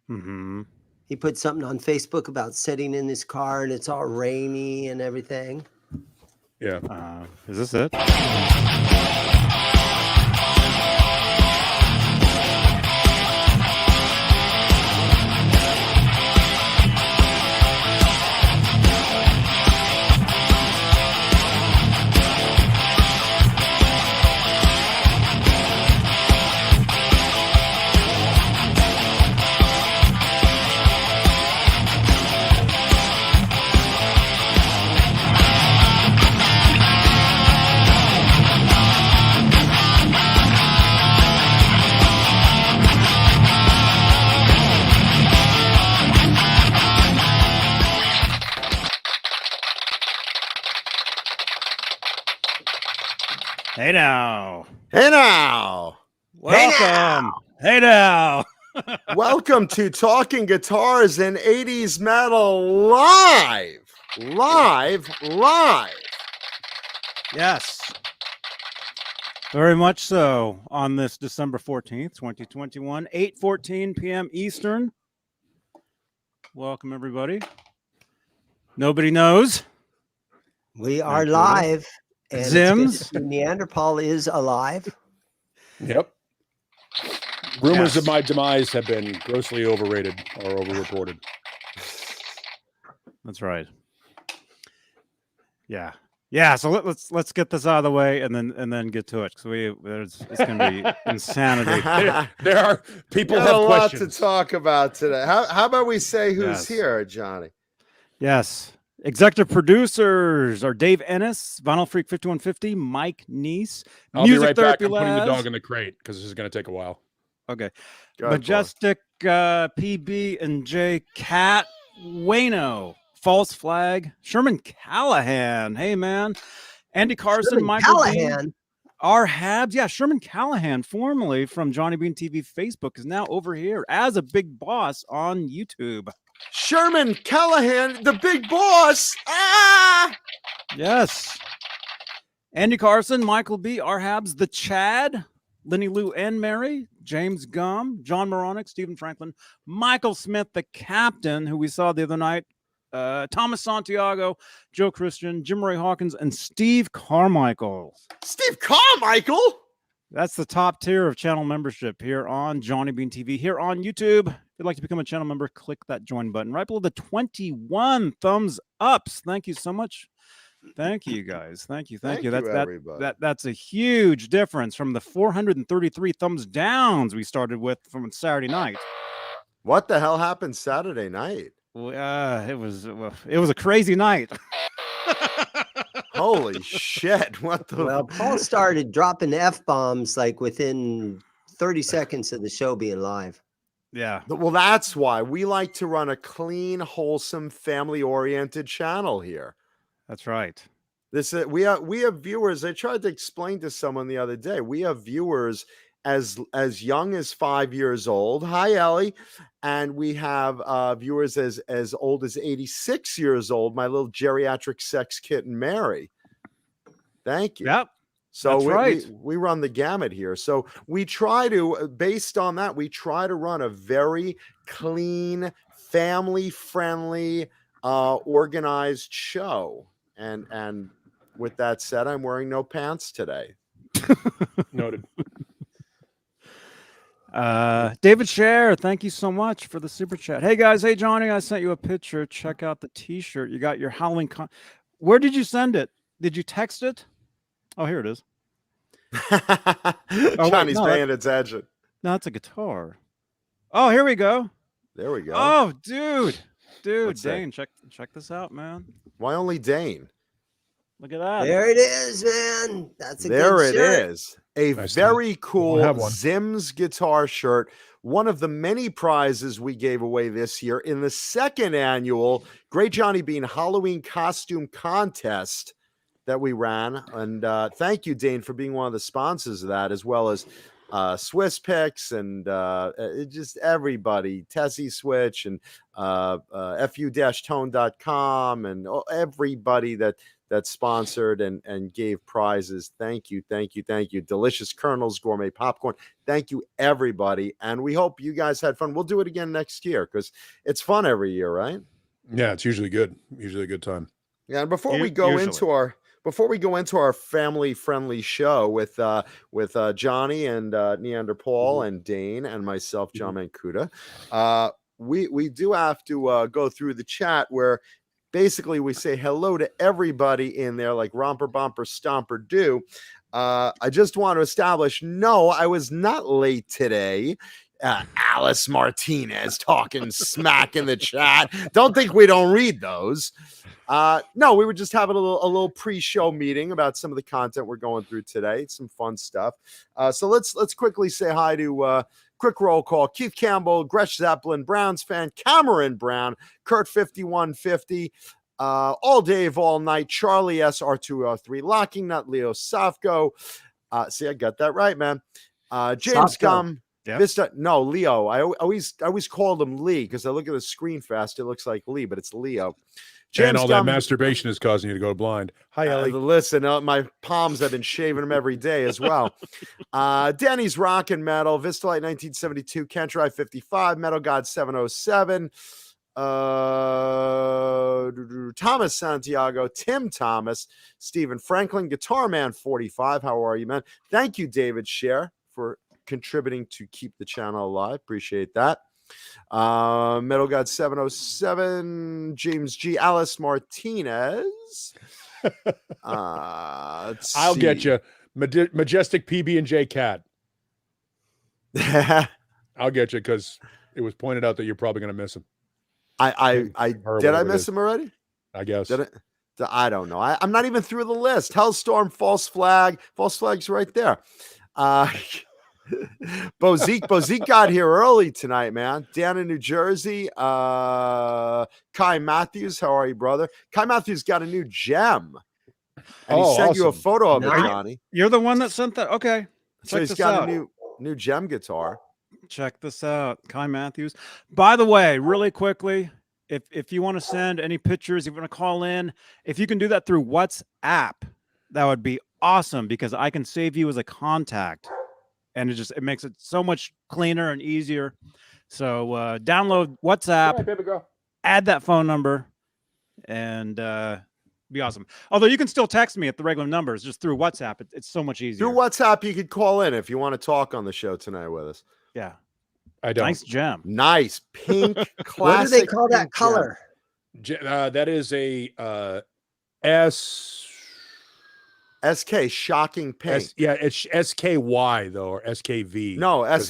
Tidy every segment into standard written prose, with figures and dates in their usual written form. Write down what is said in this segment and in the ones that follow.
Mm-hmm. He put something on Facebook about sitting in his car and it's all rainy and everything. Yeah. Is this it? Hey now. Hey now. Welcome. Hey now. Welcome to Talking Guitars and 80s Metal live. Yes. Very much so on this December 14th, 2021, 8:14 p.m. Eastern. Welcome, everybody. Nobody knows. We are live. And Zims. Neanderthal is alive. Yep. Rumors of my demise have been grossly overrated or overreported. That's right. Yeah. So let's get this out of the way and then get to it because it's going to be insanity. There are people Got have a lot questions to talk about today. How about we say who's Yes. here, Johnny? Yes. Executive producers are Dave Ennis, Vinyl Freak 5150, Mike Neese, I'll Music be right back. Therapy I'm putting the Labs. dog in the crate because this is going to take a while. Okay. Go ahead, Majestic PB and J Cat Wayno, False Flag, Sherman Callahan. Hey man. Andy Carson, Sherman Michael Callahan. Beane, our Habs. Yeah, Sherman Callahan, formerly from Johnny Bean TV Facebook, is now over here as a big boss on YouTube. Sherman Callahan, the big boss. Ah! Yes. Andy Carson, Michael B, our Habs, the Chad, Lenny Lou and Mary, James Gum, John Moronic, Stephen Franklin, Michael Smith, the captain, who we saw the other night, Thomas Santiago, Joe Christian, Jim Ray Hawkins, and Steve Carmichael. Steve Carmichael? That's the top tier of channel membership here on Johnny Bean TV. Here on YouTube, if you'd like to become a channel member, click that join button right below the 21 thumbs ups. Thank you so much. Thank you, guys. Thank you. That's a huge difference from the 433 thumbs downs we started with from Saturday night. What the hell happened Saturday night? It was a crazy night. Holy shit. What the Well, Paul started dropping F-bombs like within 30 seconds of the show being live. Yeah. Well, that's why we like to run a clean, wholesome, family-oriented channel here. That's right. We have viewers. I tried to explain to someone the other day. We have viewers as young as 5 years old. Hi, Ellie. And we have viewers as old as 86 years old. My little geriatric sex kitten, Mary. Thank you. Yep. So That's we run the gamut here. So we try to, based on that, we try to run a very clean, family-friendly, organized show. And with that said, I'm wearing no pants today. Noted. David Scher, thank you so much for the super chat. Hey guys, hey Johnny, I sent you a picture. Check out the t-shirt. You got your Halloween Where did you send it? Did you text it? Oh, here it is. Johnny's paying attention. No, that's a guitar. Oh, here we go. There we go. Oh, dude. What's Dane, check this out, man. Why only Dane? Look at that. There it is, man. That's a there good it shirt. is. A Nice very cool We'll have one. Zims guitar shirt. One of the many prizes we gave away this year in the second annual Great Johnny Bean Halloween Costume Contest that we ran. And thank you, Dane, for being one of the sponsors of that, as well as Swiss Picks and just everybody, Tessie Switch and fu-tone.com and everybody that that sponsored and gave prizes. Thank you. Delicious Kernels Gourmet Popcorn. Thank you, everybody. And we hope you guys had fun. We'll do it again next year because it's fun every year, right? Yeah, it's usually good. Usually a good time. Yeah, and before we go into our family-friendly show with Johnny and Neanderthal and Dane and myself, John Mancuda, we do have to go through the chat where basically we say hello to everybody in there, like Romper Bumper Stomper do. I just want to establish, no, I was not late today. Alice Martinez talking smack in the chat. Don't think we don't read those. No, we were just having a little pre-show meeting about some of the content we're going through today. Some fun stuff. So let's quickly say hi to quick roll call. Keith Campbell, Gresh Zeppelin, Browns fan, Cameron Brown, Kurt 5150, All Dave All Night, Charlie SR203, Locking Nut, Leo Safko. See, I got that right, man. James Safko. Gum. Yep. Vista, no, Leo. I always called him Lee because I look at the screen fast. It looks like Lee, but it's Leo. James and all Gum, that masturbation is causing you to go blind. Hi, Ellie. listen, my palms have been shaving them every day as well. Danny's Rock and Metal, Vistalite 1972, Kentry 55, Metal God 707, Thomas Santiago, Tim Thomas, Stephen Franklin, Guitar Man 45. How are you, man? Thank you, David Scher, for contributing to keep the channel alive. Appreciate that. Metal God 707, James G, Alice Martinez. I'll get you. Majestic PB&J Cat. I'll get you because it was pointed out that you're probably going to miss him. I did I miss him already? I guess. Did it? I don't know. I'm not even through the list. Hellstorm, False Flag. False Flag's right there. Bozique got here early tonight, man. Down in New Jersey. Kai Matthews, how are you, brother? Kai Matthews got a new gem. And he sent you a photo of it, Johnny. You're the one that sent that? Okay. So he's got a new gem guitar. Check this out. Kai Matthews. By the way, really quickly, if you want to send any pictures, if you want to call in, if you can do that through WhatsApp, that would be awesome because I can save you as a contact. And it makes it so much cleaner and easier. So download WhatsApp, Right, baby girl. add that phone number, and be awesome. Although you can still text me at the regular numbers just through WhatsApp. It's so much easier. Through WhatsApp, you could call in if you want to talk on the show tonight with us. Yeah. I don't. Nice gem. Nice pink classic. What do they call that pink color? That is a SK shocking pink. it's SKY though, or SKV. No, it's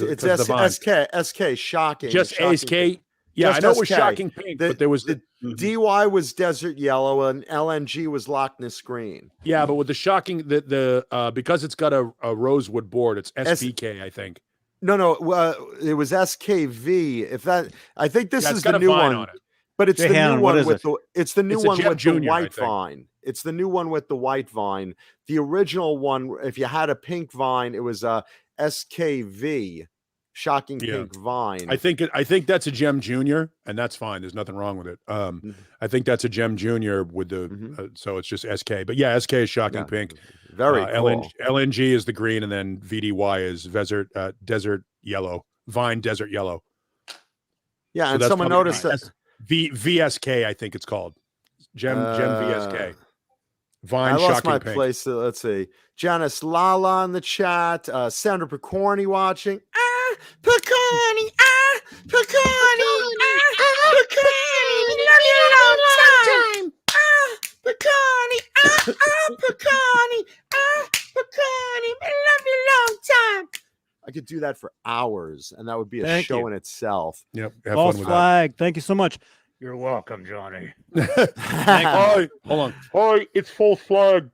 SK shocking. Just shocking SK. pink. Yeah, Just I know it was SK. shocking pink, but there was the DY was desert yellow and LNG was Loch Ness green. yeah, but with the shocking because it's got a rosewood board, it's SBK, I think. No, it was SKV. If that, I think this is got the a new vine one. on it. But it's Hey, the Hannon, new what one is with it? the. It's the new It's a one Jet with Junior, the I white think. vine. It's the new one with the white vine. The original one, if you had a pink vine, it was a SKV, shocking pink vine. I think that's a Gem Junior, and that's fine. There's nothing wrong with it. I think that's a Gem Junior with the so it's just SK. But yeah, SK is shocking pink. Very cool. LNG is the green, and then VDY is desert yellow, vine desert yellow. Yeah, So and that's someone probably noticed fine. that. VSK, I think it's called. Gem VSK. Vine I lost shocking my pink. place. Let's see. Janice Lala in the chat. Sandra Picorni watching. Picorni. Picorni. Picorni. Love you a long time. Picorni. Picorni. Picorni. Love you a long time. I could do that for hours, and that would be a Thank show you. in itself. Yep. Have False fun with flag. Thank you so much. You're welcome, Johnny. that. Hi, hold on. Hi, it's false flag.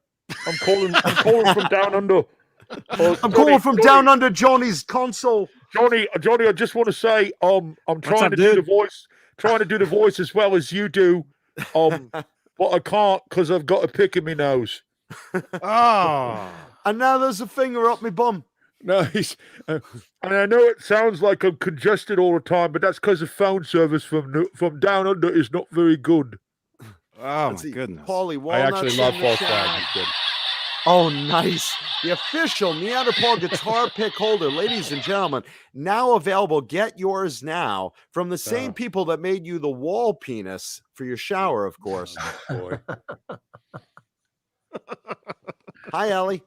I'm calling from down under. I'm calling from down under Johnny's console. Johnny, I just want to say, I'm trying up, to do dude? the voice as well as you do, but I can't because I've got a pick in my nose. Oh. And now there's a finger up my bum. No, and I know it sounds like I'm congested all the time, but that's because the phone service from down under is not very good. Oh Let's my see. goodness. Paulie I Walnuts actually in love the false chat. flag. You kid. Oh, nice. The official Neanderthal guitar pick holder, ladies and gentlemen, now available. Get yours now from the same people that made you the wall penis for your shower, of course. Oh, boy. Hi, Ellie.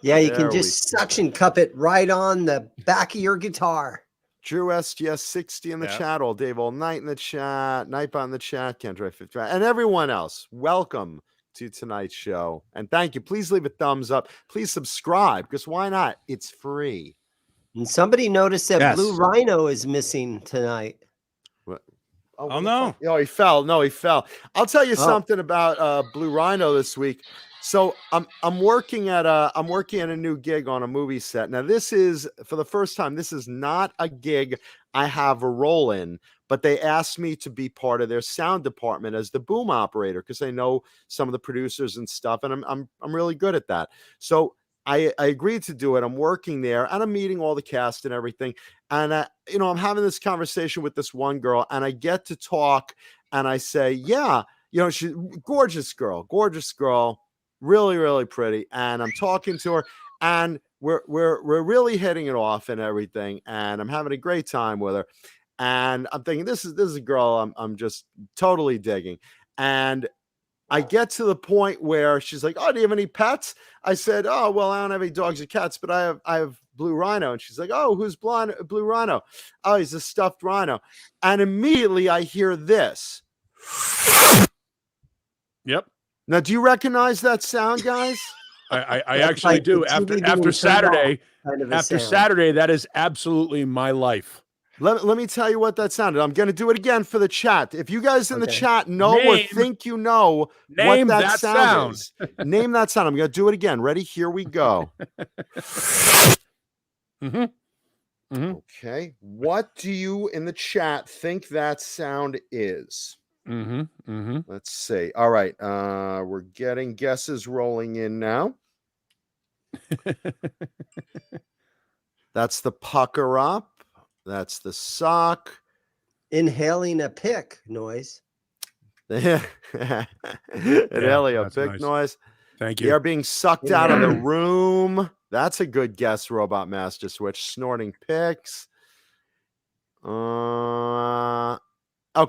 Yeah, you There can we just suction cup it right on the back of your guitar. Drew SGS 60 in the Yeah. chat, all Dave All Night in the chat, Nightbot in the chat, Kendra 50, and everyone else. Welcome to tonight's show. And thank you. Please leave a thumbs up. Please subscribe, because why not? It's free. And somebody noticed that Yes. Blue Rhino is missing tonight. Oh, where the no. fuck- Oh, he fell. No, he fell. I'll tell you Oh. something about Blue Rhino this week. So I'm working at a new gig on a movie set. Now, this is for the first time. This is not a gig I have a role in, but they asked me to be part of their sound department as the boom operator because they know some of the producers and stuff, and I'm really good at that. So I agreed to do it. I'm working there, and I'm meeting all the cast and everything. And I'm having this conversation with this one girl, and I get to talk, and I say, yeah, she's gorgeous girl, really, really pretty. And I'm talking to her, and we're really hitting it off and everything, and I'm having a great time with her. And I'm thinking, this is a girl I'm just totally digging. And I get to the point where she's like, oh, do you have any pets? I said, oh, well, I don't have any dogs or cats, but I have Blue Rhino. And she's like, oh, who's Blue Rhino? Oh, he's a stuffed rhino. And immediately I hear this. Yep. Now, do you recognize that sound, guys? I That's actually like do. the TV being After turned Saturday, off kind of a after sound. Saturday, that is absolutely my life. Let me tell you what that sounded. I'm going to do it again for the chat. If you guys in the Okay. chat know or Name- think you know what Name that that sound sound. is, name that sound. I'm going to do it again. Ready? Here we go. Mm-hmm. Mm-hmm. Okay. What do you in the chat think that sound is? Mm-hmm. Mm-hmm. Let's see. All right. We're getting guesses rolling in now. That's the pucker up. That's the sock. Inhaling a pick noise. An Elliot that's pick nice. noise. Thank They you. are being sucked out of the room. That's a good guess, Robot Master Switch. Snorting picks. Okay,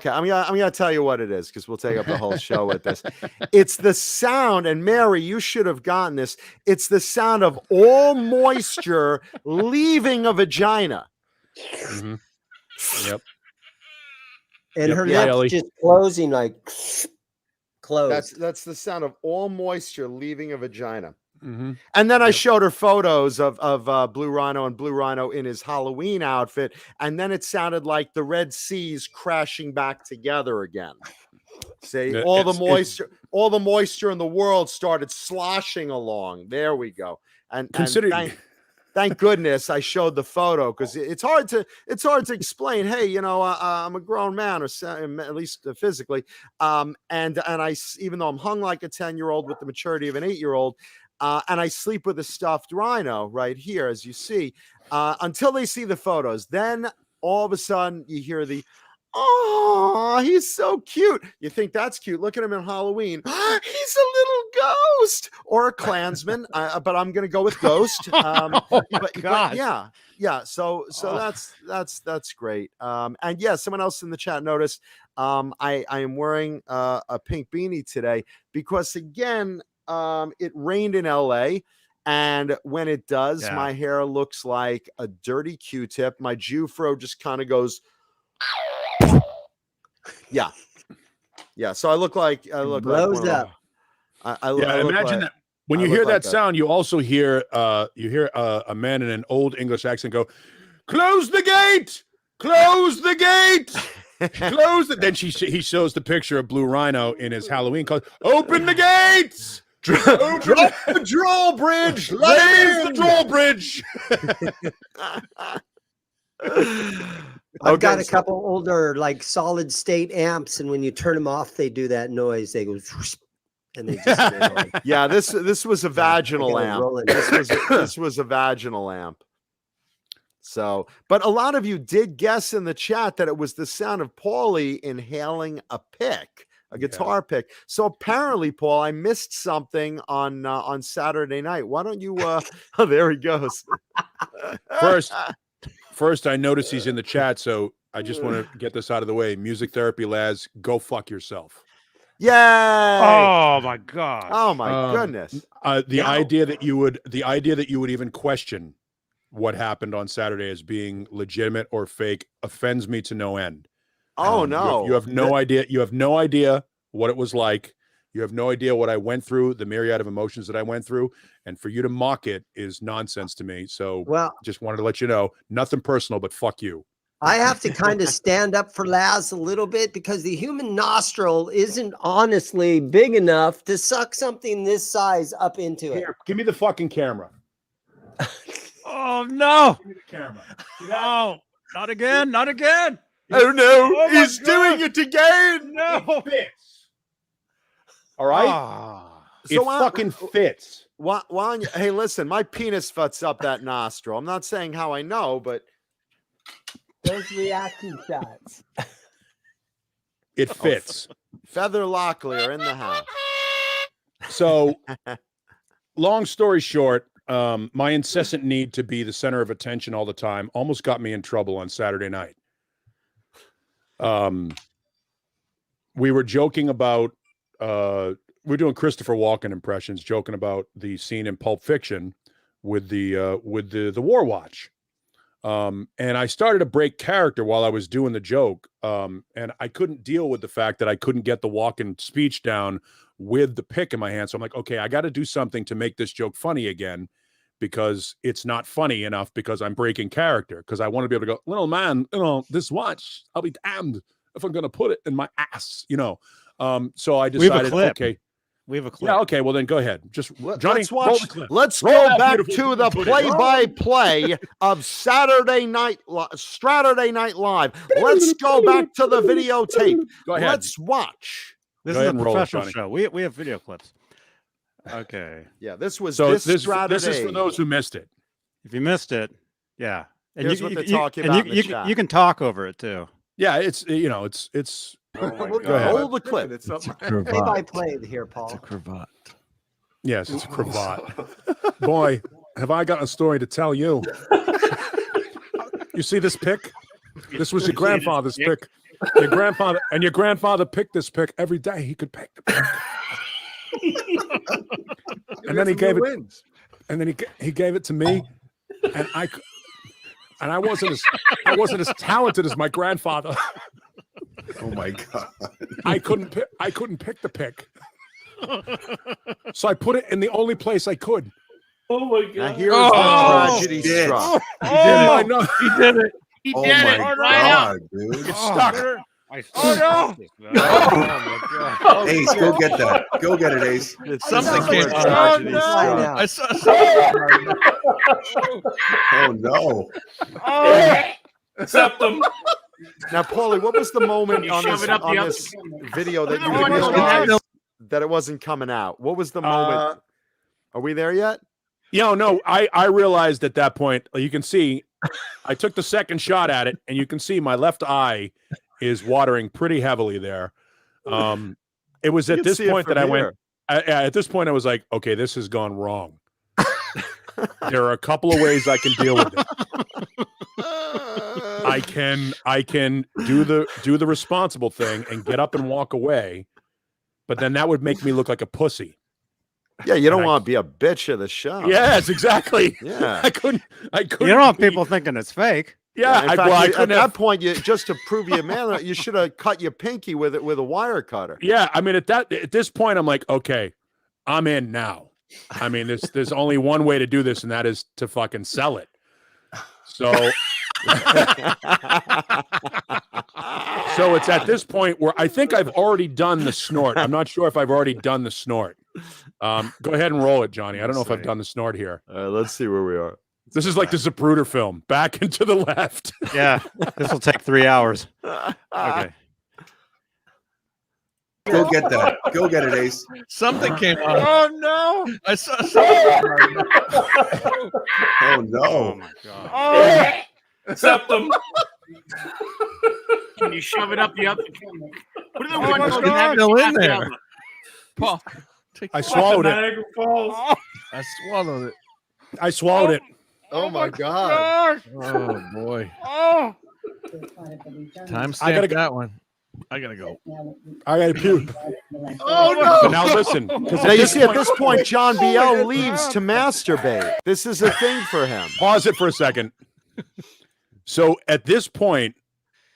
I'm gonna tell you what it is because we'll take up the whole show with this. It's the sound, and Mary, you should have gotten this. It's the sound of all moisture leaving a vagina. Mm-hmm. Yep. And Yep. her Yeah, lips Ellie. just closing like closed. That's the sound of all moisture leaving a vagina. Mm-hmm. And then I showed her photos of Blue Rhino and Blue Rhino in his Halloween outfit, and then it sounded like the Red Sea's crashing back together again. See, Yeah, all the it's- moisture in the world started sloshing along. There we go. And Considering- thank goodness I showed the photo because it's hard to explain. Hey, I'm a grown man, or at least physically, and I, even though I'm hung like a 10-year-old with the maturity of an 8-year-old. And I sleep with a stuffed rhino right here, as you see, until they see the photos. Then all of a sudden you hear the, oh, he's so cute. You think that's cute. Look at him in Halloween. He's a little ghost or a Klansman, but I'm going to go with ghost. Oh my but God. yeah. So that's great. And yeah, someone else in the chat noticed I am wearing a pink beanie today because, again, it rained in LA, and when it does, Yeah. my hair looks like a dirty Q-tip. My Jufro just kind of goes, yeah. So I look like blows one of up. I look imagine like, that when I you look hear like that sound, you also hear a man in an old English accent go, "Close the gate! Close the gate! Close the." Then he shows the picture of Blue Rhino in his Halloween clothes. Open the gates! Drop the drawbridge. Raise the drawbridge. I've got a couple older, like solid state amps, and when you turn them off, they do that noise. They go, whoosh, and they just Yeah, this was a vaginal I gotta amp. roll it. This was a vaginal amp. So, but a lot of you did guess in the chat that it was the sound of Paulie inhaling a pick, a guitar pick. So apparently, Paul, I missed something on Saturday night. Why don't you? Oh, there he goes. First, I noticed he's in the chat, so I just want to get this out of the way. Music Therapy Laz, go fuck yourself. Yay! Oh my god! Oh my goodness! The idea that you would even question what happened on Saturday as being legitimate or fake offends me to no end. Oh no! You have no idea. You have no idea what it was like. You have no idea what I went through, the myriad of emotions that I went through, and for you to mock it is nonsense to me. So, just wanted to let you know, nothing personal, but fuck you. I have to kind of stand up for Laz a little bit because the human nostril isn't honestly big enough to suck something this size up into it. Here, give me the fucking camera. Oh no! Give me the camera. No! Not again! Not again! Oh no! Oh, He's doing it again! No! It fits. All right? So it fucking fits. Hey, listen, my penis fucks up that nostril. I'm not saying how I know, but those reaction shots. It fits. Feather Locklear in the house. So, long story short, my incessant need to be the center of attention all the time almost got me in trouble on Saturday night. We were joking about we're doing Christopher Walken impressions, joking about the scene in Pulp Fiction with the War Watch. And I started to break character while I was doing the joke. And I couldn't deal with the fact that I couldn't get the Walken speech down with the pick in my hand. So I'm like, okay, I got to do something to make this joke funny again, because it's not funny enough because I'm breaking character. Because I want to be able to go, little man, this watch, I'll be damned if I'm going to put it in my ass, So I decided, okay. We have a clip. Yeah, okay, well then go ahead. Just Johnny, let's go back to the play-by-play of Saturday Night Live. Let's go back to the videotape. Go ahead. Let's watch. This is a professional show. We have video clips. Okay. Yeah, this was this Saturday. This is for those who missed it. If you missed it, yeah. And Here's what they're talking about in the chat. You can talk over it too. Yeah, it's it's Go ahead. Hold the clip. It's play-by-play here, Paul. It's a cravat. Yes, it's a cravat. Boy, have I got a story to tell you. You see this pick? This was your grandfather's pick. Your grandfather picked this pick every day. He could pick the pick. And then he gave it. And then he gave it to me, and I wasn't as talented as my grandfather. Oh my god! I couldn't pick the pick, so I put it in the only place I could. Oh my god! Now here's the tragedy struck. I know He did it. He did it. God, dude! It's stuck. Oh no! Oh my god! Ace, go get that. Go get it, Ace. Something came out. Tragedy no. struck. I saw something. Oh no! Septum. Now, Paulie, what was the moment on this video that you realized that it wasn't coming out? What was the moment? Are we there yet? No, I realized at that point, you can see, I took the second shot at it, and you can see my left eye is watering pretty heavily there. It was at this point that I went, at this point I was like, okay, this has gone wrong. There are a couple of ways I can deal with it. I can do the responsible thing and get up and walk away, but then that would make me look like a pussy. Yeah, you don't want to be a bitch of the show. Yes, exactly. Yeah, I couldn't. You don't want people thinking it's fake. Yeah, in fact, at that point, just to prove you a man, you should have cut your pinky with a wire cutter. Yeah, I mean, at this point, I'm like, okay, I'm in now. I mean, there's only one way to do this, and that is to fucking sell it. So, so it's at this point where I think I've already done the snort. I'm not sure if I've already done the snort. Go ahead and roll it, Johnny. I don't know if I've done the snort here. Let's see where we are. This is like the Zapruder film. Back and to the left. Yeah, this will take 3 hours. Okay. Go get that. Go get it, Ace. Something came out. Oh no! I saw something. Oh no! Oh my god! Septum. Can you shove it up the other? Put it in Oh one my mouth and God. have it Still in out the there. other. Paul, take I swallowed it. Niagara Falls. I swallowed it. I swallowed it. Oh my God. Oh boy. Oh. Time I gotta stamp that one. I gotta go. I gotta puke. Oh no. But now listen, because Now you see, at this point, John BL leaves to masturbate. This is a thing for him. pause it for a second. So at this point,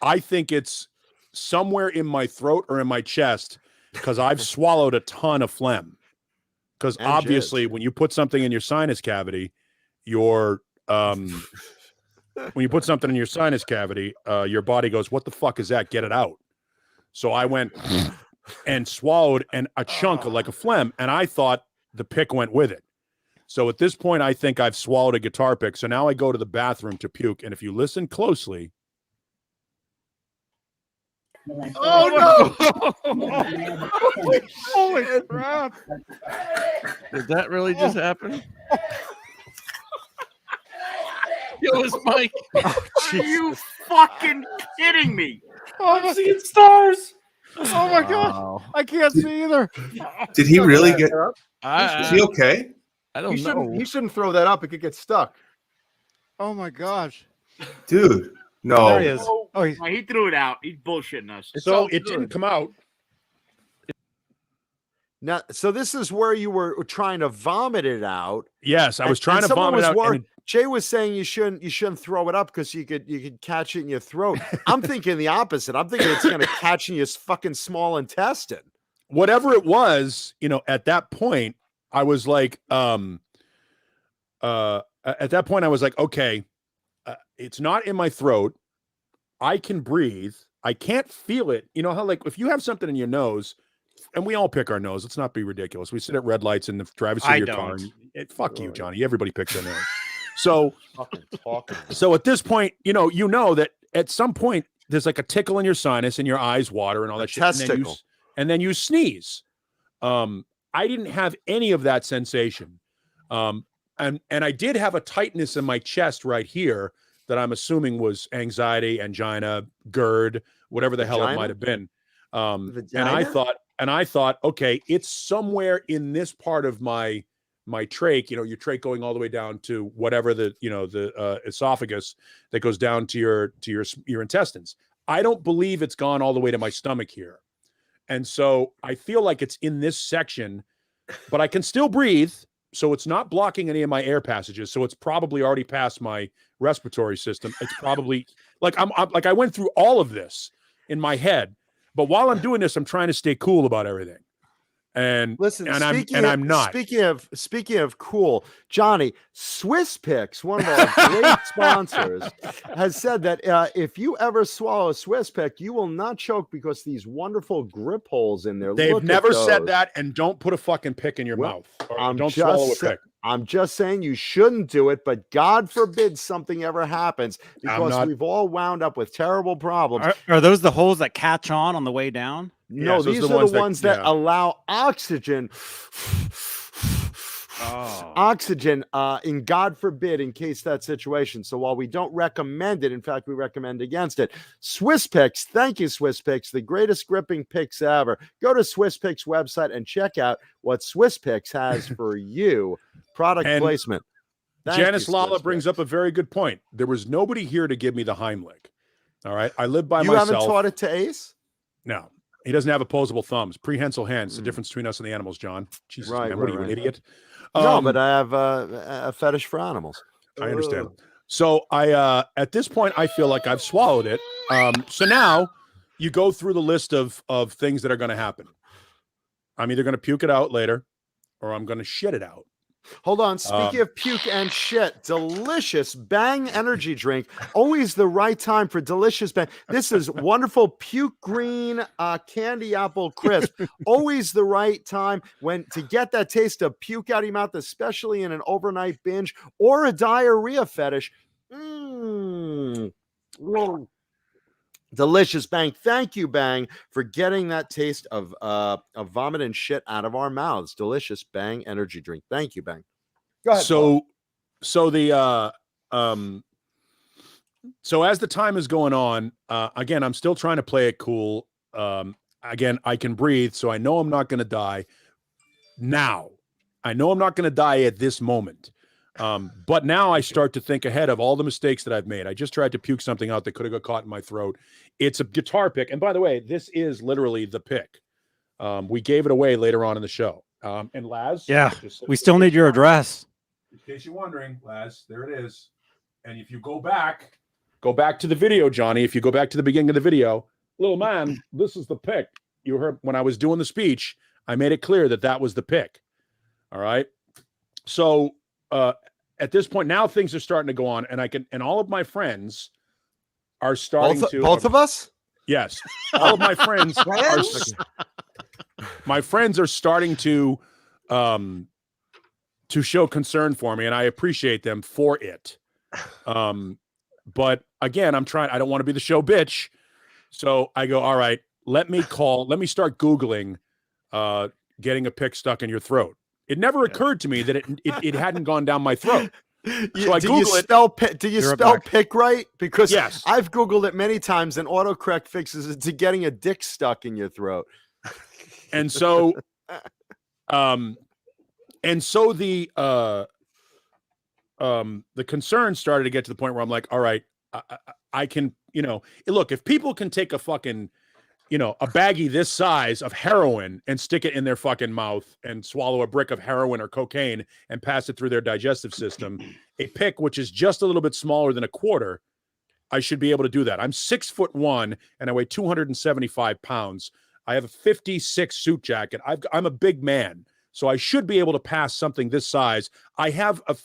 I think it's somewhere in my throat or in my chest because I've swallowed a ton of phlegm. Because And obviously, when you put something in your sinus cavity, your when you put something in your sinus cavity, your body goes, "What the fuck is that? Get it out." So I went and swallowed a chunk of like a phlegm, and I thought the pick went with it. So at this point, I think I've swallowed a guitar pick. So now I go to the bathroom to puke, and if you listen closely, Oh no. Holy crap. Did that really just happen? Yo, it's Mike. Are you fucking kidding me? Oh, I'm seeing stars. Oh my god, Wow. I can't see either. Did he really get? I Is he okay? don't know. He shouldn't throw that up. It could get stuck. Oh my gosh. Dude, There no. he is. Oh, he's, Oh, he threw it out. He's bullshitting us. so it didn't come out. Now, so this is where you were trying to vomit it out. Yes, I was And- trying and to someone vomit was it out. wor- and Jay was saying you shouldn't throw it up because you could catch it in your throat. I'm thinking the opposite. I'm thinking it's gonna catch in your fucking small intestine. whatever it was, at that point, I was like, at that point, I was like, okay, it's not in my throat. I can breathe. I can't feel it. You know how, like, if you have something in your nose, and we all pick our nose, let's not be ridiculous. We sit at red lights in the driver's seat I of your don't. car. And fuck you, Johnny. Everybody picks their nose. So, Fucking talking. so at this point, you know that at some point there's like a tickle in your sinus and your eyes water and all that shit. Testicle. And then you sneeze. I didn't have any of that sensation. And I did have a tightness in my chest right here that I'm assuming was anxiety, angina, GERD, whatever the hell it Vagina? might have been. And Vagina? I thought, okay, it's somewhere in this part of my trach, your trach going all the way down to whatever the esophagus that goes down to your intestines. I don't believe it's gone all the way to my stomach here. And so I feel like it's in this section, but I can still breathe. So it's not blocking any of my air passages. So it's probably already past my respiratory system. It's probably like I'm like, I went through all of this in my head, but while I'm doing this, I'm trying to stay cool about everything. And Listen, and I'm not. Speaking of cool, Johnny, Swiss Picks, one of our great sponsors, has said that if you ever swallow a Swiss Pick, you will not choke because these wonderful grip holes in there. They've Look at never said those. that, and don't put a fucking pick in your Well, mouth. Or I'm don't just swallow a sa- pick. I'm just saying you shouldn't do it, but God forbid something ever happens because not- we've all wound up with terrible problems. are those the holes that catch on the way down? No, Yes, those these are the are the ones ones that- that yeah. allow oxygen. Oxygen, in God forbid, in case that situation. So while we don't recommend it, in fact, we recommend against it. Swiss Picks, thank you, Swiss Picks, the greatest gripping picks ever. Go to Swiss Picks website and check out what Swiss Picks has for you. Product And placement. Thank Janice you, Lala Swiss brings Picks. up a very good point. There was nobody here to give me the Heimlich. All right, I live by You myself. haven't taught it to Ace? No, he doesn't have opposable thumbs. Prehensile hands. The difference between us and the animals, John. Jesus, Right, man, what right, are you, an right. idiot? No, but I have a fetish for animals. I understand. So I, at this point, I feel like I've swallowed it. So now you go through the list of things that are going to happen. I'm either going to puke it out later, or I'm going to shit it out. Hold on. Speaking of puke and shit, delicious Bang energy drink. Always the right time for delicious Bang. This is wonderful puke green candy apple crisp. Always the right time when to get that taste of puke out of your mouth, especially in an overnight binge or a diarrhea fetish. Delicious Bang. Thank you, Bang, for getting that taste of vomit and shit out of our mouths. Delicious Bang energy drink. Thank you, Bang. Go ahead. Paul. So the So as the time is going on, again, I'm still trying to play it cool. Again, I can breathe, so I know I'm not going to die now. I know I'm not going to die at this moment. But now I start to think ahead of all the mistakes that I've made. I just tried to puke something out that could have got caught in my throat. It's a guitar pick. And by the way, this is literally the pick. We gave it away later on in the show. And Laz? Yeah, we still need your address. In case you're wondering, Laz, there it is. And if you go back to the video, Johnny, if you go back to the beginning of the video, little man, this is the pick. You heard when I was doing the speech, I made it clear that that was the pick. All right. So at this point, now things are starting to go on, and all of my friends are starting both of us? Yes. All of my friends my friends are starting to show concern for me, and I appreciate them for it. But again, I don't want to be the show bitch. So I go, all right, let me start Googling getting a pick stuck in your throat. It never occurred to me that it hadn't gone down my throat. So I Google it. Do you spell pick right? Because yes. I've Googled it many times, and autocorrect fixes it to getting a dick stuck in your throat. And so, the concern started to get to the point where I'm like, all right, I can, look, if people can take a fucking, a baggie this size of heroin and stick it in their fucking mouth and swallow a brick of heroin or cocaine and pass it through their digestive system, a pick, which is just a little bit smaller than a quarter, I should be able to do that. I'm 6'1" and I weigh 275 pounds. I have a 56 suit jacket. I'm a big man, so I should be able to pass something this size. I have a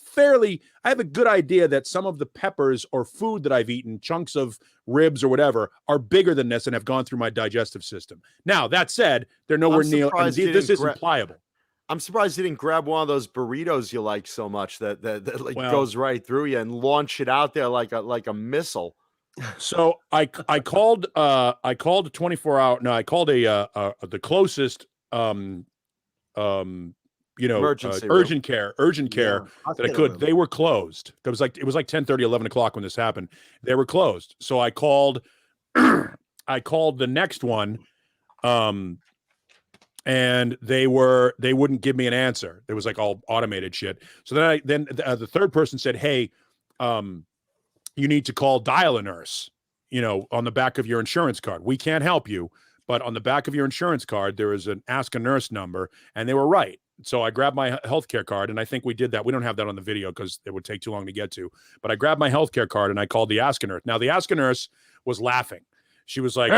good idea that some of the peppers or food that I've eaten, chunks of ribs or whatever, are bigger than this and have gone through my digestive system. Now, that said, they're nowhere near, and this isn't pliable. I'm surprised you didn't grab one of those burritos you like so much that goes right through you and launch it out there like a missile. So I called a 24-hour. No, I called the closest urgent care that I could. They were closed. It was like 10:30, 11 o'clock when this happened. They were closed. So I called the next one, and they wouldn't give me an answer. It was like all automated shit. So then the third person said, hey, you need to call Dial a Nurse, on the back of your insurance card. We can't help you, but on the back of your insurance card, there is an Ask a Nurse number, and they were right. So I grabbed my healthcare card, and I think we did that. We don't have that on the video because it would take too long to get to, but I grabbed my healthcare card and I called the Ask a Nurse. Now the Ask a Nurse was laughing. She was like,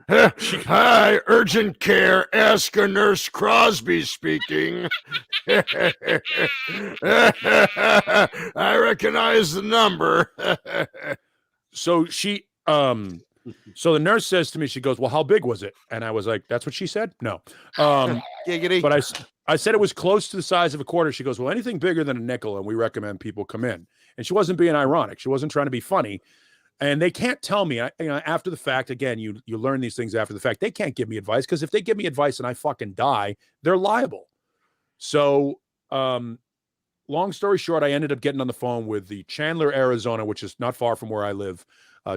hi, urgent care, Ask a Nurse Crosby speaking. I recognize the number. So so the nurse says to me, she goes, well, how big was it? And I was like, that's what she said? No. But I said it was close to the size of a quarter. She goes, well, anything bigger than a nickel, and we recommend people come in. And she wasn't being ironic. She wasn't trying to be funny. And they can't tell me, after the fact, again, you learn these things after the fact. They can't give me advice, because if they give me advice and I fucking die, they're liable. So long story short, I ended up getting on the phone with the Chandler, Arizona, which is not far from where I live,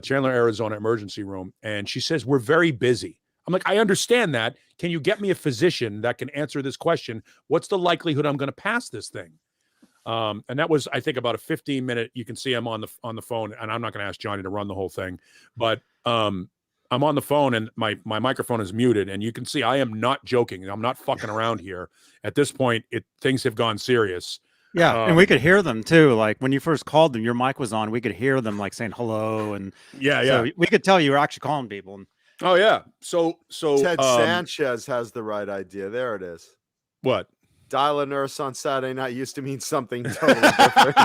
Chandler, Arizona emergency room. And she says, we're very busy. I'm like, I understand that. Can you get me a physician that can answer this question? What's the likelihood I'm going to pass this thing? And that was, I think, about a 15-minute. You can see I'm on the phone, and I'm not going to ask Johnny to run the whole thing, but I'm on the phone, and my microphone is muted, and you can see I am not joking. I'm not fucking around here. At this point, things have gone serious. Yeah, and we could hear them too. Like when you first called them, your mic was on. We could hear them like saying hello, and so we could tell you were actually calling people. Oh yeah, so Ted Sanchez has the right idea. There it is. What? Dial a Nurse on Saturday night used to mean something totally different.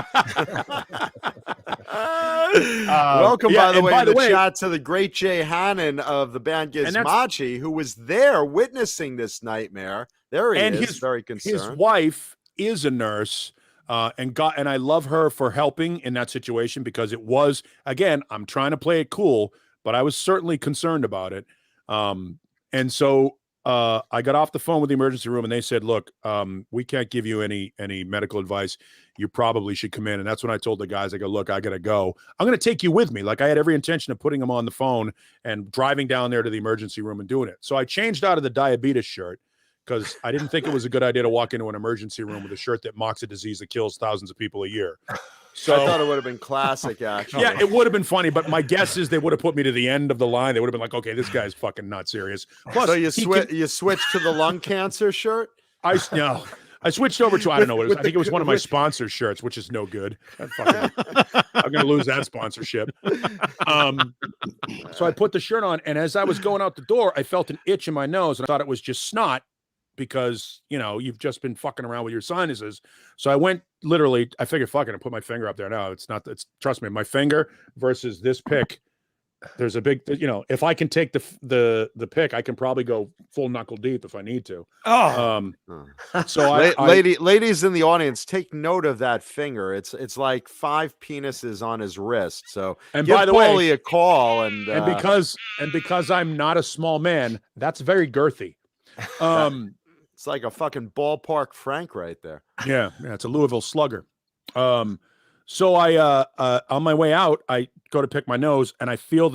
Welcome, by the way, chat to the great Jay Hannon of the band Gizmachi, who was there witnessing this nightmare. There he is, very concerned. His wife is a nurse, and I love her for helping in that situation, because it was, again, I'm trying to play it cool, but I was certainly concerned about it. And so I got off the phone with the emergency room and they said, look, we can't give you any medical advice. You probably should come in. And that's when I told the guys, I go, look, I got to go. I'm going to take you with me. Like I had every intention of putting them on the phone and driving down there to the emergency room and doing it. So I changed out of the diabetes shirt because I didn't think it was a good idea to walk into an emergency room with a shirt that mocks a disease that kills thousands of people a year. So I thought it would have been classic, actually. yeah, it would have been funny, but my guess is they would have put me to the end of the line. They would have been like, okay, this guy's fucking not serious. Plus, So you switched to the lung cancer shirt? I switched over to, I don't know what it was. I think it was one of my sponsor shirts, which is no good. I'm going to lose that sponsorship. So I put the shirt on, and as I was going out the door, I felt an itch in my nose, and I thought it was just snot because, you know, you've just been fucking around with your sinuses. So I went literally, I figured, fuck it, and put my finger up there. No, trust me, my finger versus this pick. There's a big, you know, if I can take the pick, I can probably go full knuckle deep if I need to. So ladies in the audience, take note of that finger. It's like 5 penises on his wrist. So and give by the Paulie way, a call and because I'm not a small man, that's very girthy. It's like a fucking ballpark Frank right there. Yeah, it's a Louisville Slugger. So I on my way out, I go to pick my nose and I feel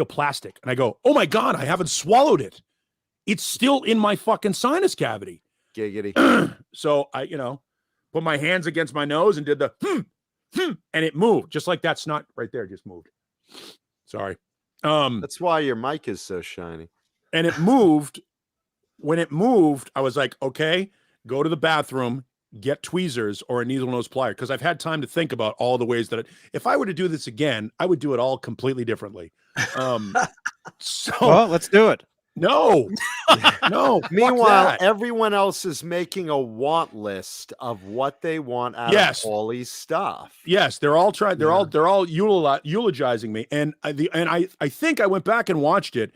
plastic and I go, oh my God, I haven't swallowed it. It's still in my fucking sinus cavity. Giggity. So I, put my hands against my nose and did the and it moved just like that snot right there just moved. Sorry. That's why your mic is so shiny. And it moved. When it moved, I was like, okay, go to the bathroom, get tweezers or a needle nose plier. Cause I've had time to think about all the ways that if I were to do this again, I would do it all completely differently. So well, let's do it. No. Meanwhile, everyone else is making a want list of what they want out of Paulie's stuff. Yes, they're all trying. They're all eulogizing me, and I think I went back and watched it,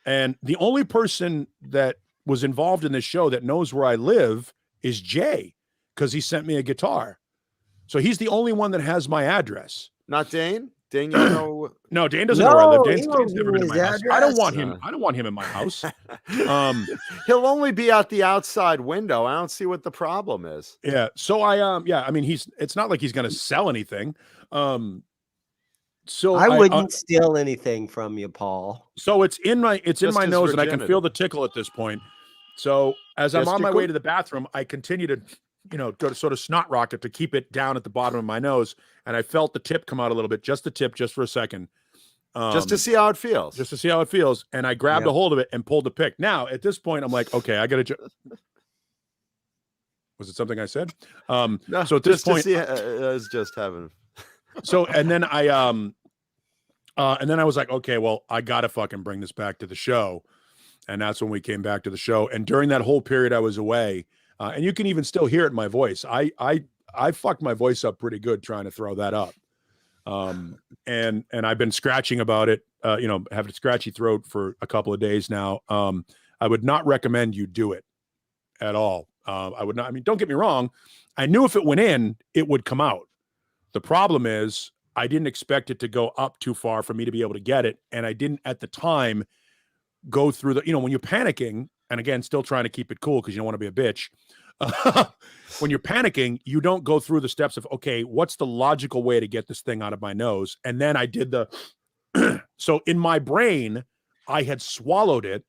and the only person that was involved in this show that knows where I live is Jay, because he sent me a guitar. So he's the only one that has my address. Not Dane. Dane, you know. No, Dane doesn't know where I live. Dane's never been in my house. I don't want him. I don't want him in my house. He'll only be out the outside window. I don't see what the problem is. Yeah. So I mean, it's not like he's going to sell anything. So I wouldn't steal anything from you, Paul. So it's in my nose, and I can feel the tickle at this point. So as I'm on my way to the bathroom, I continue to, go to sort of snot rocket to keep it down at the bottom of my nose. And I felt the tip come out a little bit, just the tip, just for a second. Just to see how it feels. Just to see how it feels. And I grabbed a hold of it and pulled the pick. Now, at this point, I'm like, okay, I got to... Was it something I said? No, so at this point... I was just having... So, and then I was like, okay, well, I got to fucking bring this back to the show. And that's when we came back to the show. And during that whole period I was away, and you can even still hear it in my voice. I fucked my voice up pretty good trying to throw that up. And I've been scratching about it, having a scratchy throat for a couple of days now. I would not recommend you do it at all. I would not, I mean, don't get me wrong. I knew if it went in, it would come out. The problem is I didn't expect it to go up too far for me to be able to get it. And I didn't at the time go through the, when you're panicking, and again, still trying to keep it cool because you don't want to be a bitch. When you're panicking, you don't go through the steps of, okay, what's the logical way to get this thing out of my nose? And then I did so in my brain, I had swallowed it,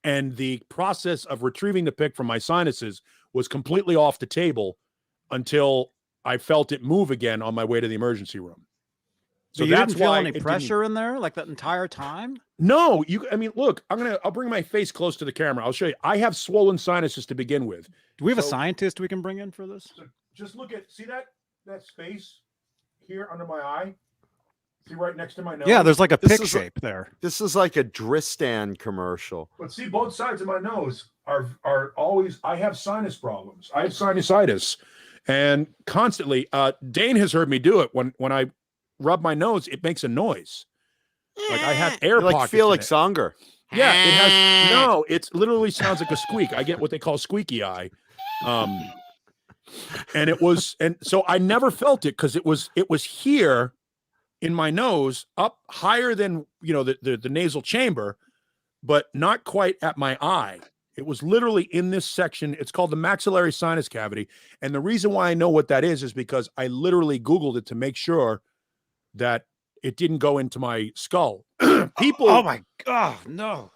and the process of retrieving the pick from my sinuses was completely off the table until I felt it move again on my way to the emergency room. So you didn't feel any pressure in there like that entire time? No, look, I'll bring my face close to the camera. I'll show you. I have swollen sinuses to begin with. Do we have a scientist we can bring in for this? So just see that space here under my eye? See right next to my nose? Yeah, there's like a pick shape there. This is like a Dristan commercial. But see, both sides of my nose are always, I have sinus problems. I have sinusitis. And constantly, Dane has heard me do it when I rub my nose, it makes a noise. Like I have air pockets. Like Felix Unger. Yeah, it literally sounds like a squeak. I get what they call squeaky eye. And so I never felt it because it was here in my nose, up higher than the nasal chamber, but not quite at my eye. It was literally in this section. It's called the maxillary sinus cavity. And the reason why I know what that is because I literally Googled it to make sure that it didn't go into my skull. People. Oh my God, no.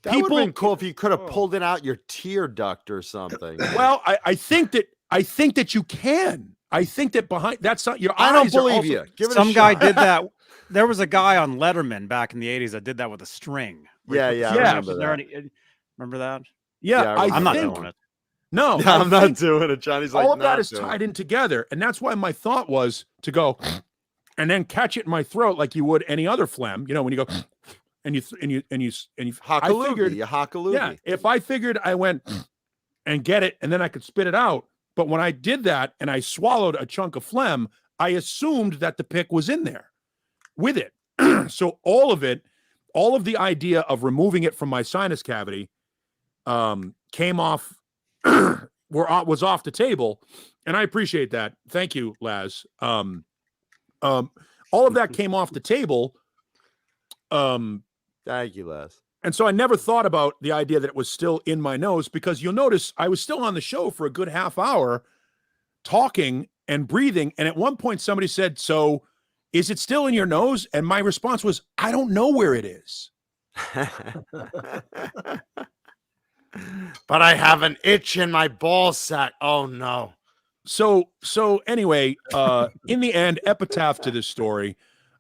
That would have been cool if you could have pulled it out your tear duct or something. Well, I think that you can. I think that behind that's not your eyes. I don't believe also, you. Give it Some a guy shot. did that. There was a guy on Letterman back in the 80s that did that with a string. Yeah, yeah, I remember that. Remember that? Yeah, Yeah, I I'm not think- doing it. No, Yeah, I I'm not think doing it. Johnny's like, all of that "Not is doing tied it." in together, and that's why my thought was to go and then catch it in my throat like you would any other phlegm. You know, when you go and you Hockaloogie, I figured, you hockaloogie. yeah, if I figured I went and get it and then I could spit it out, but when I did that and I swallowed a chunk of phlegm, I assumed that the pick was in there with it. So all of the idea of removing it from my sinus cavity came off, was off the table, and I appreciate that. Thank you, Laz. All of that came off the table. Thank you, Les. And so I never thought about the idea that it was still in my nose, because you'll notice I was still on the show for a good half hour talking and breathing. And at one point somebody said, "So is it still in your nose?" And my response was, "I don't know where it is." But I have an itch in my ball sack. Oh no. So anyway, in the end, epitaph to this story.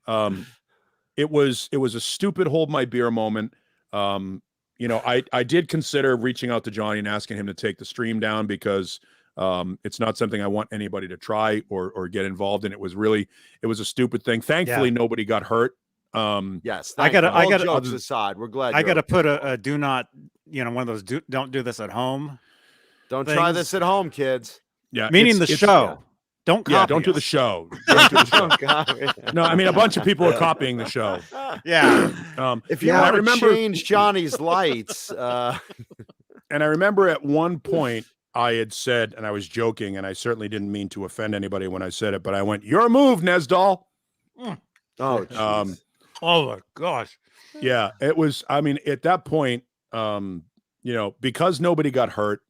It was a stupid hold my beer moment. I did consider reaching out to Johnny and asking him to take the stream down, because it's not something I want anybody to try or get involved in. It was a stupid thing. Thankfully, nobody got hurt. Yes, I gotta- all gotta- jokes aside, we're glad. I got to you're put a do not, one of those don't do this at home. Don't try things. this at home, kids. Yeah, Meaning the it's- show. Don't copy. Yeah, don't do the us. show. Don't do the show. Oh, God. No, I mean, a bunch of people are copying the show. Yeah. If you I want to remember- change Johnny's lights, And I remember at one point I had said, and I was joking, and I certainly didn't mean to offend anybody when I said it, but I went, "Your move, Nesdal." oh, Um, Oh my gosh. Yeah, it was. I mean, at that point, because nobody got hurt,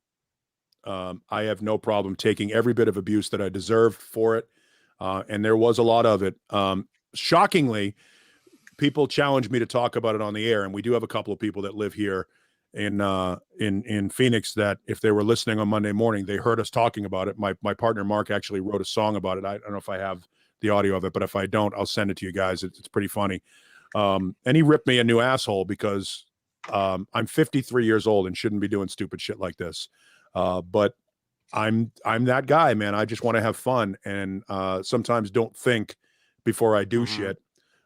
I have no problem taking every bit of abuse that I deserved for it, and there was a lot of it. Shockingly, people challenged me to talk about it on the air, and we do have a couple of people that live here in Phoenix that, if they were listening on Monday morning, they heard us talking about it. My partner Mark actually wrote a song about it. I don't know if I have the audio of it, but if I don't, I'll send it to you guys. It's pretty funny. And he ripped me a new asshole because I'm 53 years old and shouldn't be doing stupid shit like this. But I'm that guy, man. I just want to have fun, and sometimes don't think before I do shit.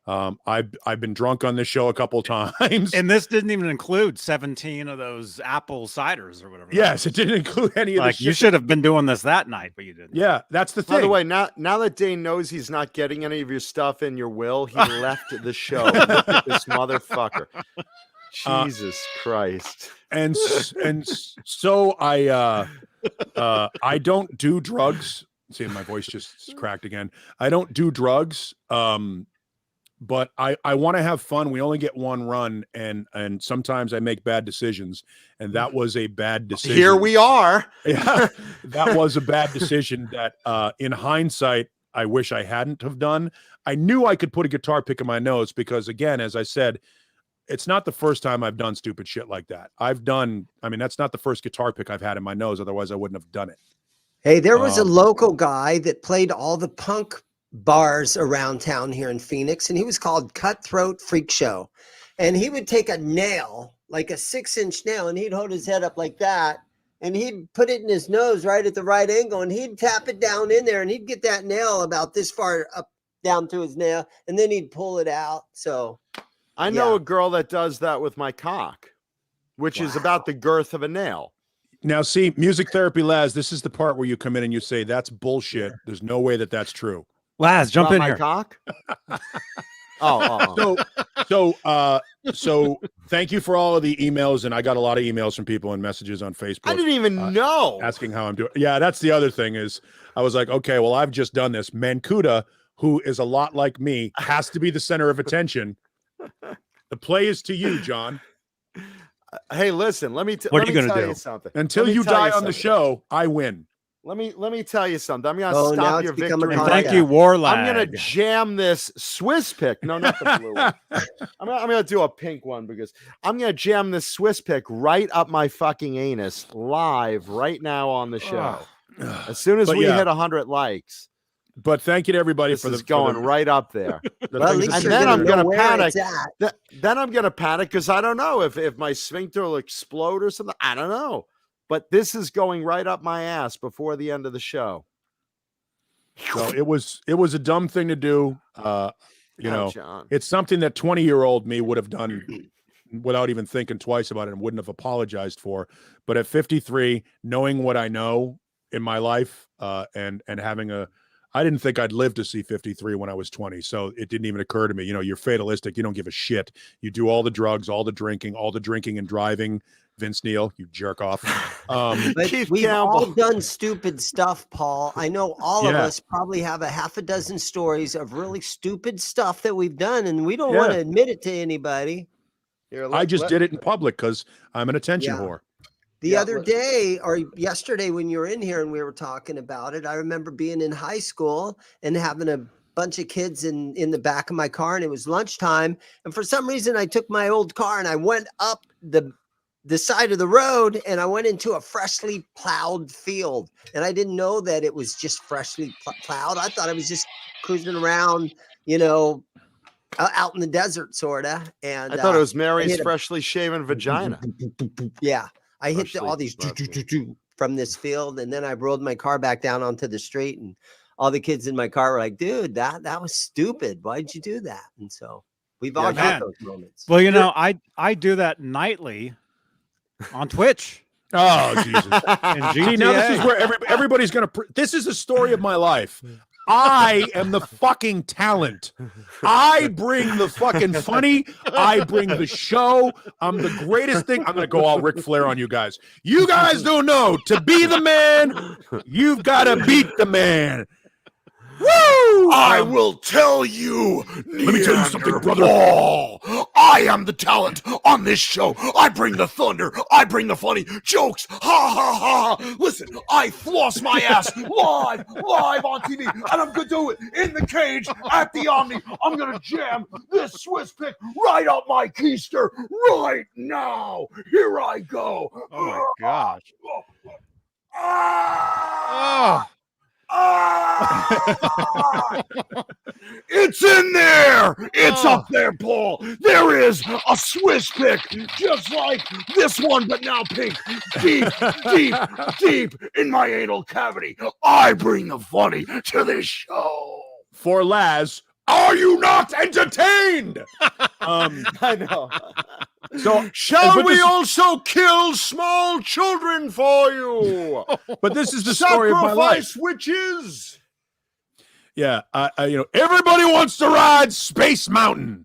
I've been drunk on this show a couple times. And this didn't even include 17 of those apple ciders or whatever. Yes, it didn't include any of Like, the you shit. should have been doing this that night, but you didn't. Yeah, that's the thing. by the way, now that Dane knows he's not getting any of your stuff in your will, he left the show. Look at this motherfucker. Jesus Christ. and so I don't do drugs. See, my voice just cracked again. I don't do drugs. But I want to have fun. We only get one run, and sometimes I make bad decisions, and that was a bad decision. Here we are. Yeah, that was a bad decision that in hindsight I wish I hadn't have done. I knew I could put a guitar pick in my nose because, again, as I said, it's not the first time I've done stupid shit like that. That's not the first guitar pick I've had in my nose. Otherwise I wouldn't have done it. Hey, there was a local guy that played all the punk bars around town here in Phoenix, and he was called Cutthroat Freak Show. And he would take a nail, like a 6-inch nail, and he'd hold his head up like that, and he'd put it in his nose right at the right angle, and he'd tap it down in there, and he'd get that nail about this far up down to his nail, and then he'd pull it out. So I know a girl that does that with my cock, which is about the girth of a nail. Now, see, music therapy, Laz, this is the part where you come in and you say, that's bullshit. There's no way that that's true. Laz, jump About in my here. cock? Oh. So thank you for all of the emails. And I got a lot of emails from people and messages on Facebook. I didn't even know. Asking how I'm doing. Yeah, that's the other thing is I was like, okay, well, I've just done this. Mancuda, who is a lot like me, has to be the center of attention. The play is to you, John. Hey, listen. Let me What are you tell gonna you do? something. Until Let me you tell die you on the something. show, I win. Let me tell you something. I'm gonna Oh, now stop it's your become a victory. And right thank contest. you, now. Warlag. I'm gonna jam this Swiss pick. No, not the blue one. I'm gonna do a pink one because I'm gonna jam this Swiss pick right up my fucking anus live right now on the show. As soon as But we yeah. hit 100 likes, But thank you to everybody this for the is going right up there. the Well, at things least that- you're And then gonna I'm know gonna where panic. it's at. Then I'm gonna panic because I don't know if my sphincter will explode or something. I don't know. But this is going right up my ass before the end of the show. So it was a dumb thing to do. You know, John. it's something that 20-year-old me would have done without even thinking twice about it and wouldn't have apologized for. But at 53, knowing what I know in my life, and having I didn't think I'd live to see 53 when I was 20. So it didn't even occur to me. You know, you're fatalistic. You don't give a shit. You do all the drugs, all the drinking and driving. Vince Neil, you jerk off. But Keith we've all Campbell. done stupid stuff, Paul. I know all of Yeah. us probably have a half a dozen stories of really stupid stuff that we've done, and we don't want to admit it to anybody. Here, I just did it in public because I'm an attention whore. The other day or yesterday when you were in here and we were talking about it, I remember being in high school and having a bunch of kids in the back of my car, and it was lunchtime. And for some reason, I took my old car and I went up the side of the road and I went into a freshly plowed field. And I didn't know that it was just freshly plowed. I thought I was just cruising around, you know, out in the desert, sort of. And I thought it was Mary's hit a- freshly shaven vagina. Yeah. I hit Freshly all these plowed from this field, and then I rolled my car back down onto the street, and all the kids in my car were like, dude, that was stupid. Why'd you do that? And so we've all man. got those moments. Well, you know, I do that nightly on Twitch. Oh, Jesus. And See, now this is GTA. where everybody's going to. This is the story of my life. I am the fucking talent. I bring the fucking funny. I bring the show. I'm the greatest thing. I'm going to go all Ric Flair on you guys. You guys don't know. To be the man, you've got to beat the man. Woo! I will tell you. Let me tell you something, brother. I am the talent on this show. I bring the thunder. I bring the funny jokes. Ha ha ha. Listen, I floss my ass live on TV, and I'm gonna do it in the cage at the Omni. I'm gonna jam this Swiss pick right up my keister right now. Here I go. Oh my gosh. Ah! Ah! It's in there. It's up there, Paul. There is a Swiss pick, just like this one, but now pink. Deep in my anal cavity. I bring the funny to this show. For Laz, are you not entertained? I know. So, Shall but we this- also kill small children for you? But this is the story of my life. Sacrifice witches. Yeah, you know, everybody wants to ride Space Mountain.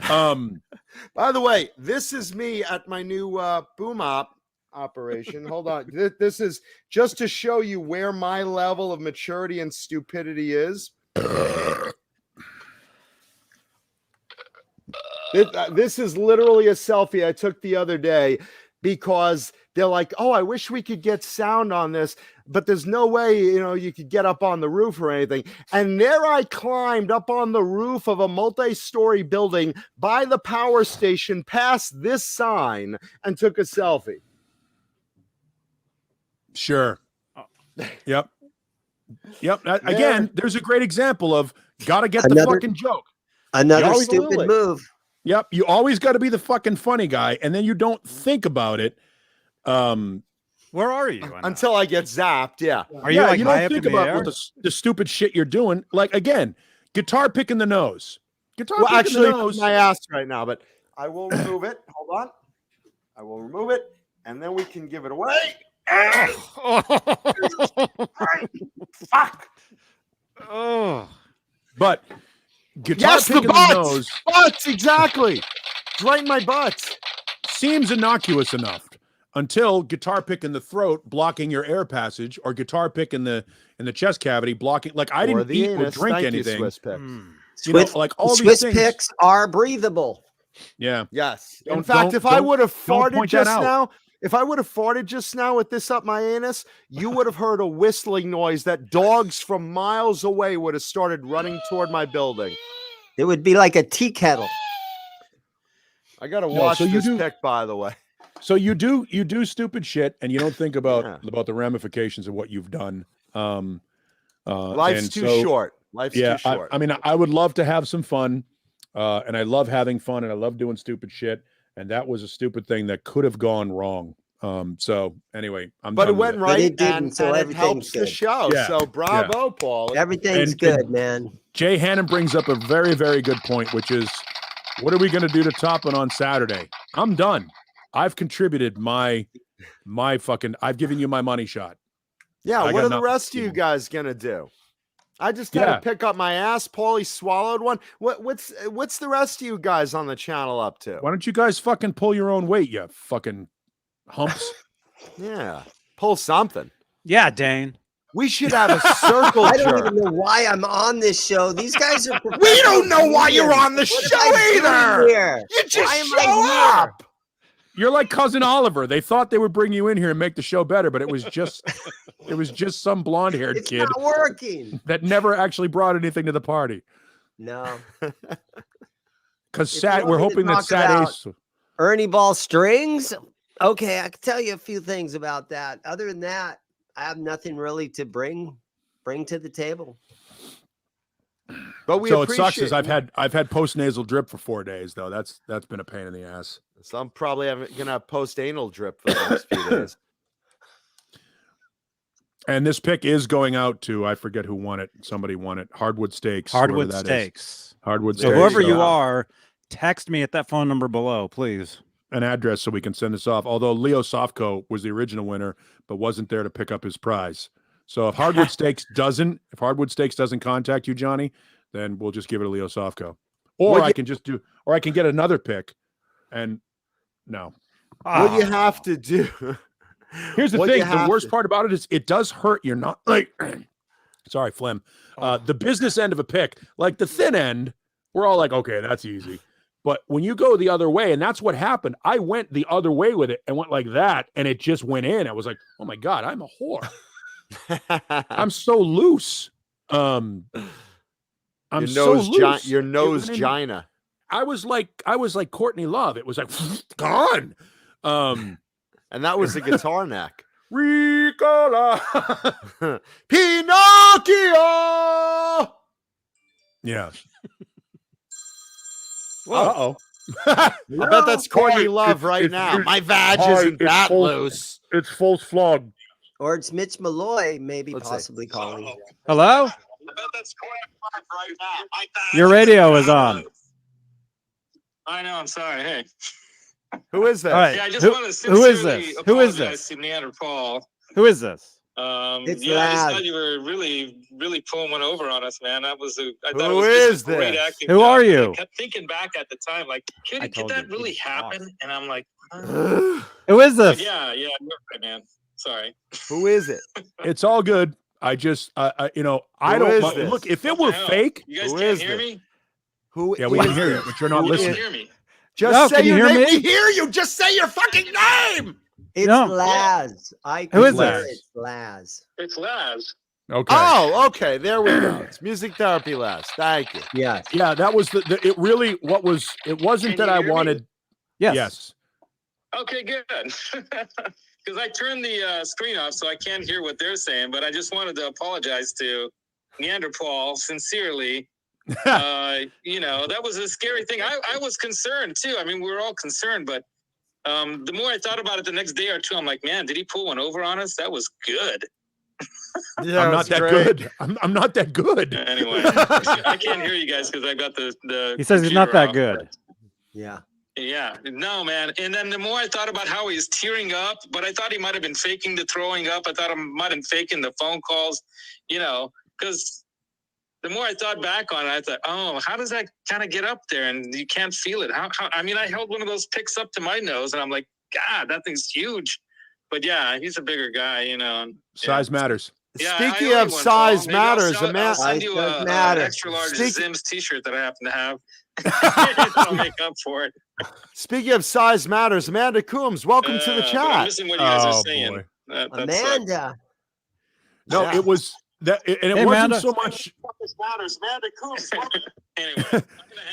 By the way, this is me at my new boom op operation. Hold on. This is just to show you where my level of maturity and stupidity is. This is literally a selfie I took the other day because they're like, oh, I wish we could get sound on this, but there's no way, you know, you could get up on the roof or anything. And there I climbed up on the roof of a multi-story building by the power station past this sign and took a selfie. Sure. Yep. Again, there's a great example of gotta get the fucking joke. Another always- stupid move. Yep. You always got to be the fucking funny guy, and then you don't think about it. Where are you? Until I get zapped, yeah. Are you like you high don't up think in the about air? what the stupid shit you're doing. Like, again, guitar pick in the nose. Guitar Well, pick actually, in the nose. my ass right now, but I will remove it. Hold on. I will remove it, and then we can give it away. Fuck. Oh. But guitar Yes, pick the in butt. the nose Butts, exactly. It's right in my butt. seems innocuous enough until guitar pick in the throat blocking your air passage, or guitar pick in the chest cavity blocking. Like, I Or didn't the eat or anus. drink Thank anything. You, Swiss picks. You know, like all Swiss these things. picks are breathable. Yeah. Yes. In Don't- fact, don't- if I don't- would have don't farted point that just out. now, if I would have farted just now with this up my anus, you would have heard a whistling noise that dogs from miles away would have started running toward my building. It would be like a tea kettle. I gotta No, watch so you this do- pic, by the way. So you do stupid shit, and you don't think about Yeah. the ramifications of what you've done. Life's and too so- short. Life's Yeah, too short. I mean, I would love to have some fun, and I love having fun, and I love doing stupid shit. And that was a stupid thing that could have gone wrong. So anyway, I'm. But it done with went But right, it didn't, and, so and it everything's helps the good. show. Yeah, So bravo, Paul. Everything's And- good, man. Jay Hannon brings up a very, very good point, which is, what are we going to do to top it on Saturday? I'm done. I've contributed my fucking. I've given you my money shot. Yeah, I what got are the nothing rest to of you do. guys gonna do? I just had Yeah. to pick up my ass. Paulie swallowed one. What's the rest of you guys on the channel up to? Why don't you guys fucking pull your own weight, you fucking humps? Yeah, pull something. Yeah, Dane. We should have a circle I don't jerk. even know why I'm on this show. These guys are. We don't know why you're on the What show am I doing either. here? You just Why am show I here? up. You're like cousin Oliver. They thought they would bring you in here and make the show better, but it was just some blonde-haired It's kid not working. that never actually brought anything to the party. No. Because If you want we're me to hoping that talk Sad about- Ace. Ernie Ball strings. Okay, I can tell you a few things about that. Other than that, I have nothing really to bring to the table. But we So it sucks appreciate. is I've had post nasal drip for 4 days though. That's been a pain in the ass. So I'm probably gonna have post anal drip for the next few days. And this pick is going out to, I forget who won it. Somebody won it. Hardwood Steaks. whoever Hardwood that is. Steaks. Hardwood So Steaks. whoever you you go. are, text me at that phone number below, please. An address so we can send this off. Although Leo Sofko was the original winner, but wasn't there to pick up his prize. So if Hardwood Steaks doesn't contact you, Johnny, then we'll just give it to Leo Sofko. Or Would I you- can get another pick. And no. What you have to do. Here's the what thing. you The have worst to- part about it is it does hurt. You're not like, sorry, phlegm. The business end of a pick, like the thin end, we're all like, okay, that's easy. But when you go the other way, and that's what happened, I went the other way with it and went like that, and it just went in. I was like, oh my God, I'm a whore. I'm so loose. I'm your so nose, loose. your It nose, went in- gina. I was like Courtney Love. It was like gone. And that was the guitar neck. Ricola. Pinocchio. Yeah. Whoa. Uh-oh. I bet that's Courtney Boy, Love right it's- now. it's- My vag Boy, isn't it's that full- loose. It's full slog. Or it's Mitch Malloy, maybe Let's see. possibly calling. Hello? I bet that's Courtney Love right now. My vag Your isn't radio that is on. loose. I know. I'm sorry. Hey. Who is that? All right. Yeah, I just Who- want to who is sincerely this? Who is apologize this? to Neanderthal. Who is this? It's Yeah, I just Laz. thought you were really pulling one over on us, man. I thought it Who was is just a great this? acting Who job. are I you? kept thinking back at the time, like, I could told that you, really he's hot. happen? And I'm like, Who is but this? yeah, you're right, man. Sorry. Who is it? It's all good. I just, I Who don't is mind. this? Look. If it What the were hell? fake, You guys Who can't is hear this? me. Who? yeah, we can is hear it? you, but you're not Who You listening. can't hear me. Just No, say can you your hear name. me? We hear you. Just say your fucking name. It's No. Laz. Who is swear this? It's Laz. It's Laz. Okay. Oh, okay. There we go. It's music therapy, Les. Thank you. Yes. Yeah, that was it really, it wasn't Can that you I hear me? wanted. Yes. Yes. Okay, good. Because I turned the screen off, so I can't hear what they're saying. But I just wanted to apologize to Neanderthal sincerely. That was a scary thing. I was concerned too. I mean, we were all concerned, but the more I thought about it the next day or two, I'm like, man, did he pull one over on us? That was good. Yeah, I'm not that good. I'm not that good. Anyway, I can't hear you guys because I got the. He says he's computer not that off. good. Yeah. Yeah, no, man. And then the more I thought about how he was tearing up, but I thought he might have been faking the throwing up. I thought he might have been faking the phone calls, because the more I thought back on it, I thought, oh, how does that kind of get up there and you can't feel it? I mean, I held one of those picks up to my nose and I'm like, God, that thing's huge. But yeah, he's a bigger guy, and, Size matters. Yeah, Speaking I owe of you one, size Paul. Maybe I'll matters, sell- a man. I'll send you Size does an matter. extra large Speak- Zims t-shirt that I happen to have. I'll make up for it. Speaking of size matters, Amanda Coombs, welcome to the But I'm chat. missing what you guys are Oh, saying. boy. That sucks. Amanda. No, Yeah. it was that, and it Hey, wasn't Amanda. so much. Anyway, I'm gonna hang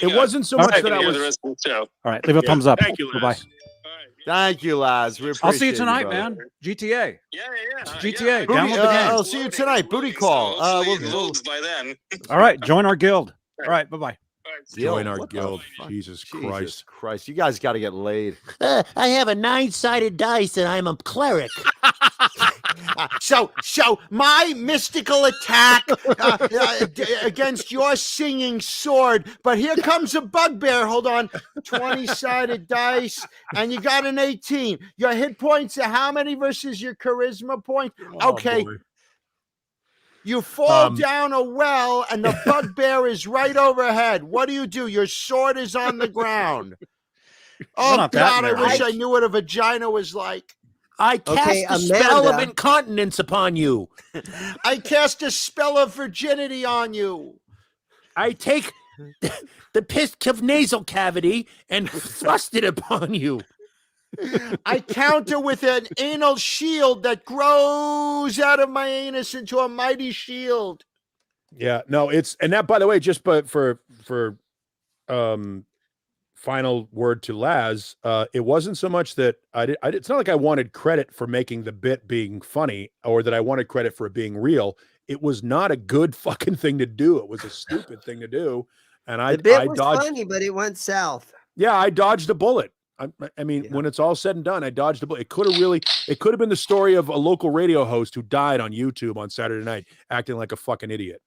It up. wasn't so All much right. that I Hear was. the rest of the show. All right, leave a thumbs up. Thank you, Bye-bye. Laz. Thank you, Laz. We appreciate I'll see you tonight, brother. man. GTA. Yeah. GTA. Booty, Download the game. I'll see you tonight. Booty call. So hopefully it We'll loads by then. All right, join our guild. All right, bye-bye. Join our What the guild. fuck? Jesus Jesus Christ. Christ. You guys got to get laid. I have a 9-sided dice and I'm a cleric. So my mystical attack against your singing sword, but here comes a bugbear. Hold on. 20-sided dice, and you got an 18. Your hit points are how many versus your charisma point? Okay. boy. You fall Um, down a well, and the bugbear is right overhead. What do? Your sword is on the ground. Oh, not that God, I wish narrow. I knew what a vagina was like. I cast Okay, a spell of Amanda. incontinence upon you. I cast a spell of virginity on you. I take the pith of nasal cavity and thrust it upon you. I counter with an anal shield that grows out of my anus into a mighty shield. Yeah, no, it's and that by the way, just but for final word to Laz, it wasn't so much that it's not like I wanted credit for making the bit being funny or that I wanted credit for it being real. It was not a good fucking thing to do. It was a stupid thing to do. And I The bit was dodged. funny, but it went south. Yeah, I dodged a bullet. I mean, Yeah. when it's all said and done, I dodged a bullet. It could have been the story of a local radio host who died on YouTube on Saturday night, acting like a fucking idiot.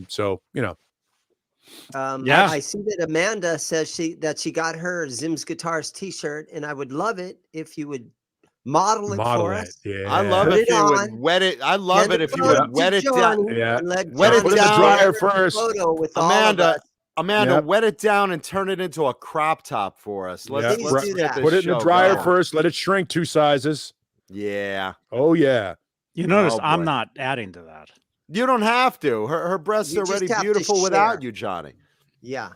So Yeah. I see that Amanda says she got her Zim's Guitars t-shirt, and I would love it if you would model it for us. Yeah, I love Put if it you would on. wet it. I love Send it if you photo would to wet it down. Johnny Yeah. and let Wet it Johnny Put it in the down. dryer share a first. Photo with all of Amanda, us. Amanda, Yep. wet it down and turn it into a crop top for us. Let's, Yeah. let's do get that. this Put it in the show dryer going. first. Let it shrink 2 sizes. Yeah. Oh yeah. You notice Oh, I'm boy. not adding to that. You don't have to. Her breasts You are just already have to beautiful without share. you, Johnny. Yeah.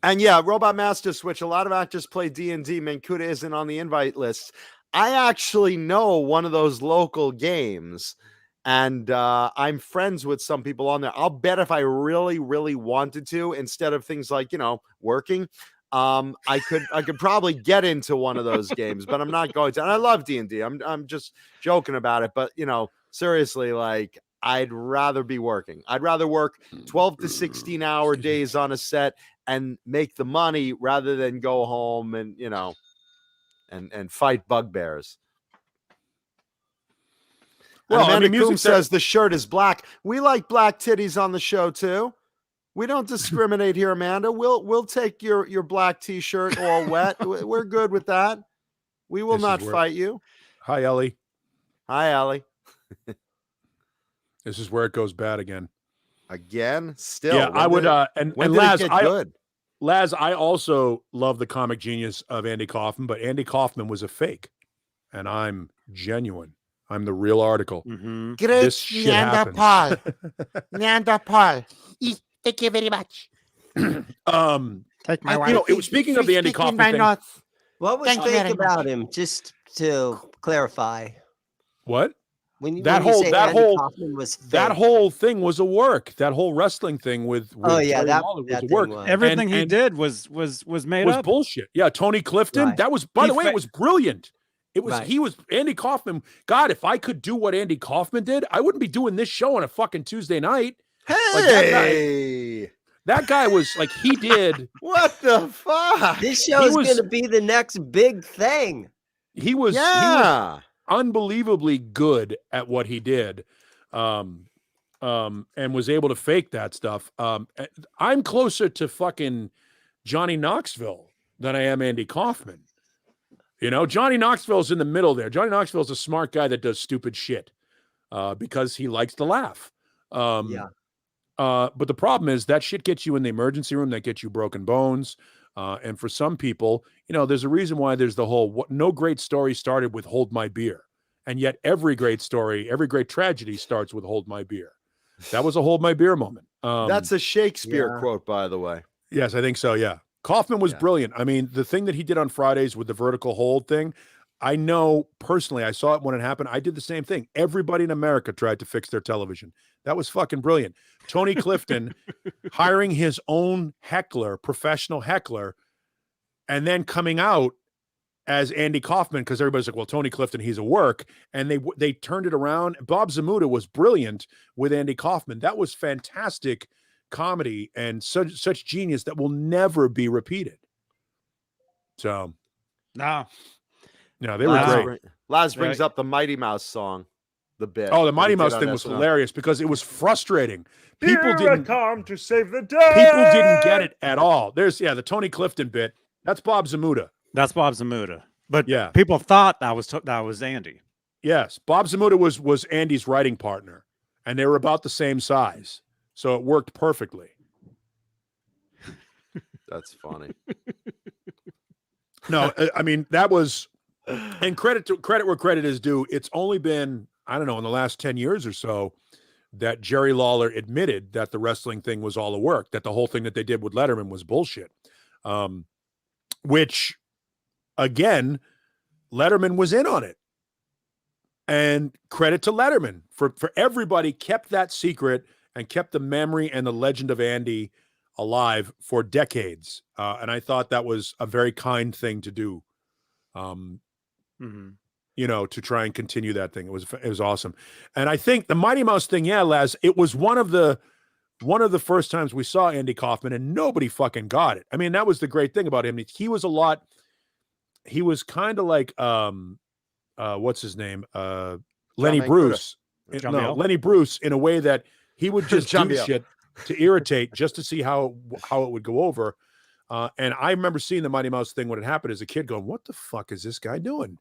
And yeah, Robot Master Switch. A lot of actors play D&D. Mancuda isn't on the invite list. I actually know one of those local games, and I'm friends with some people on there. I'll bet if I really, really wanted to, instead of things like working, I could probably get into one of those games, but I'm not going to. And I love D&D. I'm just joking about it, but seriously, like I'd rather be working. I'd rather work 12 to 16 hour days on a set and make the money rather than go home and and fight bugbears. Well, Well, I Amanda mean, music Coombs says the shirt is black. We like black titties on the show too. We don't discriminate here, Amanda. We'll take your black t-shirt all wet. We're good with that. We will This is not where- fight you. Hi, Ellie. Hi, Allie. This is where it goes bad again. Again, still. Yeah, I would. When And did Laz, it get good? Laz, I also love the comic genius of Andy Kaufman, but Andy Kaufman was a fake, and I'm genuine. I'm the real article. Mm-hmm. This shit happened. Neanderthal. Thank you very much. Take my You wife. know, it was speaking of the Andy Kaufman thing. What was Thank you fake very about him? Just to clarify, What? when you That when you whole- say that Andy whole- Kaufman was fake, That whole thing was a work. That whole wrestling thing with oh yeah, Jerry that Lawler was that a thing work. was. Everything he and- did was made was up. bullshit. Yeah, Tony Clifton. Right. That was, by He the way, fa- it was brilliant. It was Right. he was Andy Kaufman. God, if I could do what Andy Kaufman did, I wouldn't be doing this show on a fucking Tuesday night. Like that guy- Hey, That guy was like he did. what the fuck? This show is was- going to be the next big thing. He was Yeah. unbelievably good at what he did. And was able to fake that stuff. I'm closer to fucking Johnny Knoxville than I am Andy Kaufman. Johnny Knoxville's in the middle there. Johnny Knoxville's a smart guy that does stupid shit because he likes to laugh. Yeah. But the problem is that shit gets you in the emergency room, that gets you broken bones. And for some people, there's a reason why there's the whole no great story started with hold my beer. And yet every great story, every great tragedy starts with hold my beer. That was a hold my beer moment. That's a Shakespeare Yeah. quote, by the way. Yes, I think so. Yeah. Kaufman was brilliant. I mean, the thing that he did on Fridays with the vertical hold thing, I know personally, I saw it when it happened. I did the same thing. Everybody in America tried to fix their television. That was fucking brilliant. Tony Clifton hiring his own heckler, professional heckler, and then coming out as Andy Kaufman, because everybody's like, well, Tony Clifton, he's a work. And they turned it around. Bob Zamuda was brilliant with Andy Kaufman. That was fantastic comedy and such genius that will never be repeated. So No, they were great. Laz brings up the Mighty Mouse song, the bit. Oh, the Mighty that he Mouse did thing on was SNL. hilarious because it was frustrating. Here People I didn't come to save the day. people didn't get it at all. There's the Tony Clifton bit. That's Bob Zamuda. that's Bob Zamuda. But Yeah. people thought that was Andy. Yes, Bob Zamuda was Andy's writing partner, and they were about the same size, so it worked perfectly. That's funny. No, I mean that was, and credit where credit is due. It's only been, I don't know, in the last 10 years or so that Jerry Lawler admitted that the wrestling thing was all a work, that the whole thing that they did with Letterman was bullshit. Which, again, Letterman was in on it. And credit to Letterman for everybody kept that secret and kept the memory and the legend of Andy alive for decades. And I thought that was a very kind thing to do. You know, to try and continue that thing. It was awesome. And I think the Mighty Mouse thing, yeah, Laz, it was one of the first times we saw Andy Kaufman and nobody fucking got it. I mean, that was the great thing about him. He was kind of like what's his name? Lenny Bruce. No, Lenny Bruce, in a way that he would just do shit to irritate just to see how it would go over. And I remember seeing the Mighty Mouse thing when it happened as a kid going, what the fuck is this guy doing?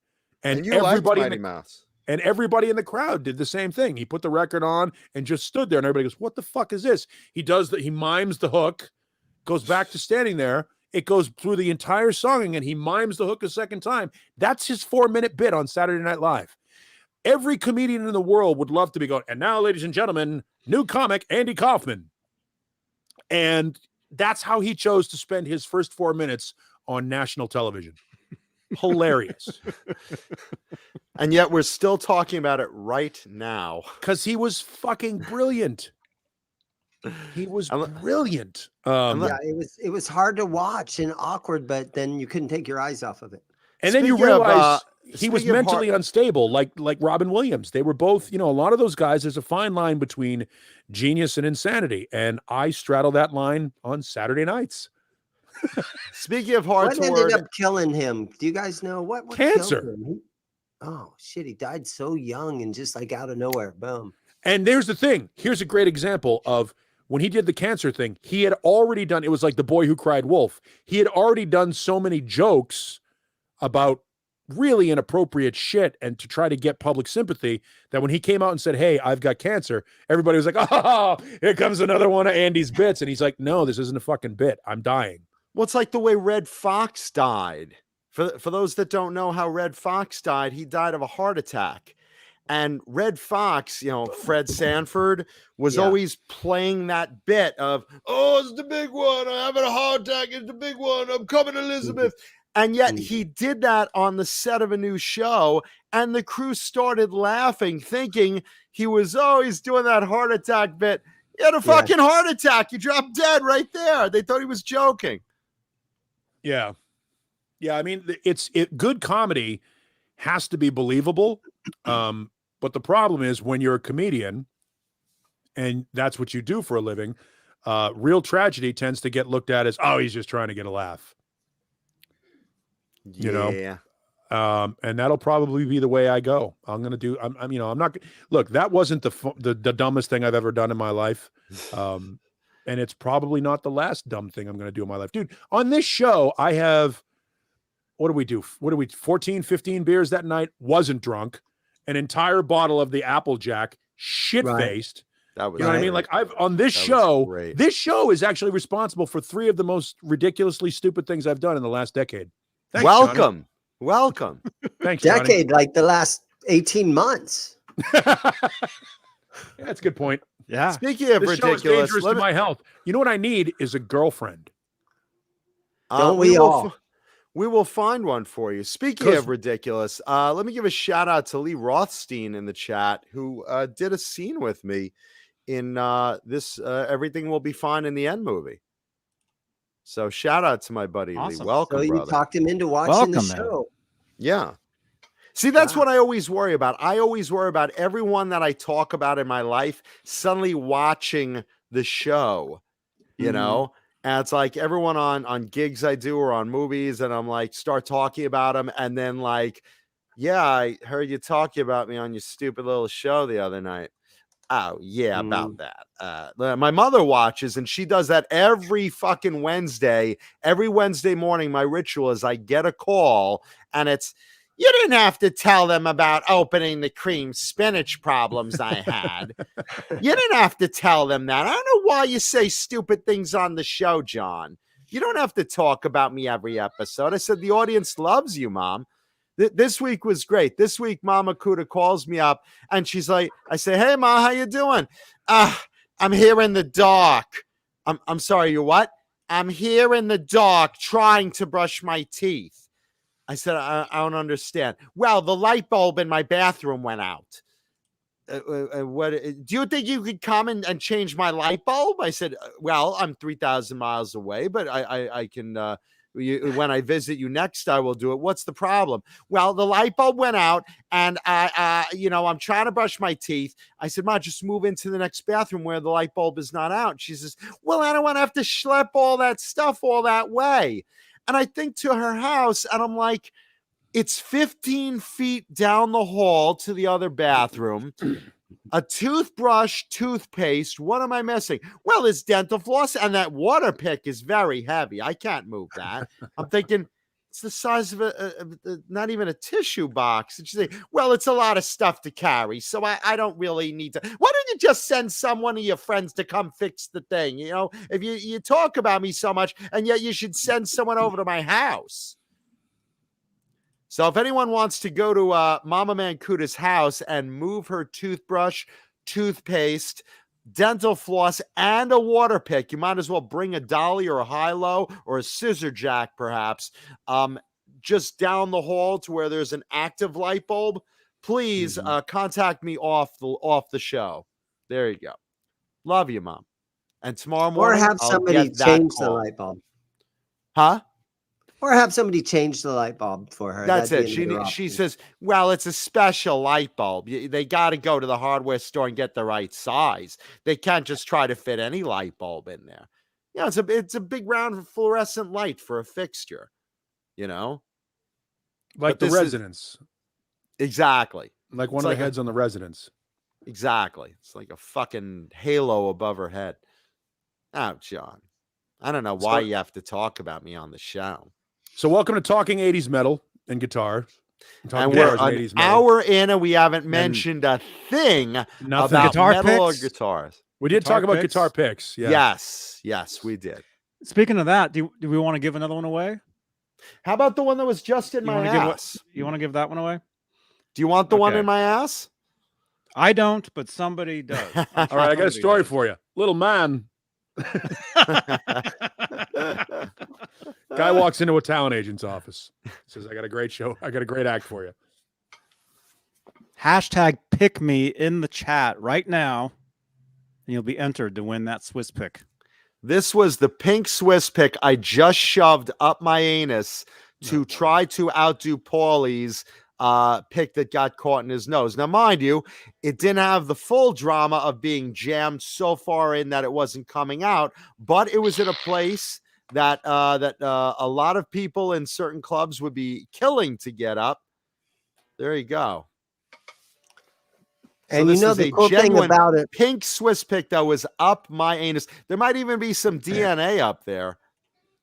And you everybody liked Mighty Mouse. And everybody in the crowd did the same thing. He put the record on and just stood there, and everybody goes, what the fuck is this? He mimes the hook, goes back to standing there. It goes through the entire song, and he mimes the hook a second time. That's his 4-minute bit on Saturday Night Live. Every comedian in the world would love to be going, and now, ladies and gentlemen, new comic, Andy Kaufman. And that's how he chose to spend his first 4 minutes on national television. Hilarious. And yet we're still talking about it right now. Because he was brilliant. He was brilliant. Yeah, it was hard to watch and awkward, but then you couldn't take your eyes off of it. And then you realize he was mentally unstable, like Robin Williams. They were both, a lot of those guys, there's a fine line between genius and insanity. And I straddle that line on Saturday nights. Speaking of hard What ended up killing him? Do you guys know what Cancer. killed him? Oh shit, he died so young and just like out of nowhere. Boom. And there's the thing. Here's a great example of when he did the cancer thing. He had already done, it was like The Boy Who Cried Wolf. He had already done so many jokes about really inappropriate shit and to try to get public sympathy that when he came out and said, hey, I've got cancer, everybody was like, oh, here comes another one of Andy's bits. And he's like, no, this isn't a fucking bit. I'm dying. Well, it's like the way Red Fox died. For those that don't know how Red Fox died, he died of a heart attack. And Red Fox, Fred Sanford was always playing that bit of, oh, it's the big one. I'm having a heart attack. It's the big one. I'm coming, Elizabeth. And yet he did that on the set of a new show. And the crew started laughing, thinking he's doing that heart attack bit. He had a fucking heart attack. He dropped dead right there. They thought he was joking. Yeah. Yeah. I mean, good comedy has to be believable. But the problem is when you're a comedian and that's what you do for a living, real tragedy tends to get looked at as, oh, he's just trying to get a laugh. Yeah. And that'll probably be the way I go. I'm not, look, that wasn't the dumbest thing I've ever done in my life. And it's probably not the last dumb thing I'm going to do in my life. Dude, on this show, I have, what do we do? 14, 15 beers that night? Wasn't drunk. An entire bottle of the Applejack, shit-faced. That was, you know what I mean? Like this show is actually responsible for 3 of the most ridiculously stupid things I've done in the last decade. Thanks, Welcome. Johnny. Welcome. Thanks, Decade, like the last 18 months. That's a good point. Yeah. Speaking of This show is ridiculous, dangerous to my health. You know what I need is a girlfriend. Don't we all? We will find one for you. Speaking of ridiculous, let me give a shout out to Lee Rothstein in the chat, who did a scene with me in this Everything Will Be Fine in the End movie. So shout out to my buddy Awesome. Lee. Welcome, So you brother. talked him into watching the Welcome, man. show. Yeah. See, that's Wow. what I always worry about. I always worry about everyone that I talk about in my life suddenly watching the show, you know? And it's like everyone on gigs I do or on movies, and I'm like, start talking about them. And then like, yeah, I heard you talking about me on your stupid little show the other night. Oh, yeah, about that. My mother watches, and she does that every fucking Wednesday. Every Wednesday morning, my ritual is I get a call, and it's, you didn't have to tell them about opening the cream spinach problems I had. You didn't have to tell them that. I don't know why you say stupid things on the show, John. You don't have to talk about me every episode. I said, the audience loves you, Mom. This week was great. This week, Mama Kuda calls me up, and she's like, I say, hey, Ma, how you doing? I'm here in the dark. I'm sorry, you what? I'm here in the dark trying to brush my teeth. I said, I don't understand. Well, the light bulb in my bathroom went out. What do you think you could come and change my light bulb? I said, well, I'm 3,000 miles away, but I can, when I visit you next, I will do it. What's the problem? Well, the light bulb went out, and I'm trying to brush my teeth. I said, Ma, just move into the next bathroom where the light bulb is not out. She says, well, I don't want to have to schlep all that stuff all that way. And I think to her house, and I'm like, it's 15 feet down the hall to the other bathroom, a toothbrush, toothpaste. What am I missing? Well, there's dental floss, and that water pick is very heavy. I can't move that. I'm thinking it's the size of not even a tissue box. And she say, well, it's a lot of stuff to carry, so I don't really need to. Why don't you just send someone of your friends to come fix the thing? You know, if you talk about me so much, and yet you should send someone over to my house. So if anyone wants to go to Mama Mancuda's house and move her toothbrush, toothpaste, dental floss, and a water pick, you might as well bring a dolly or a high-low or a scissor jack, perhaps, just down the hall to where there's an active light bulb. Please contact me off the show. There you go. Love you, Mom. And tomorrow morning, Or have somebody change the light bulb. Huh? Or have somebody change the light bulb for her. That's That'd it. be another She option. says, well, it's a special light bulb. They got to go to the hardware store and get the right size. They can't just try to fit any light bulb in there. Yeah, it's a big round fluorescent light for a fixture, you know? Like the residence. Exactly. Like one of the heads on the residence. Exactly. It's like a fucking halo above her head. Oh, John. I don't know why you have to talk about me on the show. So welcome to Talking 80s Metal and Guitar. And we're an hour in, and we haven't mentioned a thing about guitar metal picks? or guitars. We did talk about guitar picks. Yeah. Yes, we did. Speaking of that, do we want to give another one away? How about the one that was just in my ass? You want to give that one away? Do you want the one in my ass? I don't, but somebody does. All right, I got a story for you. Little man. Guy walks into a talent agent's office. Says, I got a great show. I got a great act for you. Hashtag pick me in the chat right now, and you'll be entered to win that Swiss pick. This was the pink Swiss pick I just shoved up my anus to try to outdo Paulie's pick that got caught in his nose. Now, mind you, it didn't have the full drama of being jammed so far in that it wasn't coming out, but it was in a place that a lot of people in certain clubs would be killing to get up. There you go. And you know the cool thing about it, pink Swiss pick that was up my anus. There might even be some DNA up there.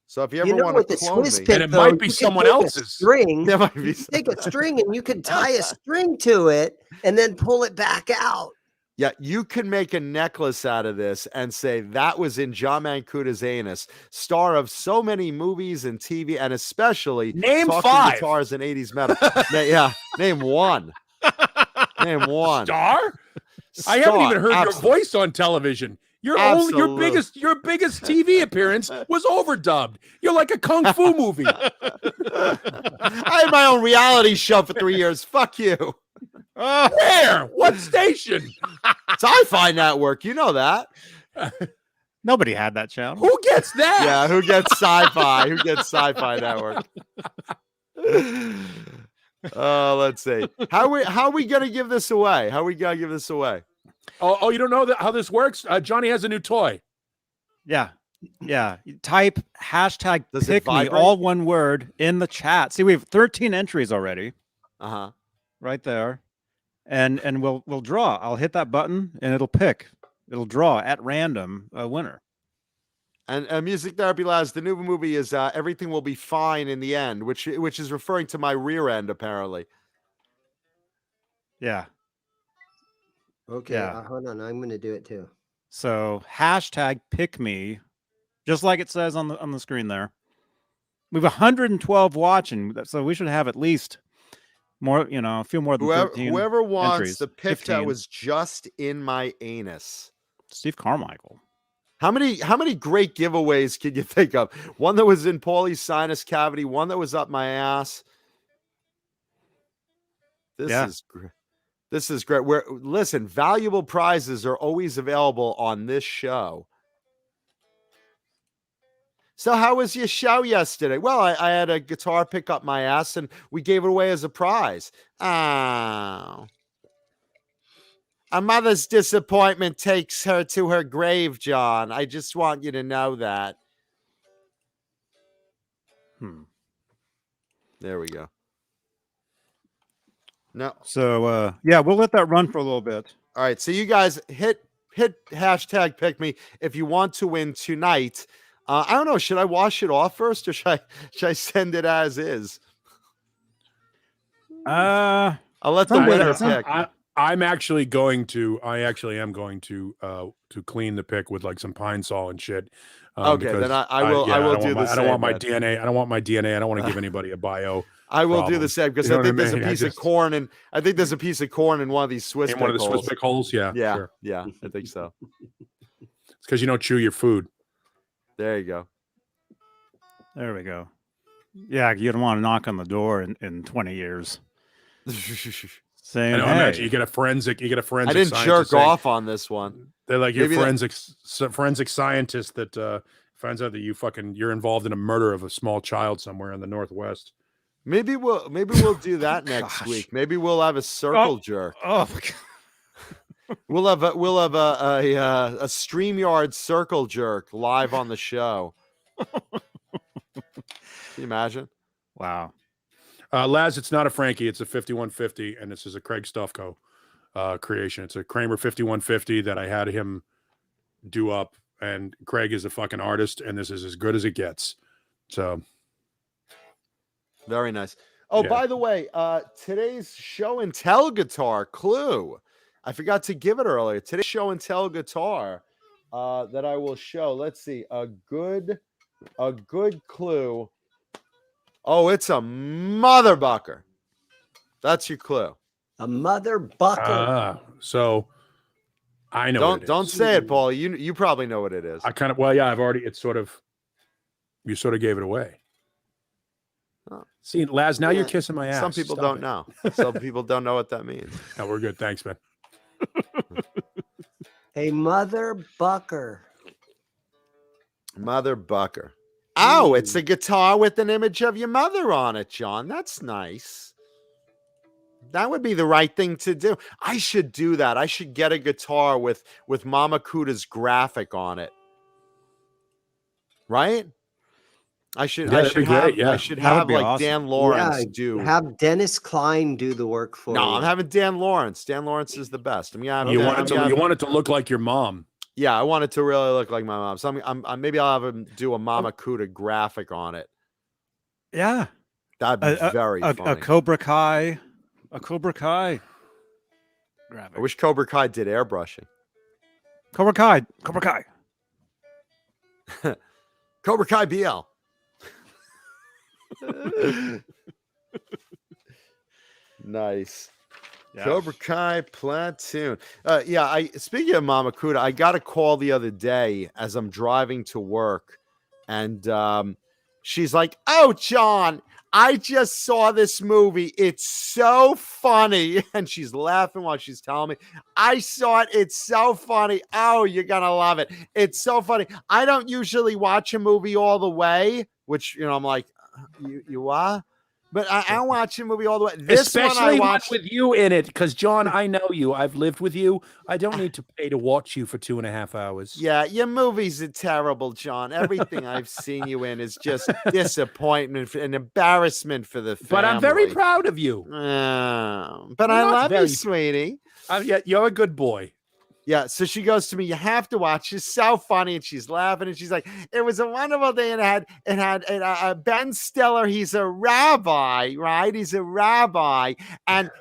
So if you ever want to clone me, and it might be someone else's string. There might be you take a string and you can tie a string to it and then pull it back out. Yeah, you can make a necklace out of this and say that was in John Mancuda's anus, star of so many movies and TV, and especially name Talking 5 Guitars and 80s Metal. Name one. Name one. Star? I haven't even Star, heard absolute. your voice on television. Your Absolute. biggest TV appearance was overdubbed. You're like a kung fu movie. I had my own reality show for 3 years. Fuck you. Where? What station? Sci-Fi Network. You know that. Nobody had that channel. Who gets that? Yeah, who gets Sci-Fi? Who gets Sci-Fi Network? Let's see. How are we gonna give this away? How are we gonna give this away? Oh, you don't know how this works? Johnny has a new toy. Yeah. Yeah. You type hashtag Does it pick me, vibrate? all one word, in the chat. See, we have 13 entries already Uh-huh. right there. And we'll draw. I'll hit that button and it'll pick. It'll draw at random a winner. And Music Therapy Labs, the new movie is Everything Will Be Fine in the End, which is referring to my rear end, apparently. Yeah. Okay, Yeah. hold on. I'm going to do it too. So hashtag pick me, just like it says on the screen there. We have 112 watching, so we should have at least more, a few more than 13 Whoever wants entries. the pick 15. that was just in my anus. Steve Carmichael. How many great giveaways can you think of? One that was in Paulie's sinus cavity, one that was up my ass. This is great. Listen, valuable prizes are always available on this show. So how was your show yesterday? Well, I had a guitar pick up my ass and we gave it away as a prize. Oh. A mother's disappointment takes her to her grave, John. I just want you to know that. There we go. No. So yeah, we'll let that run for a little bit. All right. So you guys hit hashtag pick me if you want to win tonight. I don't know. Should I wash it off first or should I send it as is? I'll let the winner pick. I actually am going to clean the pick with like some Pine Sol and shit. Okay, then I will do the same. I don't want my DNA. I don't want to give anybody a bio. I will do the same because I think there's a piece of corn and I think there's a piece of corn in one of these Swiss one of the Swiss pick holes. Yeah, yeah, sure. Yeah. I think so. It's because you don't chew your food. There you go. There we go. Yeah, you don't want to knock on the door in 20 years. Saying, I imagine you get a forensic. I didn't jerk off on this one. They're like your forensic scientist that finds out that you're involved in a murder of a small child somewhere in the Northwest. Maybe we'll do that next week. Maybe we'll have a circle jerk. Oh my God. We'll have a StreamYard circle jerk live on the show. Can you imagine? Wow. Laz, it's not a Frankie, it's a 5150, and this is a Craig Stuffco creation. It's a Kramer 5150 that I had him do up, and Craig is a fucking artist, and this is as good as it gets. So very nice. Oh, yeah. By the way, today's show and tell guitar clue. I forgot to give it earlier. Today's show and tell guitar that I will show. Let's see. A good clue. Oh, it's a mother bucker. That's your clue. A mother bucker. So I know. Don't say it, Paul. You probably know what it is. I kind of. Well, yeah, I've already. It's sort of. You sort of gave it away. Oh. See, Laz, now you're kissing my ass. Some people don't know. Some people don't know what that means. No, we're good. Thanks, man. A mother bucker. Mother bucker. Oh, it's a guitar with an image of your mother on it, John. That's nice. That would be the right thing to do. I should do that. I should get a guitar with Mama Kuda's graphic on it. Right? I should have like awesome. Dan Lawrence do. Have Dennis Klein do the work for you. No, I'm having Dan Lawrence. Dan Lawrence is the best. I mean, you want it to look like your mom. Yeah, I want it to really look like my mom. So maybe I'll have him do a Mama Kuda graphic on it. Yeah, that'd be very funny. A Cobra Kai graphic. I wish Cobra Kai did airbrushing. Cobra Kai. Cobra Kai BL. Nice. Yeah. Cobra Kai platoon. Yeah, speaking of Mama Kuda, I got a call the other day as I'm driving to work, and she's like, "Oh, John, I just saw this movie. It's so funny." And she's laughing while she's telling me, "I saw it. It's so funny. Oh, you're gonna love it. It's so funny." I don't usually watch a movie all the way, which I'm like, you are? But I watch a movie all the way. This Especially one I watched with you in it, because John, I know you. I've lived with you. I don't need to pay to watch you for 2.5 hours. Yeah, your movies are terrible, John. Everything I've seen you in is just disappointment and embarrassment for the family. But I'm very proud of you. But You're I not love you, very- sweetie. Yeah, you're a good boy. Yeah, so she goes to me, "You have to watch. It's so funny," and she's laughing, and she's like, "It was a wonderful day." And it had Ben Stiller. He's a rabbi, right? He's a rabbi, and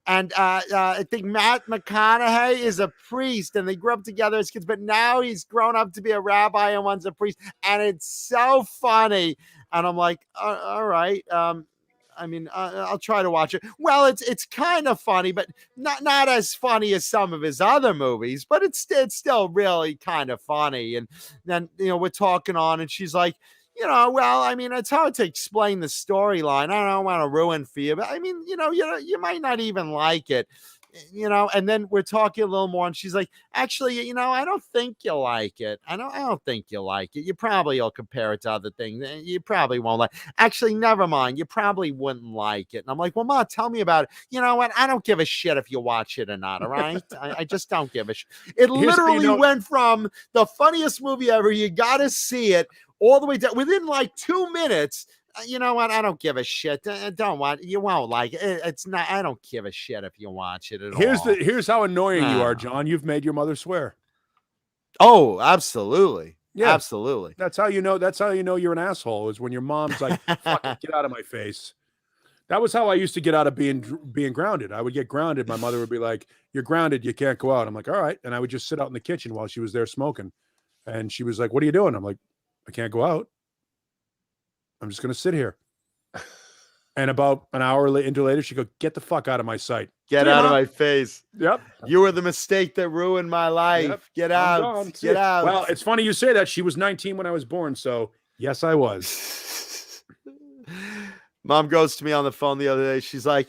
I think Matt McConaughey is a priest, and they grew up together as kids, but now he's grown up to be a rabbi and one's a priest, and it's so funny. And I'm like, all right. I mean, I'll try to watch it. Well, it's kind of funny, but not as funny as some of his other movies, but it's still really kind of funny. And then, we're talking on, and she's like, well, I mean, it's hard to explain the storyline. I don't want to ruin for you, but I mean, you might not even like it. And then we're talking a little more, and she's like, "Actually, I don't think you'll like it. I don't think you'll like it. You probably will compare it to other things. You probably won't like. Actually, never mind. You probably wouldn't like it." And I'm like, "Well, Ma, tell me about it." You know what? I don't give a shit if you watch it or not. All right? I just don't give a shit. It literally went from the funniest movie ever. You got to see it all the way down within like 2 minutes. You know what? I don't give a shit. You won't like it. It's not. I don't give a shit if you watch it at all. Here's how annoying you are, John. You've made your mother swear. Oh, absolutely. Yeah, absolutely. That's how you know you're an asshole. Is when your mom's like, "Fuck it, get out of my face." That was how I used to get out of being grounded. I would get grounded. My mother would be like, "You're grounded. You can't go out." I'm like, "All right," and I would just sit out in the kitchen while she was there smoking, and she was like, "What are you doing?" I'm like, "I can't go out. I'm just going to sit here." And about an hour later, she go, "Get the fuck out of my sight. Get out of my face." Yep. You were the mistake that ruined my life. Yep. Get I'm out. gone. Get out. Well, it's funny you say that. She was 19 when I was born. So yes, I was. Mom goes to me on the phone the other day. She's like,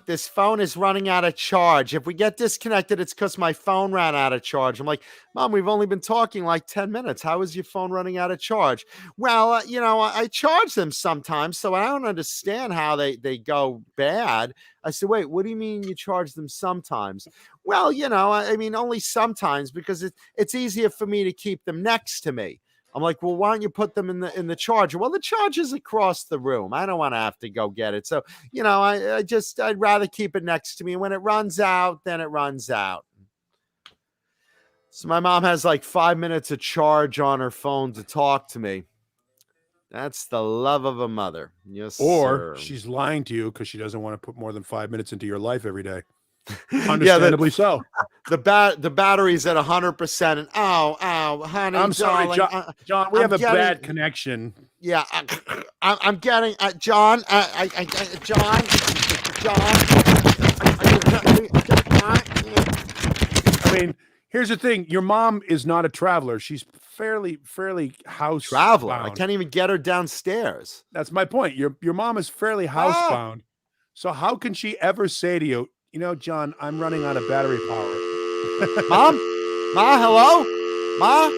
"This phone is running out of charge. If we get disconnected, it's because my phone ran out of charge." I'm like, "Mom, we've only been talking like 10 minutes. How is your phone running out of charge?" "Well, I charge them sometimes, so I don't understand how they go bad." I said, "Wait, what do you mean you charge them sometimes?" "Well, I mean, only sometimes because it's easier for me to keep them next to me." I'm like, "Well, why don't you put them in the charger?" "Well, the charger's across the room. I don't want to have to go get it. So, I'd rather keep it next to me. When it runs out, then it runs out." So my mom has like 5 minutes of charge on her phone to talk to me. That's the love of a mother. Yes, Or sir. she's lying to you because she doesn't want to put more than 5 minutes into your life every day. Understandably so. The battery's at 100%. And honey, I'm sorry, darling, John. We I'm have a getting- bad connection. Yeah, I'm getting John. I mean, here's the thing. Your mom is not a traveler. She's fairly house Traveler. I bound. can't even get her downstairs. That's my point. Your mom is fairly housebound. So how can she ever say to you, "John, I'm running out of battery power"? Mom? Ma, hello? Mom,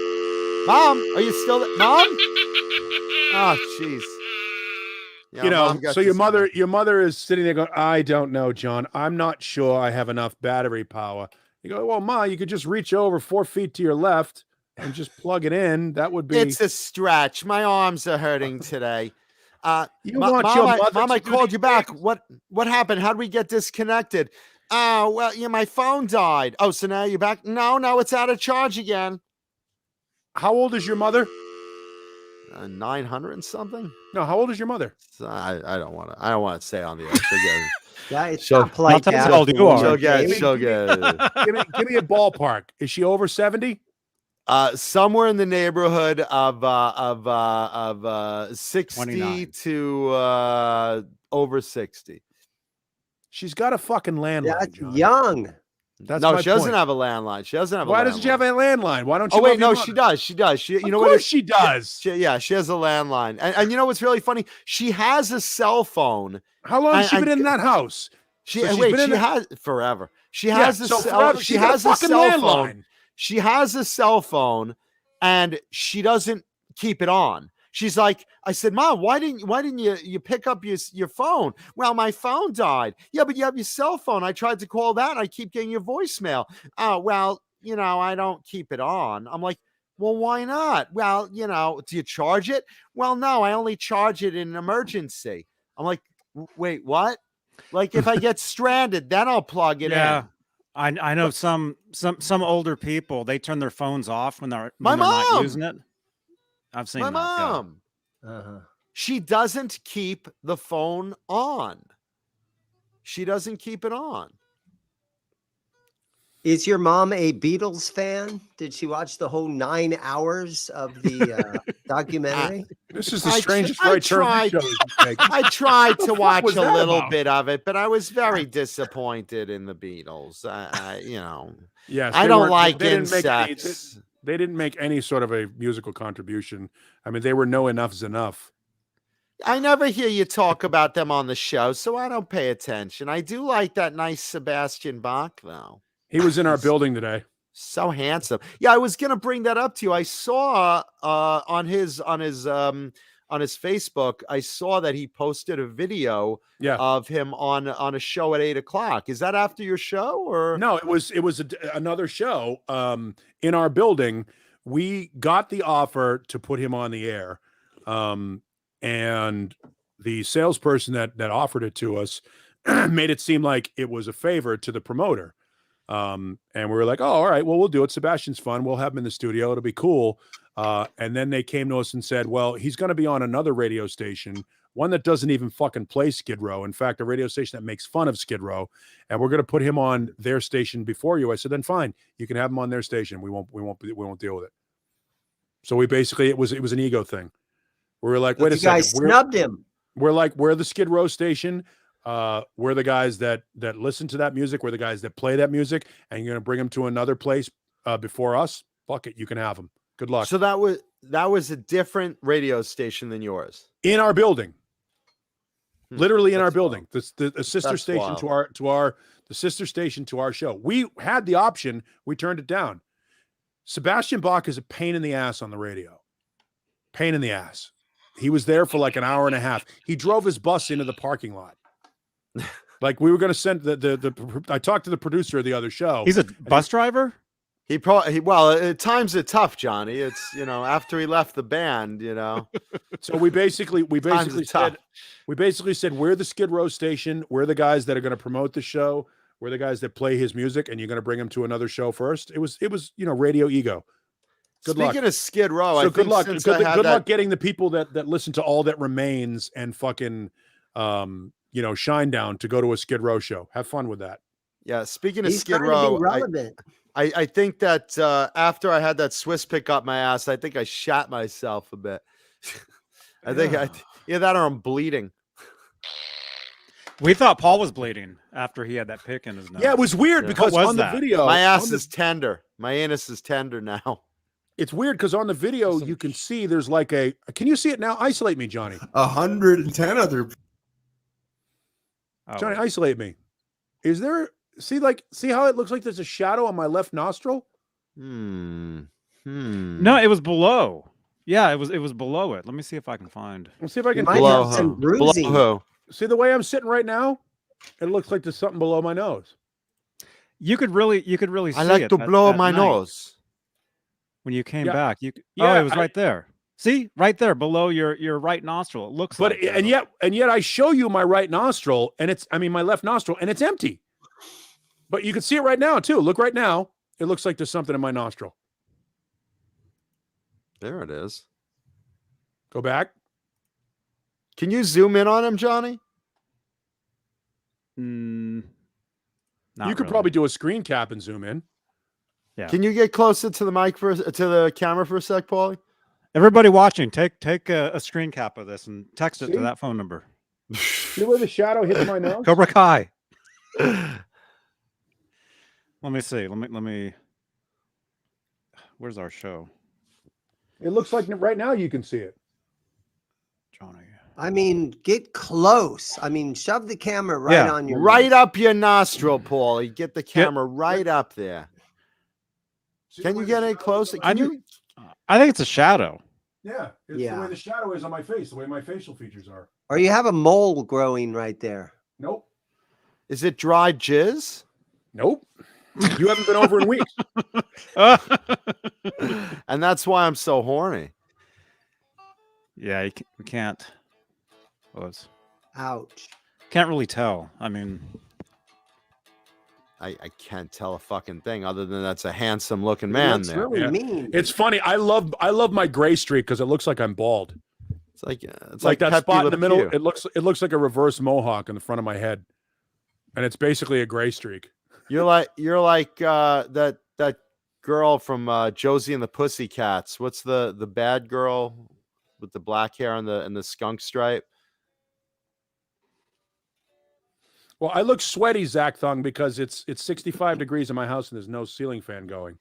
are you still there? Mom? Oh, jeez. Yeah, So your mother is sitting there going, "I don't know, John. I'm not sure I have enough battery power." You go, "Well, Ma, you could just reach over 4 feet to your left and just plug it in. That would be." It's a stretch. My arms are hurting today. You want your mother Mom, to I do called these you back. things? What happened? How'd we get disconnected? Oh, well, my phone died. Oh, so now you're back? No, it's out of charge again. How old is your mother? 900 and something. No, how old is your mother? So I don't want to say on the air. She'll get, Yeah, it's She'll- not polite. I'll tell to you ask how old you women. are. she'll get. Give me a ballpark. Is she over 70? Somewhere in the neighborhood of 60 29. to over 60. She's got a fucking landline. That's Johnny. young. That's No, my she doesn't point. have a landline. She doesn't have a Why landline. doesn't she have a landline? Why don't you? Oh wait, love your no, mother? she does. She does. She, you Of know course what? she does. Yeah, she has a landline, and you know what's really funny? She has a cell phone. How long has she and- been in that house? She So she's wait, been in she the- has forever. She Yeah, has a so cell. forever. She She's got a has a fucking cell phone. landline. She has a cell phone, and she doesn't keep it on. She's like, I said, Mom, why didn't you pick up your phone? Well, my phone died. Yeah, but you have your cell phone. I tried to call that. And I keep getting your voicemail. Oh, well, you know, I don't keep it on. I'm like, well, why not? Well, you know, do you charge it? Well, no, I only charge it in an emergency. I'm like, wait, what? Like if I get stranded, then I'll plug it in. I know some older people, they turn their phones off when they're My not mom. using it. I've seen My that. Yeah. mom. Uh-huh. She doesn't keep the phone on. She doesn't keep it on. Is your mom a Beatles fan? Did she watch the whole 9 hours of the documentary? This is the I strangest I right turn tried- this show has taken. I tried to watch was a that little about? bit of it, but I was very disappointed in the Beatles. You know, Yes, I they don't weren't- like they didn't make any- insects. They didn't make any sort of a musical contribution. I mean, they were no enough's enough. I never hear you talk about them on the show, so I don't pay attention. I do like that nice Sebastian Bach, though. He was in our building today. So handsome. Yeah, I was gonna bring that up to you. I saw on his Facebook, I saw that he posted a video Yeah. of him on a show at 8:00. Is that after your show or No, it was another show in our building. We got the offer to put him on the air, and the salesperson that offered it to us made it seem like it was a favor to the promoter. And we were like, oh, all right, well, we'll do it. Sebastian's fun. We'll have him in the studio. It'll be cool. And then they came to us and said, well, he's going to be on another radio station, one that doesn't even fucking play Skid Row. In fact, a radio station that makes fun of Skid Row. And we're going to put him on their station before you. I said, then fine, you can have him on their station. We won't deal with it. So we basically, it was an ego thing. We were like, wait a You guys second. snubbed him. We're the Skid Row station. We're the guys that listen to that music. We're the guys that play that music, and you're going to bring them to another place before us. Fuck it. You can have them. Good luck. so that was a different radio station than yours. In our building, literally in our That's building, the sister That's station wild. the sister station to our show. We had the option. We turned it down. Sebastian Bach is a pain in the ass on the radio. Pain in the ass. He was there for like an hour and a half. He drove his bus into the parking lot. Like we were going to send I talked to the producer of the other show. He's a bus driver? At times it's tough, Johnny. It's, you know, after he left the band, you know. So we basically Times are tough. said we're the Skid Row station. We're the guys that are going to promote the show. We're the guys that play his music, and you're going to bring him to another show first. It was radio ego. Good luck. Speaking of Skid Row, So I good think luck. since Good I had luck that, getting the people that listen to All That Remains and fucking Shine Down to go to a Skid Row show. Have fun with that. yeah, speaking of He's Skid trying to Row, be relevant. I think that after I had that Swiss pick up my ass, I think I shot myself a bit. I think that or I'm bleeding. We thought Paul was bleeding after he had that pick in his nose. Yeah, it was weird because What was on the that? video, My ass on the- is tender. My anus is tender now. it's weird because on the video you can see there's like can you see it now? Isolate me, Johnny. 110 other. Oh, Johnny, isolate me. Is there see how it looks like there's a shadow on my left nostril? No, it was below. Yeah, it was below it. Let me see if I can find. Let's see if I can might Blow have some who? Blow bruising. who? see the way I'm sitting right now. It looks like there's something below my nose. You could really see I like it to that- blow that my night nose. when you came Yeah. back. Oh, Yeah, it was right there. See, right there below your right nostril. It looks But like that. and yet I show you my right nostril and my left nostril and it's empty. But you can see it right now too. Look right now. It looks like there's something in my nostril. There it is. Go back. Can you zoom in on him, Johnny? Not You could really. probably do a screen cap and zoom in. Yeah. Can you get closer to the mic to the camera for a sec, Paulie? Everybody watching, take a screen cap of this and text it See? to that phone number. See where the shadow hits my nose? Cobra Kai. Let me see. Let me. Where's our show, It looks like right now you can see it. Johnny? I mean, get close. I mean, shove the camera right Yeah. on your Right nose. up your nostril, Paul. You get the camera right up there. Can you get any closer? Can you? I think it's a shadow. Yeah, it's Yeah. the way the shadow is on my face, the way my facial features are. Or you have a mole growing right there. Nope. Is it dry jizz? Nope. You haven't been over in weeks. And that's why I'm so horny. Yeah, we can't. Ouch. Can't really tell. I mean, I can't tell a fucking thing other than that's a handsome looking man That's there. really mean. It's funny. I love my gray streak because it looks like I'm bald. It's like Like that Pepe spot in the Le middle. Pew. It looks like a reverse mohawk in the front of my head, and it's basically a gray streak. You're like that girl from Josie and the Pussycats. What's the bad girl with the black hair and the skunk stripe? Well, I look sweaty, Zach Thung, because it's 65 degrees in my house and there's no ceiling fan going.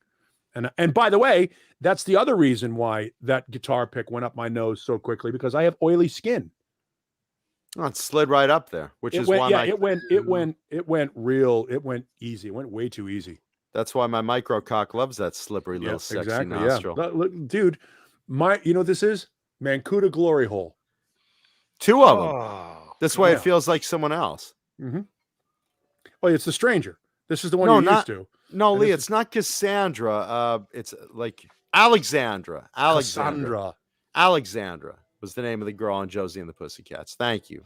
And by the way, that's the other reason why that guitar pick went up my nose so quickly, because I have oily skin. Oh, it slid right up there, which It is went, why yeah, it went easy. It went way too easy. that's why my micro cock loves that slippery little sexy nostril. Yeah. Look, dude, you know what this is? Mancuda glory hole. Two of them. oh, This way yeah. it feels like someone else. Mm-hmm. Oh, it's the stranger. This is the one No, you're not- used to. No, And Lee, this it's not Cassandra. It's like Alexandra. Alexandra was the name of the girl on Josie and the Pussycats. Thank you.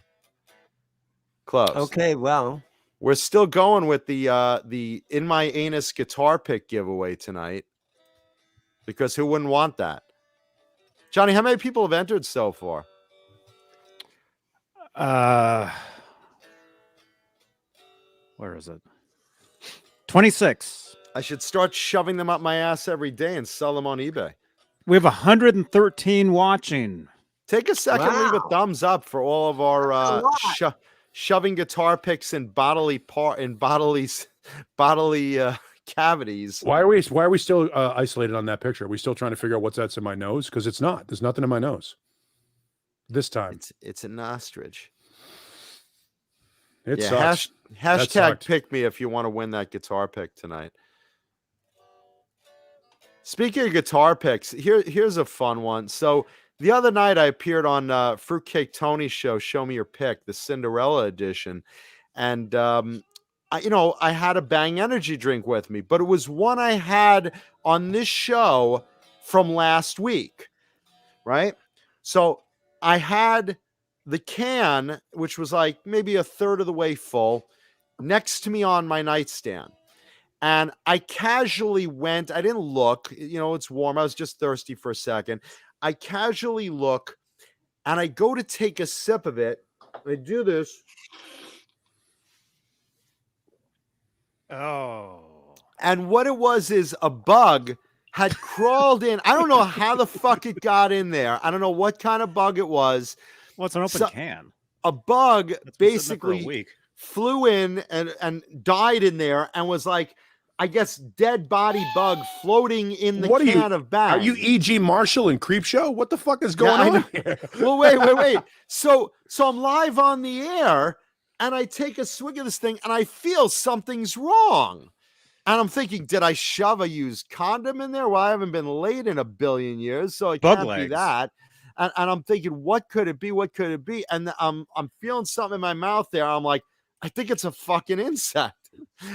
Close. Okay, well, We're still going with the In My Anus guitar pick giveaway tonight. Because who wouldn't want that? Johnny, how many people have entered so far? where is it? 26. I should start shoving them up my ass every day and sell them on eBay. We have 113 watching. Take a second, leave a Wow. thumbs up for all of our That's a lot. shoving guitar picks in bodily cavities. Why are we still isolated on that picture? Are we still trying to figure out what's that's in my nose? Because it's not. There's nothing in my nose. This time. It's an ostrich. It Yeah, sucks. That hashtag sucked. pick me if you want to win that guitar pick tonight. Speaking of guitar picks, here's a fun one. So the other night I appeared on Fruitcake Tony's show, Show Me Your Pick, the Cinderella edition. And I had a Bang energy drink with me, but it was one I had on this show from last week. Right? So I had the can, which was like maybe a third of the way full, next to me on my nightstand. And I casually went, I didn't look, it's warm. I was just thirsty for a second. I casually look and I go to take a sip of it. I do this. Oh. And what it was is a bug had crawled in. I don't know how the fuck it got in there. I don't know what kind of bug it was. Well, it's an open can. A bug That's been sitting there for a basically week. flew in and died in there and was like, I guess, dead body bug floating in the What are can you- of Bang. Are you E.G. Marshall in Creep Show? What the fuck is going I on know. here? Well, wait. So I'm live on the air and I take a swig of this thing and I feel something's wrong. And I'm thinking, did I shove a used condom in there? Well, I haven't been laid in a billion years, so it Bug can't be legs. that. And I'm thinking, what could it be? What could it be? And I'm feeling something in my mouth there. I'm like, I think it's a fucking insect.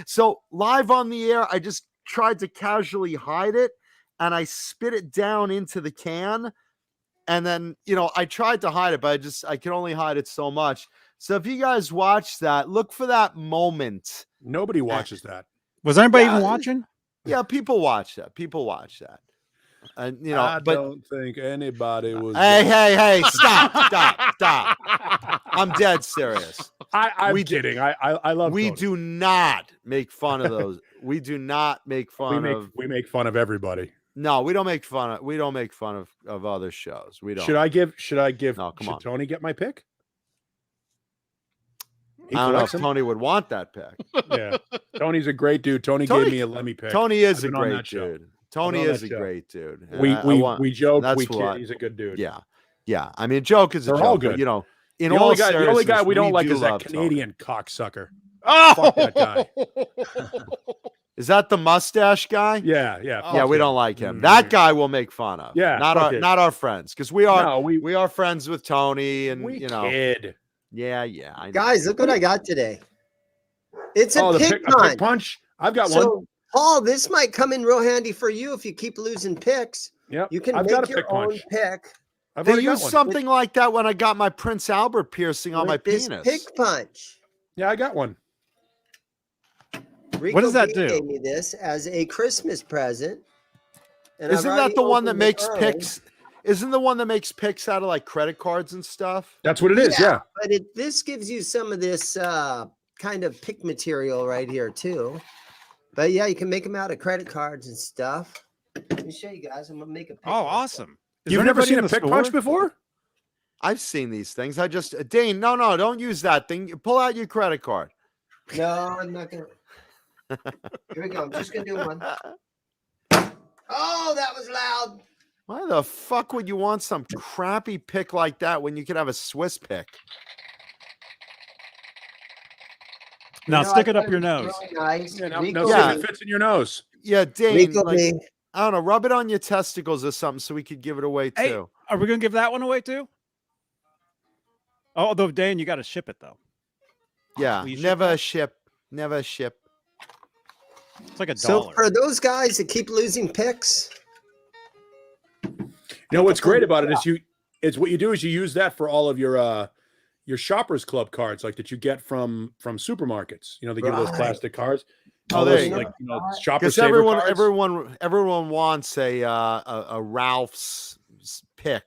So live on the air, I just tried to casually hide it and I spit it down into the can. And then, I tried to hide it, but I can only hide it so much. So if you guys watch that, look for that moment. Nobody watches that. Was anybody Yeah, even watching? Yeah, people watch that. And I but don't think anybody was. hey, stop. I'm dead serious. I'm we do- kidding. I love. We Tony. do not make fun of those. We do not make fun of. We make fun of everybody. No, we don't make fun of other shows. We don't. Should I give? No, come should on. Tony get my pick? He I don't know collects if them. Tony would want that pick. Yeah, Tony's a great dude. Tony gave me a Lemmy pick. Tony is I've a been on great that show. dude. Tony on is that a show. great dude. And We we joke, that's we kid. what- He's a good dude. Yeah. I mean, joke is a They're joke. all But, good. you know, in The all only guy we don't like do is that love Tony. Canadian cocksucker. Oh, Fuck that guy. Is that the mustache guy? Yeah. Yeah, fuck we him. don't like him. That guy we'll make fun of. Yeah, not fuck it. our friends, because we are No, we are friends with Tony, and we you know, kid. yeah. I know. Guys, look what I got today. It's a the pick a punch. pick punch. I've got So, one. Paul, this might come in real handy for you if you keep losing picks. Yeah, You can I've make got a your pick own punch. pick I've They already got used one. something like that when I got my Prince Albert piercing on my with this penis. pick punch. Yeah, I got one. Rico does that B do? Gave me this as a Christmas present. And I've Isn't already that the one that opened it makes early. picks? Isn't the one that makes picks out of like credit cards and stuff? That's what it is. Yeah. But this gives you some of this kind of pick material right here too. But yeah, you can make them out of credit cards and stuff. Let me show you guys. I'm gonna make a pick. Oh, awesome. Is You've there never anybody seen in a the pick store? punch before? I've seen these things. I just Dane, no, don't use that thing. Pull out your credit card. No, I'm not gonna. Here we go. I'm just gonna do one. Oh, that was loud. Why the fuck would you want some crappy pick like that when you could have a Swiss pick? Now You know, stick I it up thought your was nose. really nice. Yeah, Rico no, Yeah. it fits in your nose. Yeah, Dane, Rico like, B. I don't know, rub it on your testicles or something so we could give it away Hey, too. are we gonna give that one away too? Oh, though, Dan, you got to ship it though. Yeah, will you ship never ship. It's like $1. So for those guys that keep losing picks, You know what's great about it is it's what you do is you use that for all of your shoppers club cards like that you get from supermarkets. You know, they give you those Right. plastic cards. Oh, All there those, you like, go. you know, shopper Because saver everyone, cards. everyone wants a Ralph's pick.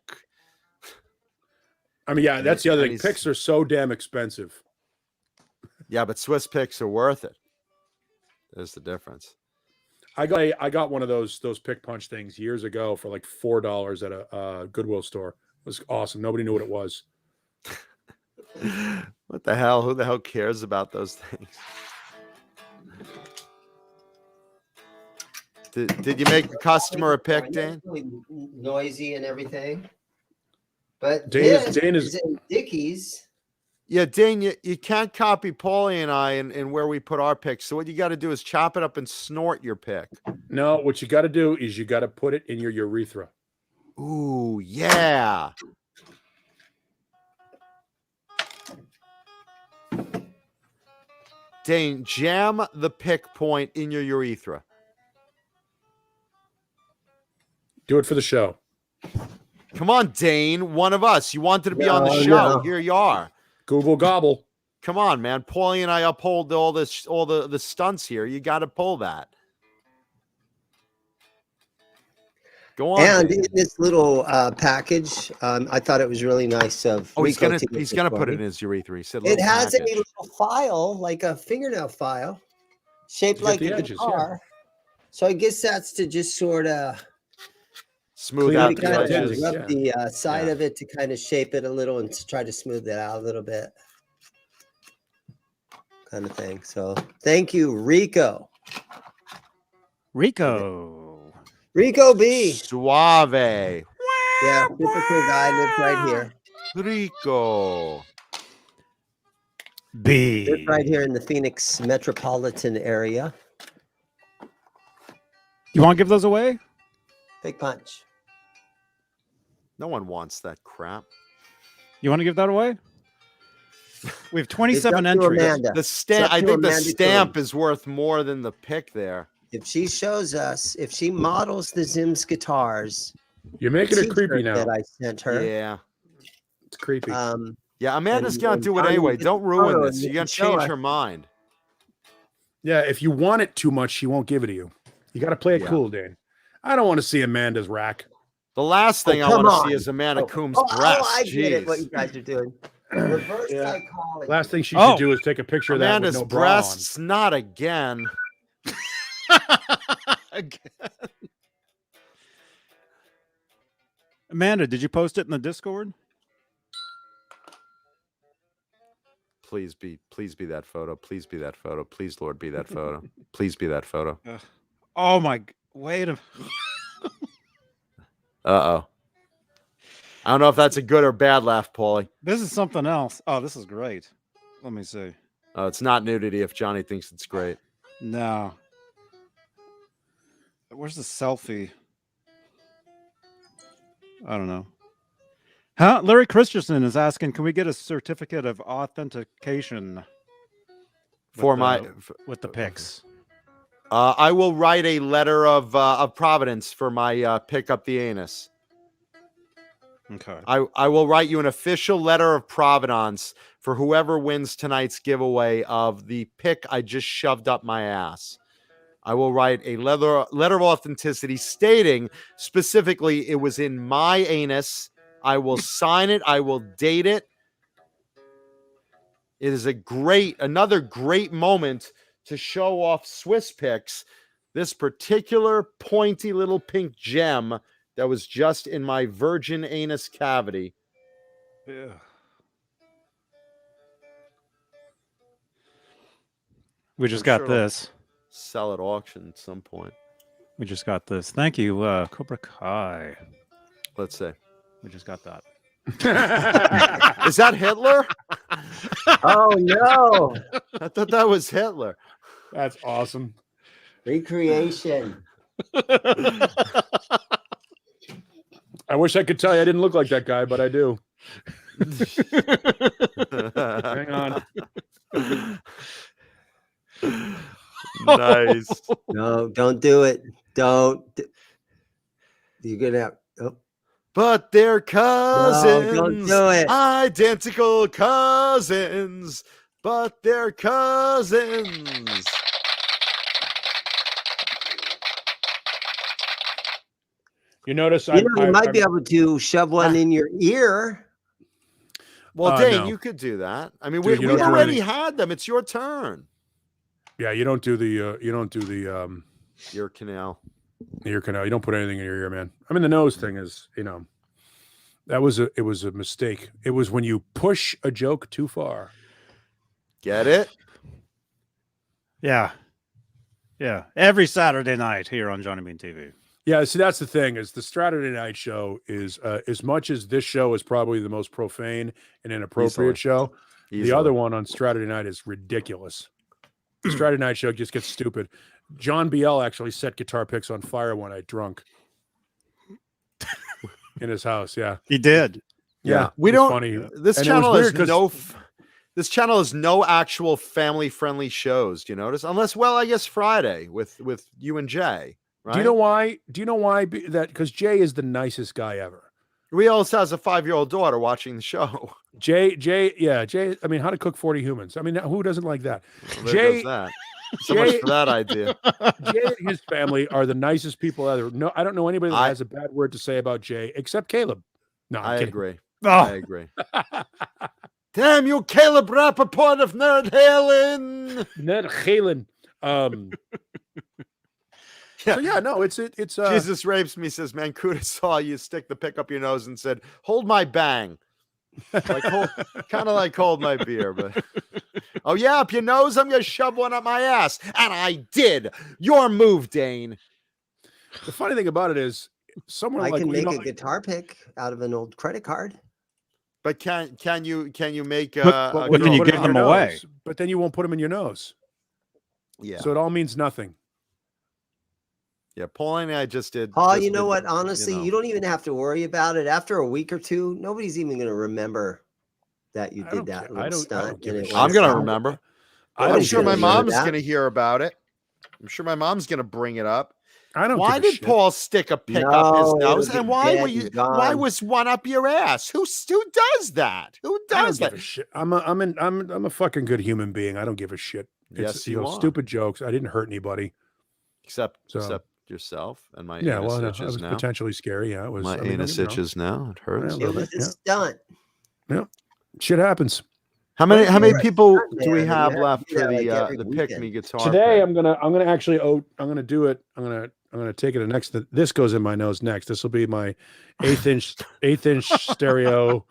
I mean, yeah, that's the other And thing. he's- Picks are so damn expensive. Yeah, but Swiss picks are worth it. There's the difference. I got one of those pick punch things years ago for like $4 at a Goodwill store. It was awesome. Nobody knew what it was. What the hell? Who the hell cares about those things? Did you make the customer a pick, Dane? really noisy and everything. But Dane is in Dickies. Yeah, Dane, you can't copy Paulie and I and where we put our picks. So what you got to do is chop it up and snort your pick. no. What you got to do is you got to put it in your urethra. Ooh, yeah. Dane, jam the pick point in your urethra. Do it for the show. Come on, Dane, one of us. You wanted to be on the No, show. no. Here you are. Google gobble. Come on, man. Paulie and I uphold all the stunts here. You got to pull that. Go on. And Dane. in this little package, I thought it was really nice of. Oh, he's Rico gonna to get he's this gonna for put it in me. his urethra. He said It little has a package. little file, like a fingernail file, shaped You got like the a edges, yeah. guitar. So I guess that's to just sort of Smooth Clean out up the the kind of edges, edges. rub the side Yeah. of it to kind of shape it a little and to try to smooth it out a little bit, kind of thing. So thank you, Rico. Rico. Rico B. Suave. Yeah, super cool guy. Lives right here. Rico. B. Lives right here in the Phoenix metropolitan area. You want to give those away? Big punch. No one wants that crap. You want to give that away? We have It's 27 up to entries. Amanda. The stamp. up I to think the Amanda stamp Coon. is worth more than the pick there. If she shows us, if she models the Zim's guitars, You're making it t-shirt creepy now. that I sent her. Yeah. It's creepy. Yeah. Amanda's and- gonna and do it Johnny anyway. gets Don't the ruin photo this. and You're you gonna can show change us. her mind. Yeah, if you want it too much, she won't give it to you. You got to play it Yeah. cool, Dan. I don't want to see Amanda's rack. The last thing I come want to see on. is Amanda Oh, Coombs' oh, breast. I get it. What Jeez. you guys are doing? Reverse Yeah. psychology. Last thing she Oh. should do is take a picture of that Amanda's with no bra breasts, not again. Amanda, did you post it in the Discord? Please be that photo. Please be that photo. Please, Lord, be that photo. Please be that photo. Oh my! Wait a. Uh-oh. I don't know if that's a good or bad laugh, Paulie. This is something else. Oh, this is great. Let me see. Oh, it's not nudity if Johnny thinks it's great. No. Where's the selfie? I don't know. Huh? Larry Christensen is asking, can we get a certificate of authentication For with the pics? I will write a letter of providence for my pick up the anus. Okay. I will write you an official letter of providence for whoever wins tonight's giveaway of the pick I just shoved up my ass. I will write a letter of authenticity stating specifically it was in my anus. I will sign it. I will date it. It is another great moment to show off Swiss Picks. This particular pointy little pink gem that was just in my virgin anus cavity. Yeah. We just got this. Sell at auction at some point. We just got this. Thank you, Cobra Kai. Let's see. We just got that. Is that Hitler? Oh no! I thought that was Hitler. That's awesome. Recreation. I wish I could tell you I didn't look like that guy, but I do. Hang on. Nice. No, don't do it. You're gonna have. Oh. But they're cousins. No, don't do it. Identical cousins. But they're cousins. You notice You might be able to shove one in your ear. Well, Dane, no. you could do that. I mean, Dude, we you don't do already anything. had them. It's your turn. Yeah, you don't do the Ear canal. ear canal. You don't put anything in your ear, man. I mean, the nose thing is, it was a mistake. It was when you push a joke too far. Get it? Yeah. Yeah. Every Saturday night here on Johnny Bean TV. Yeah, see, that's the thing is the Saturday night show is as much as this show is probably the most profane and inappropriate show. The other one on Saturday night is ridiculous. The Saturday night show just gets stupid. John BL actually set guitar picks on fire one night drunk in his house. Yeah, he did. Yeah, we it was don't. Funny. This And channel it was has weird 'cause- This channel has no actual family-friendly shows. Do you notice? Unless, well, I guess Friday with you and Jay. Right? Do you know why? That because Jay is the nicest guy ever. He also has a 5-year-old daughter watching the show. Jay. I mean, How to Cook 40 Humans. I mean, who doesn't like that? Well, there Jay. goes that. So much for that idea. Jay and his family are the nicest people ever. No, I don't know anybody that has a bad word to say about Jay except Caleb. No, I agree. Oh. I agree. Damn you, Caleb Rappaport of Nerd Halen. Ned Halen. So yeah, no, it's Jesus rapes me, says Mancuda saw you stick the pick up your nose and said, hold my bang. Like kind of like hold my beer, but oh yeah, up your nose, I'm gonna shove one up my ass. And I did. Your move, Dane. The funny thing about it is someone I like can make a guitar pick out of an old credit card. But can you make But can you give them away? But then you won't put them in your nose. Yeah. So it all means nothing. Yeah, Paul and I just did. Paul, you know what? Honestly, you don't even have to worry about it. After a week or two, nobody's even going to remember that you did that little stunt. I'm going to remember. I'm sure my mom's that. going to hear about it. I'm sure my mom's going to bring it up. I don't. Why give a did shit. Paul stick a pick up his No, nose? it'll And be why dead were and you? gone. Why was one up your ass? Who does that? Who I don't does give that? a shit. I'm a fucking good human being. I don't give a shit. Yes, you are. Stupid jokes. I didn't hurt anybody. Except yourself and my yeah. anus Well, no, itches it was now. potentially scary. Yeah, it was. My I mean, anus don't get me wrong. itches now. It hurts. Yeah, It was a stunt. Yeah, shit happens. How many You're a people stunt do we man, have you to left do for that, like, the every pick weekend. me guitar? Today pick? I'm gonna actually I'm gonna do it. I'm gonna take it to next. This goes in my nose next. This will be my eighth inch stereo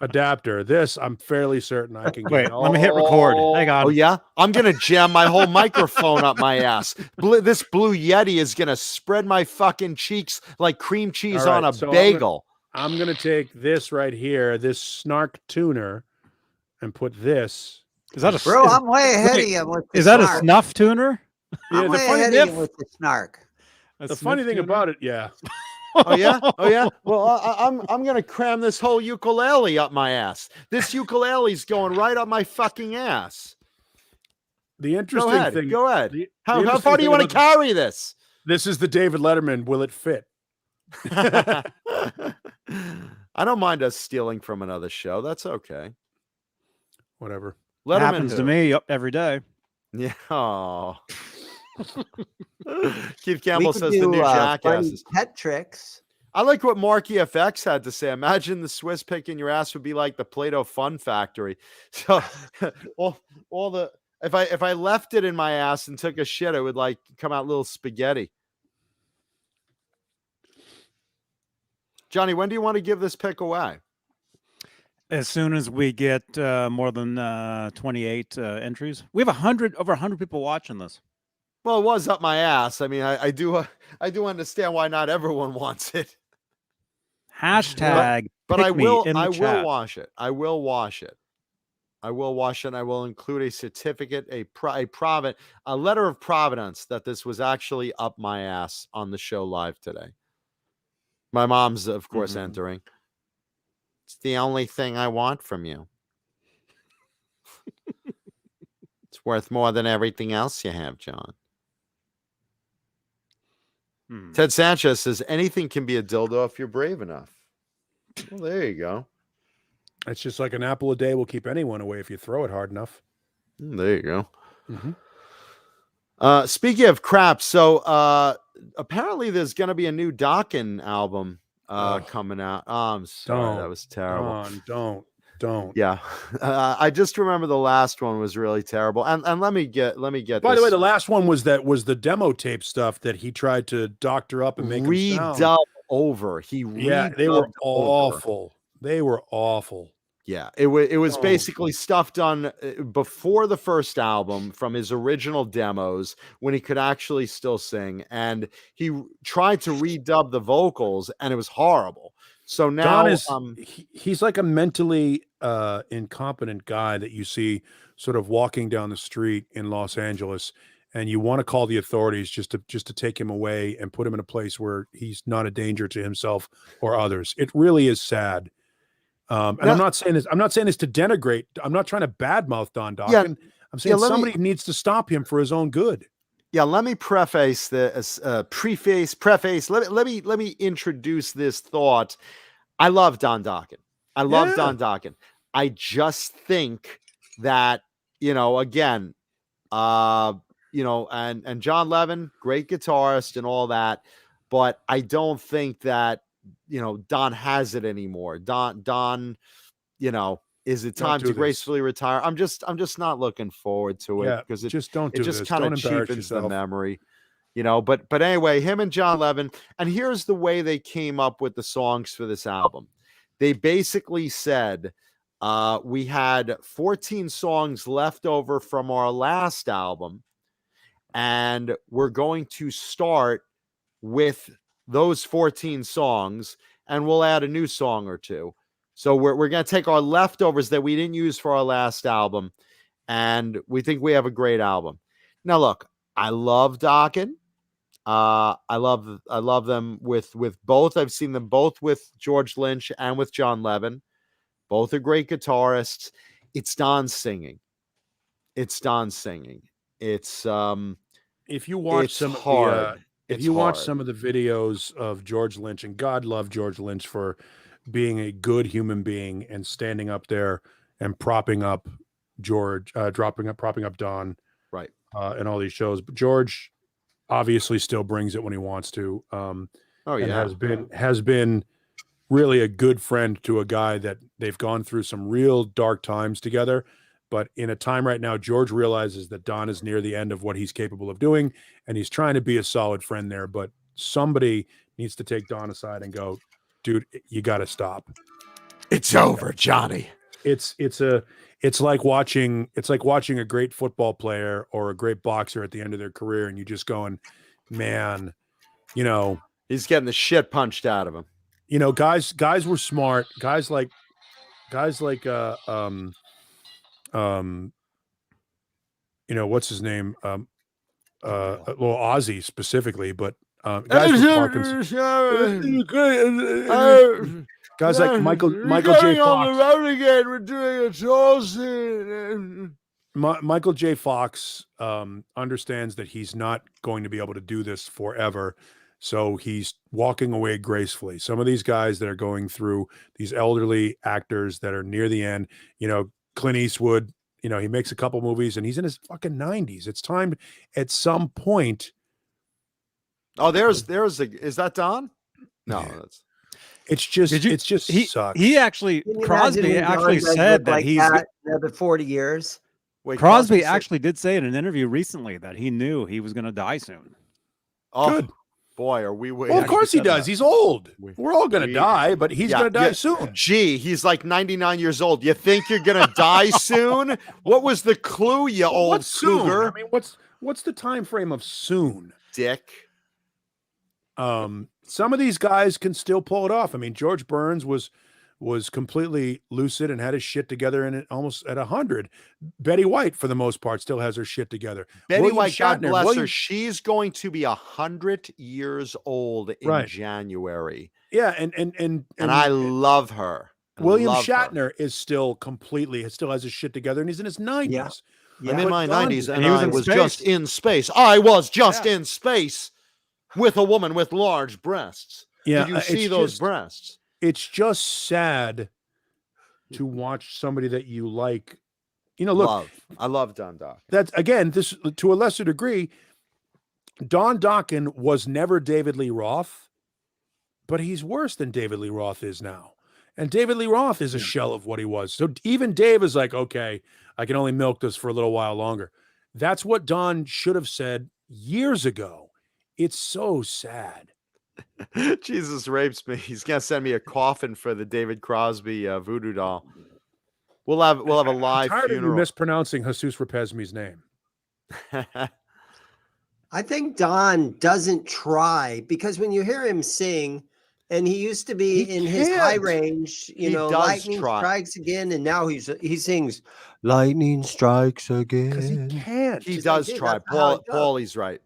adapter. This I'm fairly certain I can Wait, get. let me hit record. Hang on. Oh yeah, I'm gonna jam my whole microphone up my ass. This Blue Yeti is gonna spread my fucking cheeks like cream cheese All on right, a so bagel. I'm gonna take this right here, this snark tuner, and put this. Is that a Bro, I'm way ahead of wait, you with the is that a snark. snuff tuner? Yeah, I'm the way funny ahead of you with the snark. the funny thing about it, yeah. Oh yeah, oh yeah. Well, I'm gonna cram this whole ukulele up my ass. This ukulele's going right up my fucking ass. The Go interesting ahead, thing. go ahead. the How interesting far do you thing want to about carry this? This is the David Letterman. Will it fit? I don't mind us stealing from another show. That's okay. Whatever. Letterman Happens to who? me every day. Yeah. Oh. Keith We Campbell could says the do new funny jackasses. pet tricks. I like what Marky FX had to say. Imagine the Swiss picking your ass would be like the Play-Doh Fun Factory. So all the if I left it in my ass and took a shit, it would like come out little spaghetti. Johnny, when do you want to give this pick away? As soon as we get more than 28 entries, we have over 100 people watching this. Well, it was up my ass. I mean, I do understand why not everyone wants it. Hashtag But pick I me will in the I chat. will wash it. I will wash it. I will wash it. And I will include a certificate, a letter of providence that this was actually up my ass on the show live today. My mom's, of course, entering. It's the only thing I want from you. It's worth more than everything else you have, John. Ted Sanchez says anything can be a dildo if you're brave enough. Well, there you go. It's just like an apple a day will keep anyone away if you throw it hard enough. There you go. Speaking of crap, so apparently there's going to be a new Dokken album coming out. I'm sorry, that was terrible. Don't. Yeah, I just remember the last one was really terrible. And let me get. By the way, the last one was the demo tape stuff that he tried to doctor up and make redub over. They were awful. They were awful. Yeah, it was basically stuff done before the first album from his original demos when he could actually still sing, and he tried to redub the vocals, and it was horrible. So now Don is he's like a mentally incompetent guy that you see sort of walking down the street in Los Angeles, and you want to call the authorities just to take him away and put him in a place where he's not a danger to himself or others. It really is sad. And I'm not saying this to denigrate. I'm not trying to badmouth Don Dokken. Yeah, I'm saying somebody needs to stop him for his own good. Yeah, let me preface this. Preface. Let me introduce this thought. I love Don Dokken. I love Don Dokken. I just think that again, and John Levin, great guitarist and all that, but I don't think that Don has it anymore. Don, is it time to gracefully retire? I'm just not looking forward to it because it just kind of cheapens the memory, But anyway, him and John Levin, and here's the way they came up with the songs for this album. They basically said, we had 14 songs left over from our last album, and we're going to start with those 14 songs, and we'll add a new song or two. So we're going to take our leftovers that we didn't use for our last album, and we think we have a great album. Now, look, I love Dokken. I love them with both. I've seen them both with George Lynch and with John Levin. Both are great guitarists. It's Don singing. It's if you watch some hard. If you watch some of the videos of George Lynch, and God love George Lynch for being a good human being and standing up there and propping up propping up Don, right, and all these shows. But George obviously still brings it when he wants to. And has been really a good friend to a guy that they've gone through some real dark times together. But in a time right now, George realizes that Don is near the end of what he's capable of doing, and he's trying to be a solid friend there. But somebody needs to take Don aside and go, dude, you got to stop. It's over, Johnny. It's like watching a great football player or a great boxer at the end of their career, and you just going, man, he's getting the shit punched out of him. Guys were smart. Guys like what's his name? Ozzy specifically, but guys with Parkinson's. Guys like Michael J. Fox. We're doing a tour scene. Michael J. Fox understands that he's not going to be able to do this forever, so he's walking away gracefully. Some of these guys that are going through, these elderly actors that are near the end, Clint Eastwood, he makes a couple movies and he's in his fucking 90s. It's time at some point. Oh, is that Don? No, that's. It's just sucks. He actually, Crosby actually said that he's another 40 years. Wait, Crosby actually did say in an interview recently that he knew he was going to die soon. Oh, good. Boy, are we waiting? Well, of course he does. He's old. We're all going to die, but he's going to die soon. Gee, he's like 99 years old. You think you're going to die soon? What was the clue, you old cougar? I mean, what's the time frame of soon? Dick. Some of these guys can still pull it off. I mean, George Burns was completely lucid and had his shit together and almost at 100. Betty White, for the most part, still has her shit together. Betty White, God bless her, she's going to be 100 years old in January. Yeah, and I love her. William Shatner still has his shit together, and he's in his 90s. Yeah. I'm in my 90s, and I was just in space. I was just in space with a woman with large breasts. Yeah, did you see those breasts? It's just sad to watch somebody that you like. Look, I love Don Dokken. That's again, this to a lesser degree. Don Dokken was never David Lee Roth, but he's worse than David Lee Roth is now. And David Lee Roth is a shell of what he was. So even Dave is like, okay, I can only milk this for a little while longer. That's what Don should have said years ago. It's so sad. Jesus rapes me. He's gonna send me a coffin for the David Crosby voodoo doll. We'll have a live I'm tired funeral. Of you mispronouncing Jesus Rapesme's name. I think Don doesn't try, because when you hear him sing, and he used to be in his high range, lightning strikes again, and now he sings lightning strikes again. Because he can't. He does try. Paulie's right.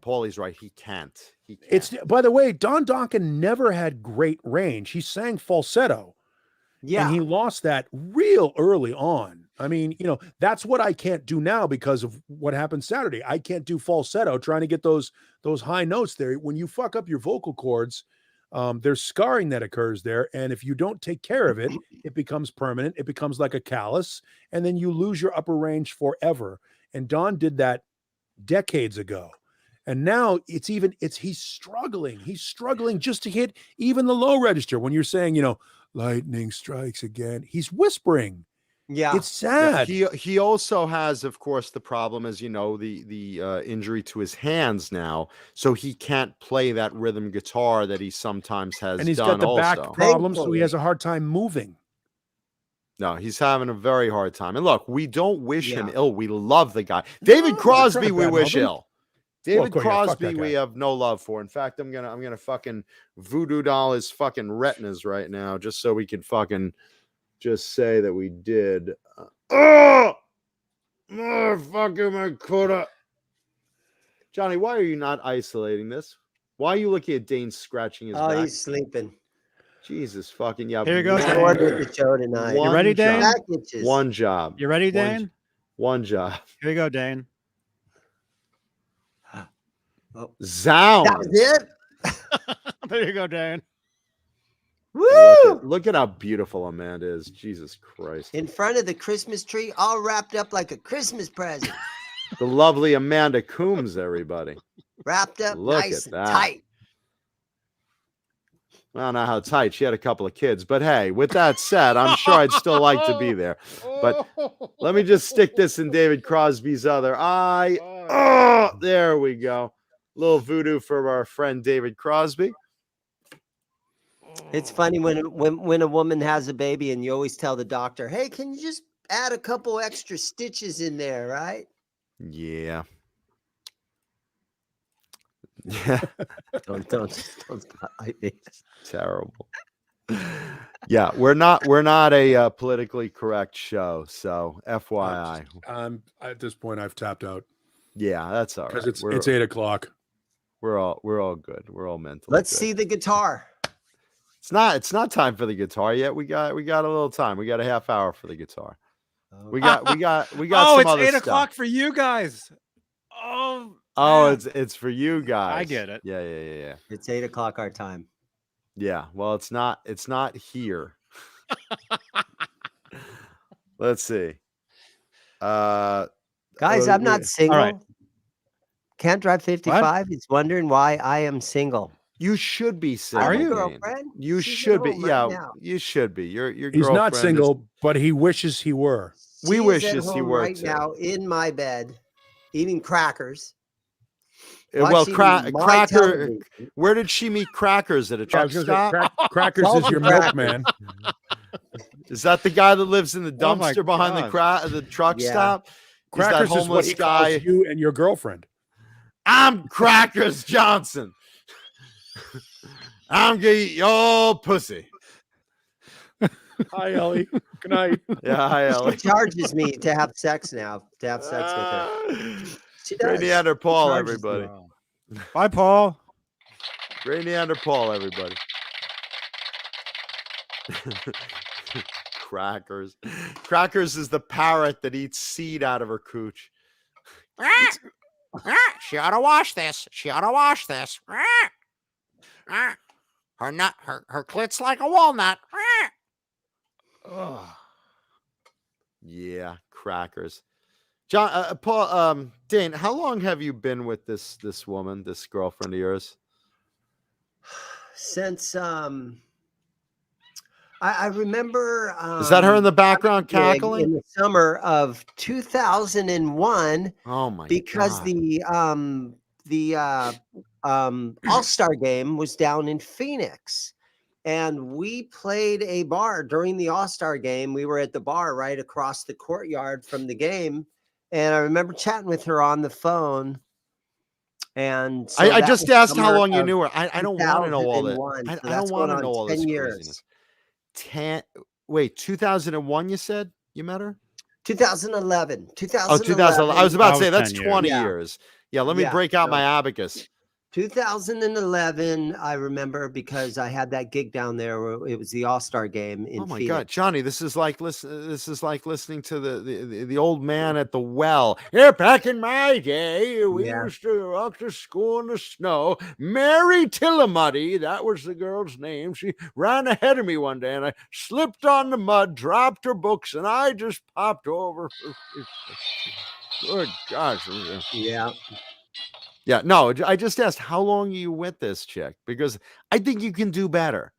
He can't. It's, by the way, Don Dokken never had great range. He sang falsetto. Yeah. And he lost that real early on. I mean, that's what I can't do now because of what happened Saturday. I can't do falsetto trying to get those high notes there. When you fuck up your vocal cords, there's scarring that occurs there. And if you don't take care of it, it becomes permanent. It becomes like a callus. And then you lose your upper range forever. And Don did that decades ago. And now he's struggling. He's struggling just to hit even the low register. When you're saying, lightning strikes again, he's whispering. Yeah. It's sad. Yeah, he also has, of course, the problem is, the injury to his hands now. So he can't play that rhythm guitar that he sometimes has. And he's done got the also. back problem, so he has a hard time moving. No, he's having a very hard time. And look, we don't wish him ill. We love the guy. David Crosby, we wish ill. David Crosby, we have no love for. In fact, I'm gonna fucking voodoo doll his fucking retinas right now, just so we can fucking just say that we did. Motherfucker, my quota. Johnny, why are you not isolating this? Why are you looking at Dane scratching his back? Oh, he's sleeping. Jesus fucking yeah. Here you go. The show tonight. You ready, Dane? One job. You ready, Dane? One job. Here you go, Dane. Oh. Zound. That was it. There you go, Dan. Woo! Look at how beautiful Amanda is. Jesus Christ. In front of the Christmas tree, all wrapped up like a Christmas present. The lovely Amanda Coombs, everybody. Wrapped up Look nice at and that. tight. I don't know how tight. She had a couple of kids. But hey, with that said, I'm sure I'd still like to be there. But let me just stick this in David Crosby's other eye. Oh, there we go. Little voodoo for our friend David Crosby. It's funny when a woman has a baby and you always tell the doctor, "Hey, can you just add a couple extra stitches in there, right?" Yeah. Yeah. Don't spotlight me. Terrible. Yeah, we're not a politically correct show, so FYI. At this point, I've tapped out Yeah, that's all right. because it's 8 o'clock. We're all good. We're all mentally. Let's good. see the guitar. It's not time for the guitar yet. We got a little time. We got a half hour for the guitar. We got Oh, some it's other 8 stuff. o'clock for you guys. Oh, Oh, man. it's for you guys. I get it. Yeah. It's 8 o'clock our time. Yeah. Well, it's not here. Let's see. Guys, Oh, I'm not yeah. single. right. Can't drive 55. He's wondering why I am single. You should be single. I have a Dane. girlfriend. You She's at should be. home right Yeah, now. you should be. Your He's girlfriend not is- single, but he wishes he were. We She wish is at as he home were right too. now in my bed, eating crackers. Well, watching my Cracker. television. Where did she meet Crackers at a I truck was gonna say, stop? Crackers is your Crackers. milkman. Is that the guy that lives in the Oh my dumpster behind the truck Yeah. stop? He's that Crackers is what homeless he guy. calls you and your girlfriend. I'm Crackers Johnson. I'm gonna eat your pussy. Hi, Ellie. Good night. Yeah, hi, Ellie. She charges me to have sex now, to have sex with her. She Great does. Neanderthal, charges everybody. me. Bye, Paul. Great Neanderthal, everybody. Crackers. Crackers is the parrot that eats seed out of her cooch. She ought to wash this. She ought to wash this. Her nut, her clit's like a walnut. Yeah, Crackers. John, Paul, Dane, how long have you been with this woman, this girlfriend of yours? Since I remember Is that her in the background gig in cackling? the summer of 2001 Oh my because God. the All-Star game was down in Phoenix. And we played a bar during the All-Star game. We were at the bar right across the courtyard from the game. And I remember chatting with her on the phone. And so I that just was asked how summer long you of knew her. I don't want to know all that. 2001. I So don't that's want going to on know all 10 this years. craziness. Wait, 2001 you said you met her? 2011. Oh, 2011. I was about to say that's 10 20 years. years. Yeah, let me Yeah, break out so- my abacus. 2011, I remember because I had that gig down there where it was the All-Star game in Oh my Phoenix. God, Johnny, this is like listening to the old man at the well. Yeah, back in my day, we Yeah. used to walk to school in the snow. Mary Tillamuddy, that was the girl's name. She ran ahead of me one day, and I slipped on the mud, dropped her books, and I just popped over. Good gosh. Yeah. Yeah, no, I just asked how long are you with this chick because I think you can do better.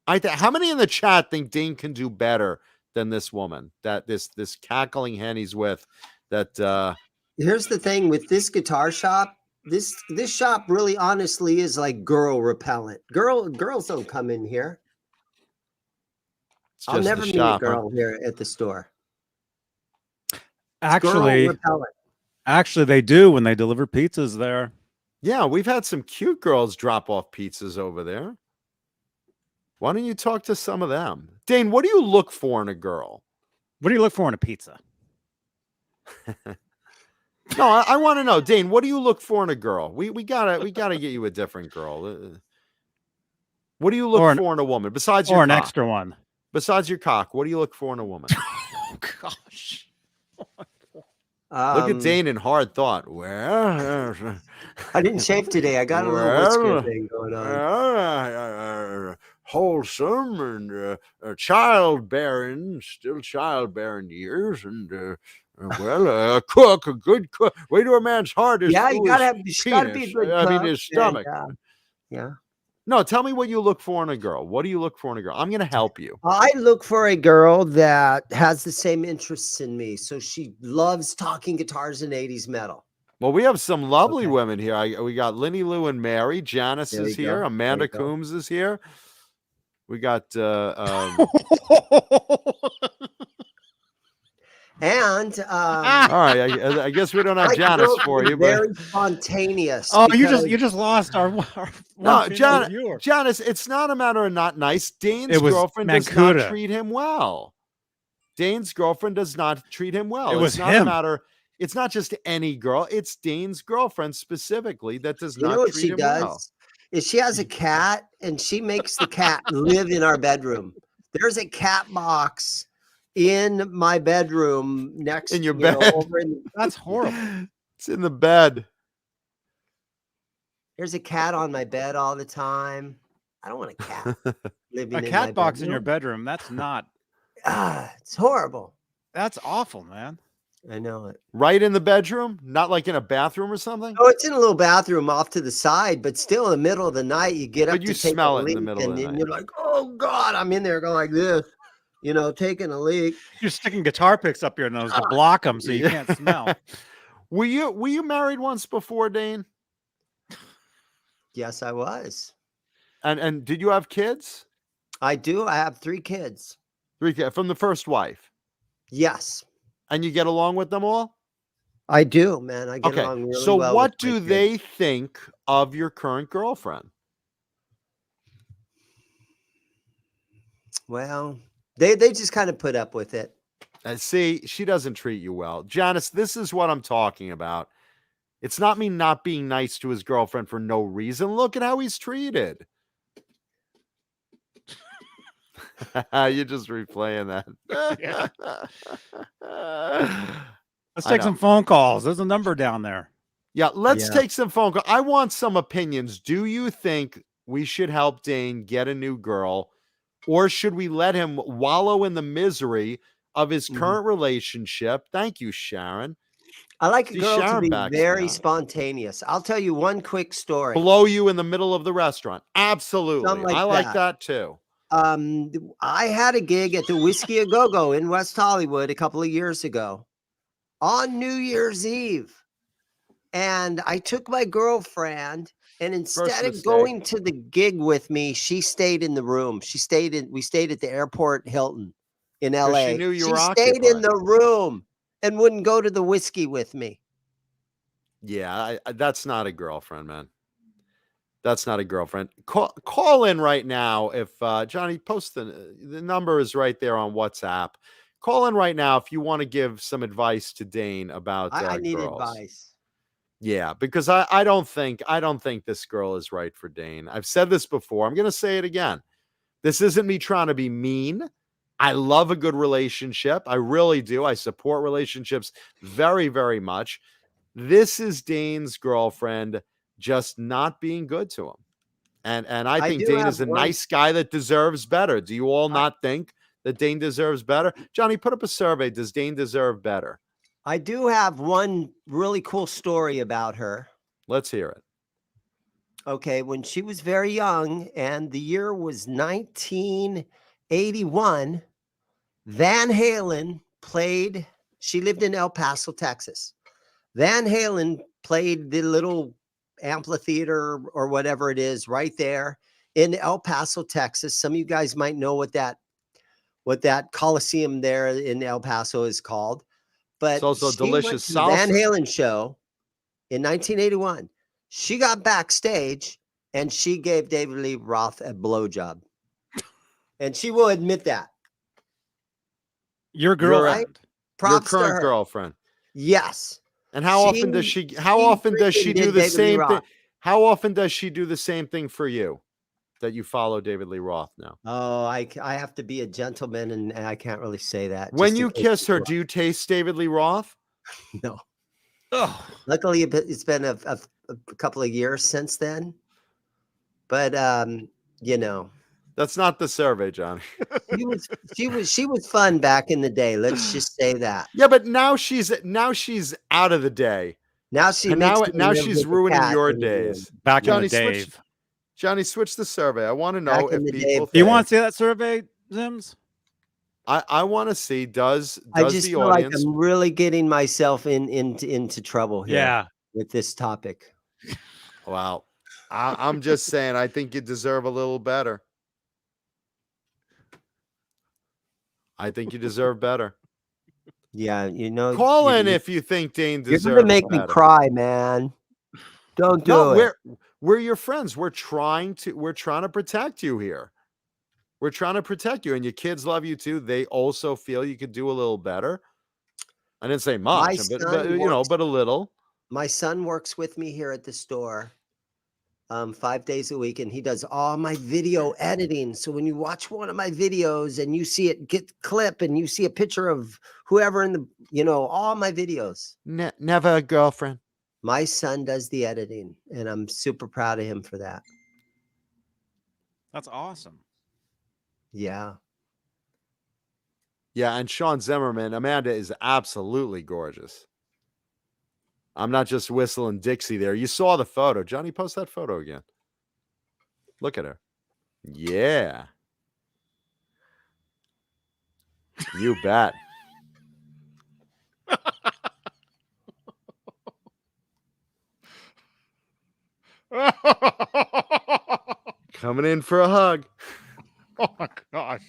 How many in the chat think Dean can do better than this woman that this cackling hen he's with? That Here's the thing with this guitar shop. This shop really honestly is like girl repellent. Girls don't come in here. it's I'll just never the meet shop, a huh? girl here at the store. Actually, Girl repellent. actually, they do when they deliver pizzas there. Yeah, we've had some cute girls drop off pizzas over there. Why don't you talk to some of them? Dane, what do you look for in a girl? What do you look for in a pizza? No, I want to know, Dane. What do you look for in a girl? We gotta get you a different girl. What do you look for in a woman besides your Or an cock? extra one? Besides your cock, what do you look for in a woman? Oh gosh. Look at Dane in hard thought. Well, I didn't shave today. I got a little whisker thing going on. Wholesome and childbearing, still childbearing years, and a cook, a good cook. Way to a man's heart is Yeah, you through gotta his have. You gotta be a penis. good I mean, cook, his stomach. and, yeah. No, tell me what you look for in a girl. What do you look for in a girl? I'm going to help you. I look for a girl that has the same interests in me. So she loves talking guitars and 80s metal. Well, we have some lovely Okay. women here. We got Linny Lou and Mary. Janice There is you here. go. Amanda There you go. Coombs is here. We got And all right. I guess we don't have my Janice girls for are you, but very spontaneous. Oh, because you just lost our no, one female John, viewer. Janice, it's not a matter of not nice. Dane's It was girlfriend does not Mancuda. treat him well. Dane's girlfriend does not treat him well. It was it's not him. a matter. It's not just any girl. It's Dane's girlfriend specifically that does You know not what treat she him does? well. Is she has a cat and she makes the cat live in our bedroom. There's a cat box in my bedroom next In your you know, bed. over in, That's horrible. It's in the bed. there's a cat on my bed all the time. I don't want a cat living A in my cat box in your bedroom. bedroom. That's not. It's horrible. That's awful, man. I know it. Right in the bedroom, not like in a bathroom or something. Oh, it's in a little bathroom off to the side, but still in the middle of the night, you get up But you to take smell a it in the leak, middle of and the then night. you're like, "Oh God, I'm in there going like this," taking a leak. You're sticking guitar picks up your nose to block them so you can't smell. Were you married once before, Dane? Yes, I was. And did you have kids? I do. I have 3 kids. 3 kids from the first wife. Yes, And you get along with them all? I do, man. I get Okay. along really So well. what with my do kids. they think of your current girlfriend? Well, they just kind of put up with it. See, she doesn't treat you well. Janice, this is what I'm talking about. It's not me not being nice to his girlfriend for no reason. Look at how he's treated. You're just replaying that. Let's I take know. some phone calls. There's a number down there. Yeah, let's Yeah. take some phone calls. I want some opinions. Do you think we should help Dane get a new girl, or should we let him wallow in the misery of his Mhm. current relationship? Thank you, Sharon. I like a See, girl to Sharon be backs me very up. spontaneous. I'll tell you one quick story. Blow you in the middle of the restaurant. Absolutely. Something like I like that. that too. I had a gig at the Whiskey A Go Go in West Hollywood a couple of years ago on New Year's Eve. And I took my girlfriend, and instead of mistake. going to the gig with me, she stayed in the room. We stayed at the airport Hilton in 'Cause LA. she knew you She were stayed in occupied. the room and wouldn't go to the whiskey with me. Yeah, that's not a girlfriend, man. That's not a girlfriend. Call in right now. If Johnny, post the number is right there on WhatsApp. Call in right now if you want to give some advice to Dane about I need girls. advice. Yeah, because I don't think this girl is right for Dane. I've said this before. I'm going to say it again. This isn't me trying to be mean. I love a good relationship. I really do. I support relationships very, very much. This is Dane's girlfriend just not being good to him. And I think do Dane have is a one- nice guy that deserves better. Do you all not think that Dane deserves better? Johnny, put up a survey. Does Dane deserve better? I do have one really cool story about her. Let's hear it. Okay, when she was very young, and the year was 1981, Van Halen played. She lived in El Paso, Texas. Van Halen played the little amphitheater or whatever it is right there in El Paso, Texas. Some of you guys might know what that Coliseum there in El Paso is called. But It's also a she went delicious to the Van salsa. Halen show in 1981. She got backstage and she gave David Lee Roth a blowjob. And she will admit that. Your girlfriend. Right? Props Your to current her. girlfriend. Yes. And how often does she do freaking the did David Lee same thing? Roth. How often does she do the same thing for you that you follow David Lee Roth now? Oh, I have to be a gentleman, and I can't really say that. When just you in case kiss her, people- do you taste David Lee Roth? No. Oh, Luckily, it's been a couple of years since then. But That's not the survey, Johnny. she was fun back in the day. Let's just say that. Yeah, but now she's out of the day. Now she And makes now me live she's with the ruining cat your in the room. days. back Johnny, in the Dave. Johnny, switch the survey. I want to know Back if in the day, people. Do you want to see that survey, Zims? I want to see does I just the feel like audience. I'm really getting myself into trouble here with this topic. Wow. I'm just saying, I think you deserve a little better. I think you deserve better. Yeah, you know. Call in if you think Dane You're deserves gonna make better. me cry, man. Don't do No, it. we're your friends. We're trying to protect you here. We're trying to protect you, and your kids love you too. They also feel you could do a little better. I didn't say much, but you know, but a little. My son works with me here at the store 5 days a week, and he does all my video editing. So when you watch one of my videos and you see it get clip and you see a picture of whoever in the, you know, all my videos. Never a girlfriend. My son does the editing, and I'm super proud of him for that. That's awesome. Yeah. Yeah, and Sean Zimmerman, Amanda is absolutely gorgeous. I'm not just whistling Dixie there. You saw the photo. Johnny, post that photo again. Look at her. Yeah. You bet. Coming in for a hug. Oh my gosh.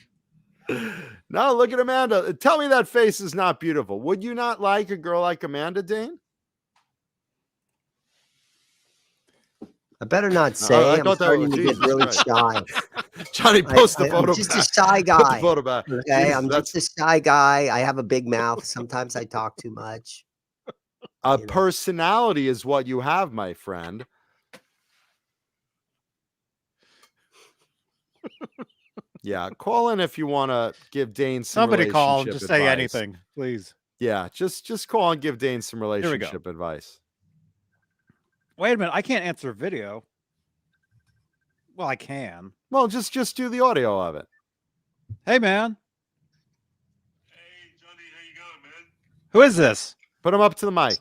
No, look at Amanda. Tell me that face is not beautiful. Would you not like a girl like Amanda, Dane? I better not say. I'm starting to get really shy. Johnny, post the photo. I'm just a shy guy. Put the photo back. Okay, I'm just a shy guy. I have a big mouth. Sometimes I talk too much. A personality is what you have, my friend. Yeah, call in if you want to give Dane some Somebody call. relationship Just say advice. anything, please. Yeah, just call and give Dane some relationship advice. Wait a minute. I can't answer a video. Well, I can. Well, just do the audio of it. Hey, man. Hey, Johnny. How you going, man? Who is this? Put him up to the mic.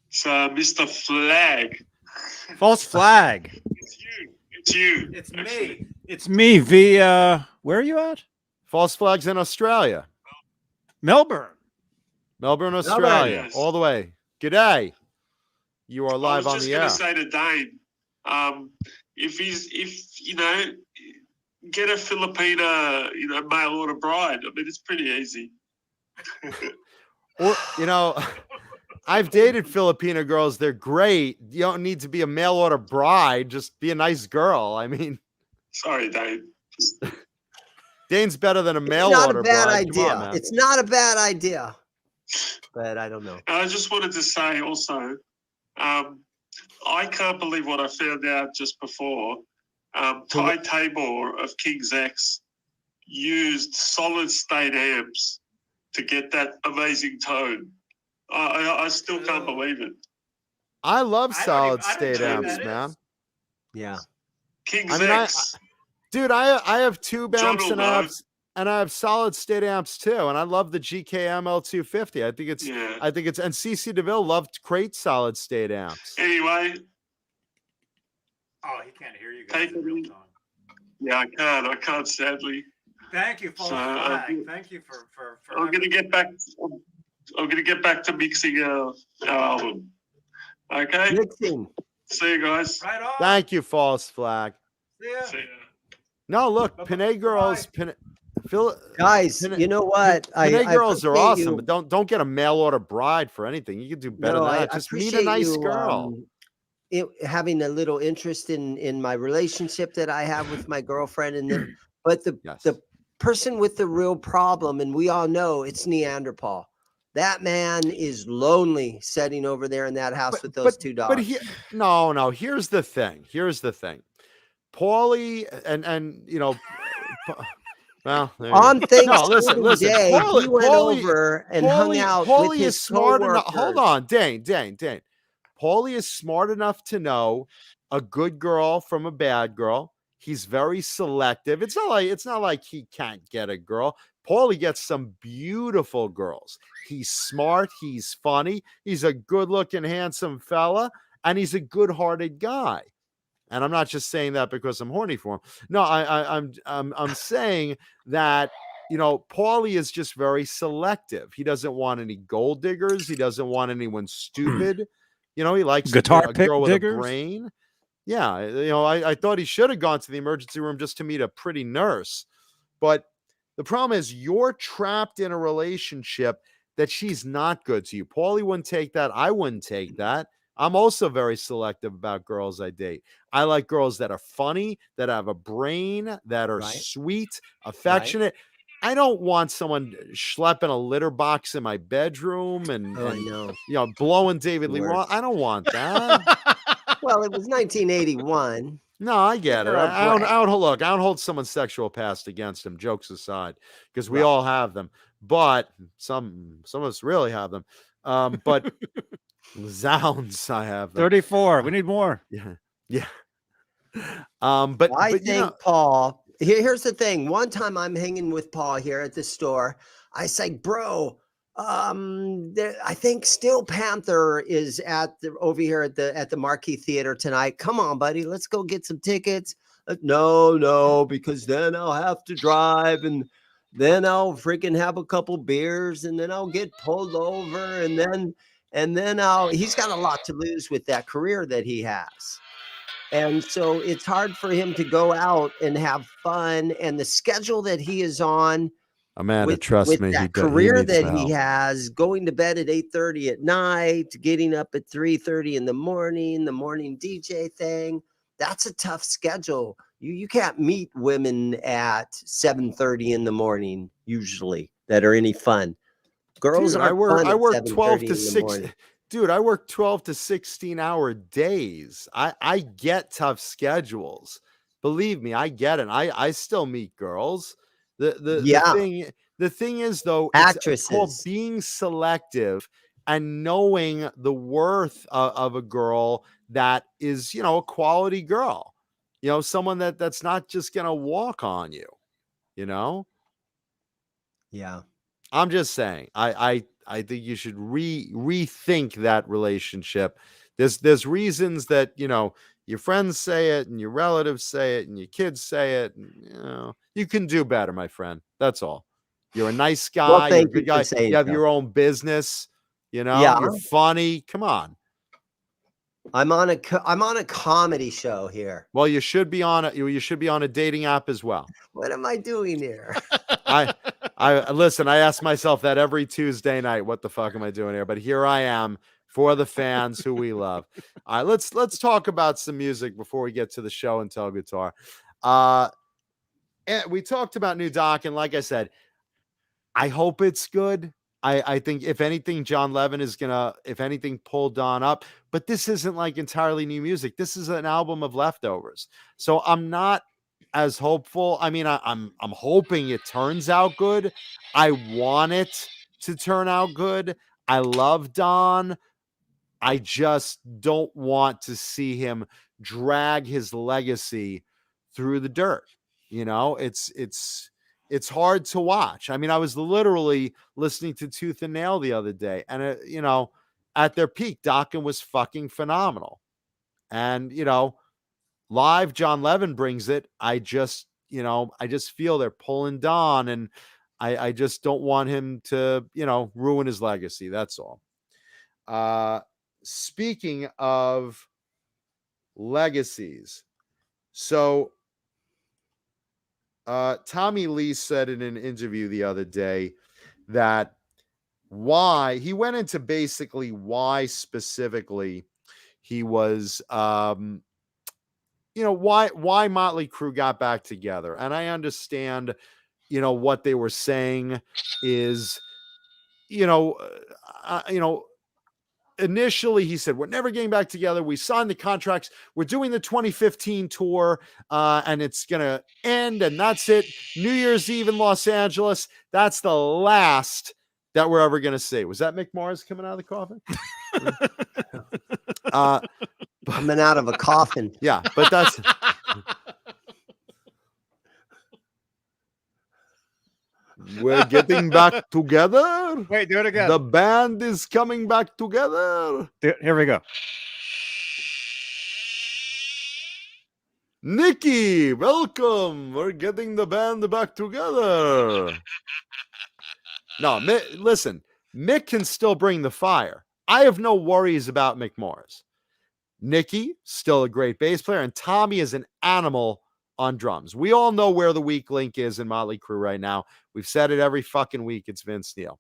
It's Mr. Flag. False flag. It's you. It's you. It's me. It's me via. Where are you at? False flags in Australia. Melbourne. Melbourne, Australia. Yes. All the way. G'day. You are live on the air. I was just going to say to Dane, if you know, get a Filipina, you know, mail order bride. I mean, it's pretty easy. Or, you know, I've dated Filipina girls. They're great. You don't need to be a mail order bride. Just be a nice girl. I mean, sorry, Dane. Dane's better than a mail order bride. It's not a bad Come on, idea. man. It's not a bad idea. But I don't know. I just wanted to say also, I can't believe what I found out just before. Ty Tabor of King's X used solid state amps to get that amazing tone. I still can't believe it. I love solid state amps, man. Yeah. King's X. Dude, I have tube amps John and I have solid state amps too, and I love the GKM L250. I think it's and CC DeVille loved crate solid state amps. Anyway. Oh, he can't hear you guys in real time. Yeah, I can't sadly. Thank you, false flag. Thank you for I'm gonna get back. I'm gonna get back to mixing our album. Okay. Mixing. See you guys. Right on. Thank you, false flag. See ya. See ya. No, look, Pinay girls, Guys, you know what? Pinay girls are appreciate awesome, but don't get a mail order bride for anything. You can do better than that. Just meet a nice girl. Having a little interest in my relationship that I have with my girlfriend, but the person with the real problem, and we all know it's Neanderthal. That man is lonely sitting over there in that house with those two dogs. But no. Here's the thing. Paulie and you know, well, on Thanksgiving Day, Paulie, he went over and hung out with his smart enough. coworkers. Hold on, Dane. Paulie is smart enough to know a good girl from a bad girl. He's very selective. It's not like he can't get a girl. Paulie gets some beautiful girls. He's smart. He's funny. He's a good-looking, handsome fella, and he's a good-hearted guy. And I'm not just saying that because I'm horny for him. No, I'm saying that, you know, Paulie is just very selective. He doesn't want any gold diggers. He doesn't want anyone stupid. You know, he likes Guitar a pick girl with diggers? a brain. Yeah, you know, I thought he should have gone to the emergency room just to meet a pretty nurse. But the problem is you're trapped in a relationship that she's not good to you. Paulie wouldn't take that. I wouldn't take that. I'm also very selective about girls I date. I like girls that are funny, that have a brain, that are sweet, affectionate. I don't want someone schlepping a litter box in my bedroom and, I know. you know, blowing David Lee Roth. I don't want that. Well, it was 1981. No, I get it. You're a I don't brat. hold someone's sexual past against them, jokes aside, because we all have them. But some of us really have them. But zounds, I have them. 34. We need more. Yeah. But I you think know, Paul. Here's the thing. One time I'm hanging with Paul here at the store. I say, bro, I think Steel Panther is over here at the Marquee Theater tonight. Come on, buddy, let's go get some tickets. No, because then I'll have to drive, and then I'll freaking have a couple beers, and then I'll get pulled over, and then he's got a lot to lose with that career that he has. And so it's hard for him to go out and have fun, and the schedule that he is on. Amanda, with trust me, that he career needs that the he help. has, going to bed at 8:30 at night, getting up at 3:30 in the morning DJ thing, that's a tough schedule. You can't meet women at 7:30 in the morning usually that are any fun. Girls Dude, aren't fun I at work 12 7:30 to in the 6. morning. Dude, I work 12 to 16-hour days. I get tough schedules. Believe me, I get it. I still meet girls. The thing is though, it's called Actresses. being selective and knowing the worth of a girl that is, you know, a quality girl. You know, someone that's not just gonna walk on you, you know? Yeah. I'm just saying, I think you should rethink that relationship. There's reasons that, you know, your friends say it and your relatives say it and your kids say it. And, you know, you can do better, my friend. That's all. You're a nice guy. Well, You're a thank you good for guy. saying You have so. your own business. You know, Yeah. you're funny. Come on. I'm on a comedy show here. Well, you should be on a dating app as well. What am I doing here? I listen, I ask myself that every Tuesday night. What the fuck am I doing here? But here I am for the fans who we love. All right, let's talk about some music before we get to the show and tell guitar. And we talked about new Dokken, and like I said, I hope it's good. I think if anything, John Levin is gonna, if anything, pull Don up. But this isn't like entirely new music. This is an album of leftovers. So I'm not as hopeful. I mean, I'm hoping it turns out good. I want it to turn out good. I love Don. I just don't want to see him drag his legacy through the dirt. You know, it's hard to watch. I mean, I was literally listening to Tooth and Nail the other day, and you know, at their peak, Dokken was fucking phenomenal. And you know, live, John Levin brings it. I just feel they're pulling Don, and I just don't want him to, you know, ruin his legacy. That's all. Speaking of legacies, so Tommy Lee said in an interview the other day that why he went into basically why specifically he was, you know, why Motley Crue got back together. And I understand, you know, what they were saying is, initially he said, we're never getting back together. We signed the contracts. We're doing the 2015 tour, and it's going to end, and that's it. New Year's Eve in Los Angeles. That's the last that we're ever going to see. Was that Mick Mars coming out of the coffin? Coming out of a coffin. Yeah, but that's... We're getting back together. Wait, do it again. The band is coming back together. Here we go. Nikki, welcome. We're getting the band back together. No, listen, Mick can still bring the fire. I have no worries about Mick Mars. Nikki, still a great bass player, and Tommy is an animal on drums. We all know where the weak link is in Motley Crue right now. We've said it every fucking week. It's Vince Neil.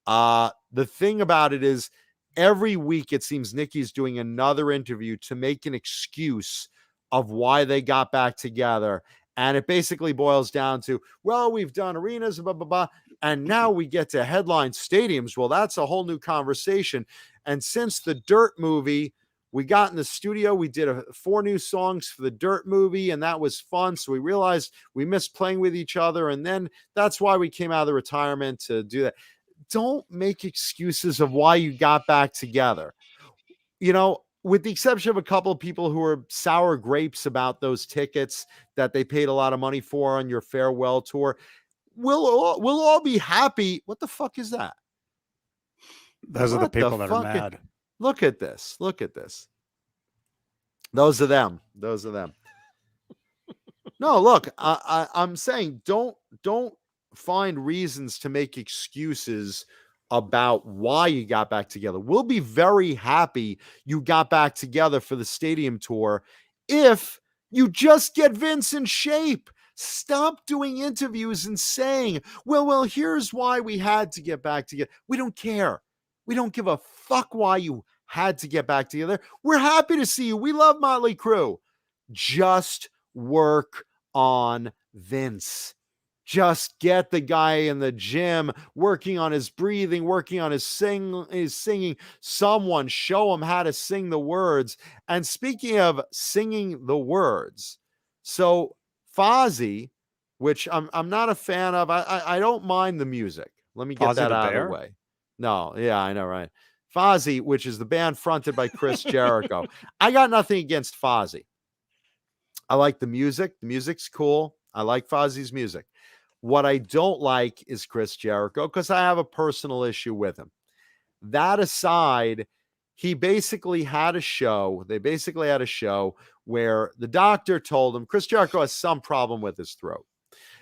The thing about it is every week it seems Nikki's doing another interview to make an excuse of why they got back together. And it basically boils down to, well, we've done arenas, blah, blah, blah, and now we get to headline stadiums. Well, that's a whole new conversation. And since the Dirt movie, we got in the studio, we did 4 new songs for the Dirt movie, and that was fun. So we realized we missed playing with each other. And then that's why we came out of the retirement to do that. Don't make excuses of why you got back together. You know, with the exception of a couple of people who are sour grapes about those tickets that they paid a lot of money for on your farewell tour, we'll all be happy. What the fuck is that? Those are the people that are mad. Look at this. Look at this. Those are them. Those are them. No, look, I'm saying don't find reasons to make excuses about why you got back together. We'll be very happy you got back together for the stadium tour if you just get Vince in shape. Stop doing interviews and saying, well, here's why we had to get back together. We don't care. We don't give a fuck why you had to get back together. We're happy to see you. We love Motley Crue. Just work on Vince. Just get the guy in the gym working on his breathing, working on his singing. Someone show him how to sing the words. And speaking of singing the words, so Fozzy, which I'm not a fan of, I don't mind the music. Let me get that out of the way. No, yeah, I know, right? Fozzy, which is the band fronted by Chris Jericho. I got nothing against Fozzy. I like the music. The music's cool. I like Fozzy's music. What I don't like is Chris Jericho because I have a personal issue with him. That aside, he basically had a show. They basically had a show where the doctor told him Chris Jericho has some problem with his throat.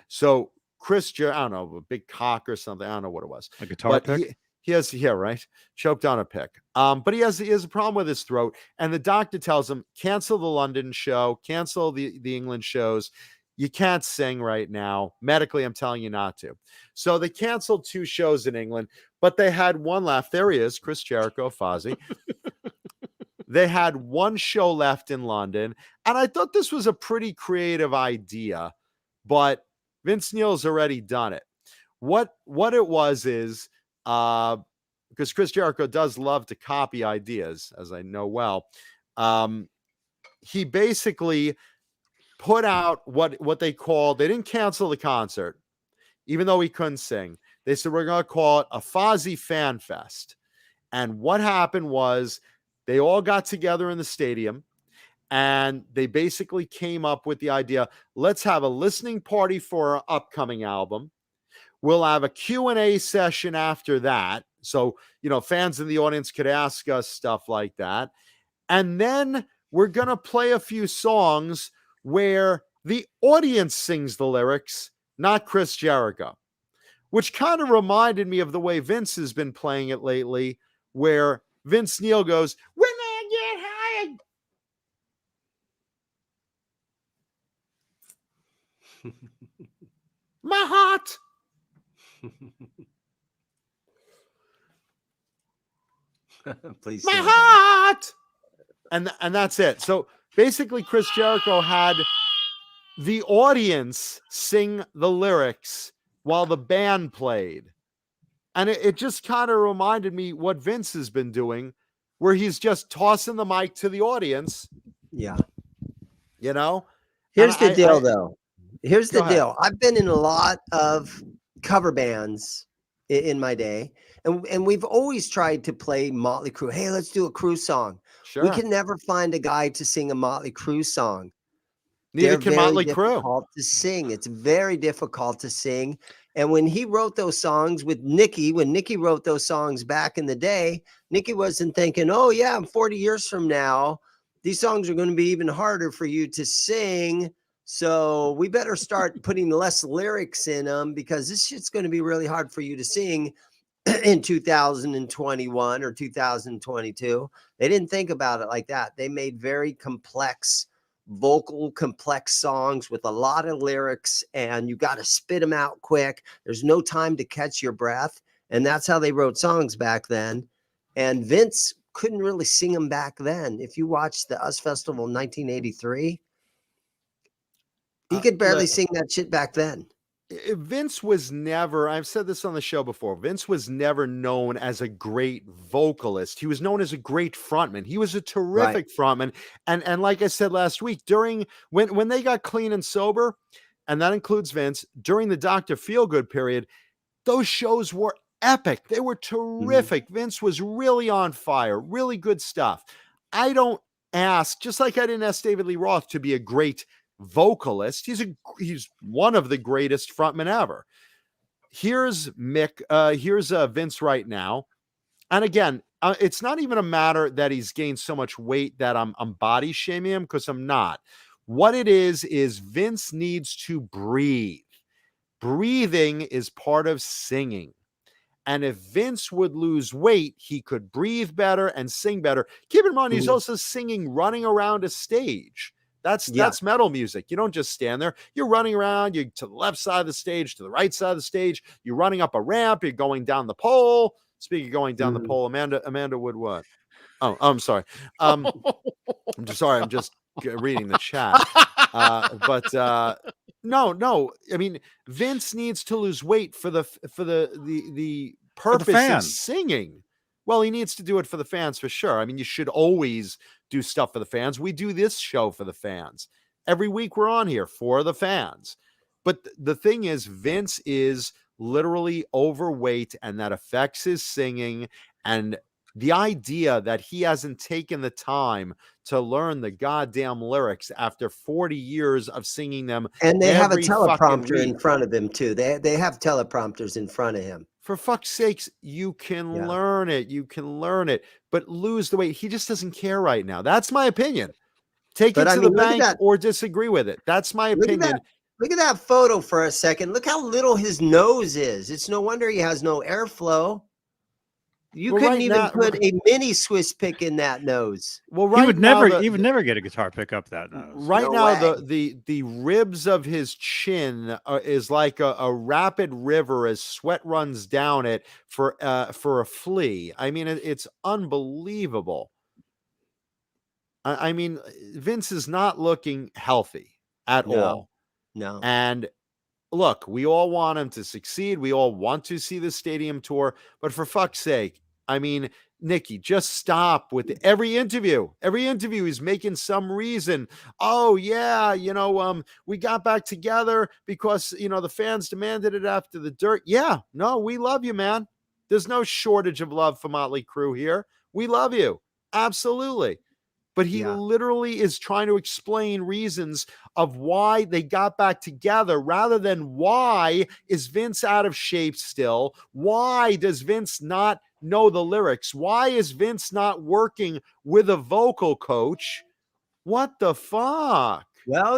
So Chris Jericho, I don't know, a big cock or something. I don't know what it was. A guitar pick? He has, yeah, right. Choked on a pick. But he has a problem with his throat. And the doctor tells him, cancel the London show, cancel the England shows. You can't sing right now. Medically, I'm telling you not to. So they canceled 2 shows in England, but they had one left. There he is, Chris Jericho, Fozzy. They had 1 show left in London. And I thought this was a pretty creative idea, but Vince Neil's already done it. What it was is, because Chris Jericho does love to copy ideas, as I know well, he basically put out what they called, they didn't cancel the concert, even though he couldn't sing. They said, we're going to call it a Fozzy Fan Fest. And what happened was they all got together in the stadium and they basically came up with the idea, let's have a listening party for our upcoming album. We'll have a Q&A session after that. So, fans in the audience could ask us stuff like that. And then we're going to play a few songs where the audience sings the lyrics, not Chris Jericho, which kind of reminded me of the way Vince has been playing it lately, where Vince Neil goes, when I get high. My heart. Please. My heart. And that's it. So basically, Chris Jericho had the audience sing the lyrics while the band played. And it just kind of reminded me what Vince has been doing, where he's just tossing the mic to the audience. Yeah. Here's the deal, though. Here's the Go ahead. deal. I've been in a lot of cover bands in my day, and we've always tried to play Motley Crue. Hey, let's do a Crue song. Sure. We can never find a guy to sing a Motley Crue song. Neither They're can very Motley Crue. difficult to sing. It's very difficult to sing. And when he wrote those songs with Nikki, when Nikki wrote those songs back in the day, Nikki wasn't thinking, oh, yeah, 40 years from now, these songs are going to be even harder for you to sing. So we better start putting less lyrics in them because this shit's going to be really hard for you to sing in 2021 or 2022. They didn't think about it like that. They made very complex songs with a lot of lyrics, and you got to spit them out quick. There's no time to catch your breath. And that's how they wrote songs back then. And Vince couldn't really sing them back then. If you watch the US Festival in 1983, he could barely sing that shit back then. Vince was never, I've said this on the show before, Vince was never known as a great vocalist. He was known as a great frontman. He was a terrific frontman. And like I said last week, during when they got clean and sober, and that includes Vince, during the Dr. Feelgood period, those shows were epic. They were terrific. Vince was really on fire, really good stuff. I don't ask, just like I didn't ask David Lee Roth to be a great vocalist. He's one of the greatest frontmen ever. Here's Mick. Here's Vince right now. And again, it's not even a matter that he's gained so much weight that I'm body shaming him, because I'm not. What it is Vince needs to breathe. Breathing is part of singing. And if Vince would lose weight, he could breathe better and sing better. Keep in mind, he's also singing running around a stage. That's metal music. You don't just stand there. You're running around. You're to the left side of the stage, to the right side of the stage. You're running up a ramp. You're going down the pole. Speaking of going down the pole, Amanda would what? Oh, I'm sorry. I'm just sorry. I'm just reading the chat. No. I mean, Vince needs to lose weight for the purpose of singing. Well, he needs to do it for the fans for sure. I mean, you should always do stuff for the fans. We do this show for the fans. Every week we're on here for the fans. But the thing is, Vince is literally overweight, and that affects his singing. And the idea that he hasn't taken the time to learn the goddamn lyrics after 40 years of singing them. And they have a teleprompter in front of him too. They have teleprompters in front of him. For fuck's sakes, you can learn it. You can learn it, but lose the weight. He just doesn't care right now. That's my opinion. Take it to the bank or disagree with it. That's my opinion. Look at that photo for a second. Look how little his nose is. It's no wonder he has no airflow. You couldn't even put a mini Swiss pick in that nose. Well, he would never get a guitar pick up that nose. Right now, the ribs of his chin is like a rapid river as sweat runs down it for a flea. I mean, it's unbelievable. I mean, Vince is not looking healthy at all. No. And look, we all want him to succeed. We all want to see the stadium tour, but for fuck's sake, I mean, Nikki, just stop with every interview. Every interview he's making some reason. Oh yeah, we got back together because, the fans demanded it after the dirt. Yeah, no, we love you, man. There's no shortage of love for Motley Crue here. We love you. Absolutely. But he literally is trying to explain reasons of why they got back together rather than why is Vince out of shape still? Why does Vince not know the lyrics? Why is Vince not working with a vocal coach? What the fuck? Well,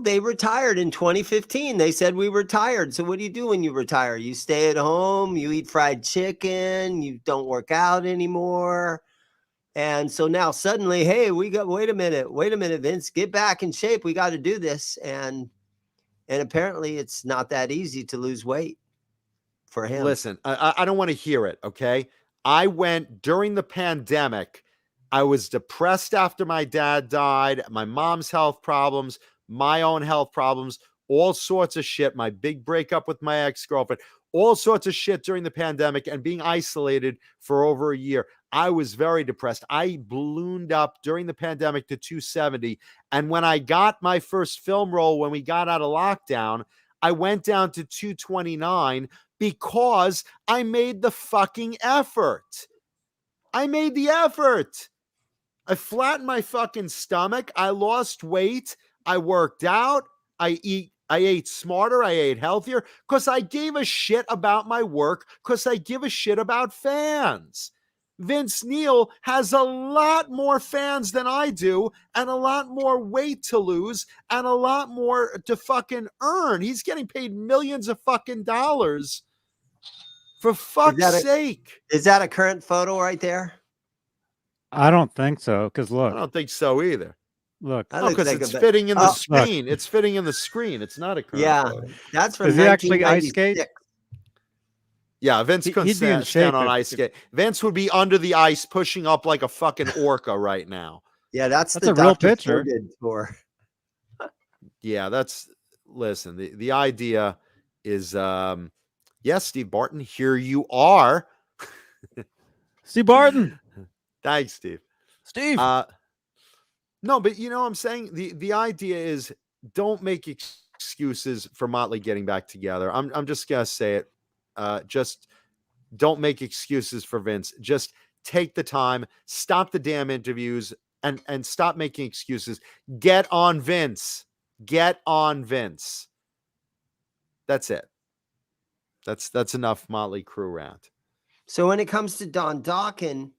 they retired in 2015. They said we retired. So what do you do when you retire? You stay at home, you eat fried chicken, you don't work out anymore. And so now suddenly, hey, wait a minute, Vince, get back in shape. We got to do this. And apparently it's not that easy to lose weight for him. Listen, I don't want to hear it. Okay. I went during the pandemic. I was depressed after my dad died, my mom's health problems, my own health problems, all sorts of shit. My big breakup with my ex-girlfriend, all sorts of shit during the pandemic and being isolated for over a year. I was very depressed. I ballooned up during the pandemic to 270. And when I got my first film role, when we got out of lockdown, I went down to 229 because I made the fucking effort. I made the effort. I flattened my fucking stomach. I lost weight. I worked out. I ate smarter. I ate healthier because I gave a shit about my work, because I give a shit about fans. Vince Neil has a lot more fans than I do and a lot more weight to lose and a lot more to fucking earn. He's getting paid millions of fucking dollars. For fuck's sake. Is that a current photo right there? I don't think so. Because look, I don't think so either. look. Oh, because it's fitting in the screen. It's fitting in the screen. It's not a current photo. That's from Does he actually ice skate? 1996. Yeah, Vince couldn't he'd be in stand shape on if- ice skate. Vince would be under the ice pushing up like a fucking orca right now. Yeah, that's That's the a real Dr. picture. Feelgood tour. Yeah, listen, the idea is yes, Steve Barton, here you are. Steve Barton. Thanks, Steve. Steve. No, but you know what I'm saying? The idea is don't make excuses for Motley getting back together. I'm just gonna say it. Just don't make excuses for Vince. Just take the time, stop the damn interviews, and stop making excuses. Get on Vince. Get on Vince. That's it. That's enough Motley Crue rant. So when it comes to Don Dokken,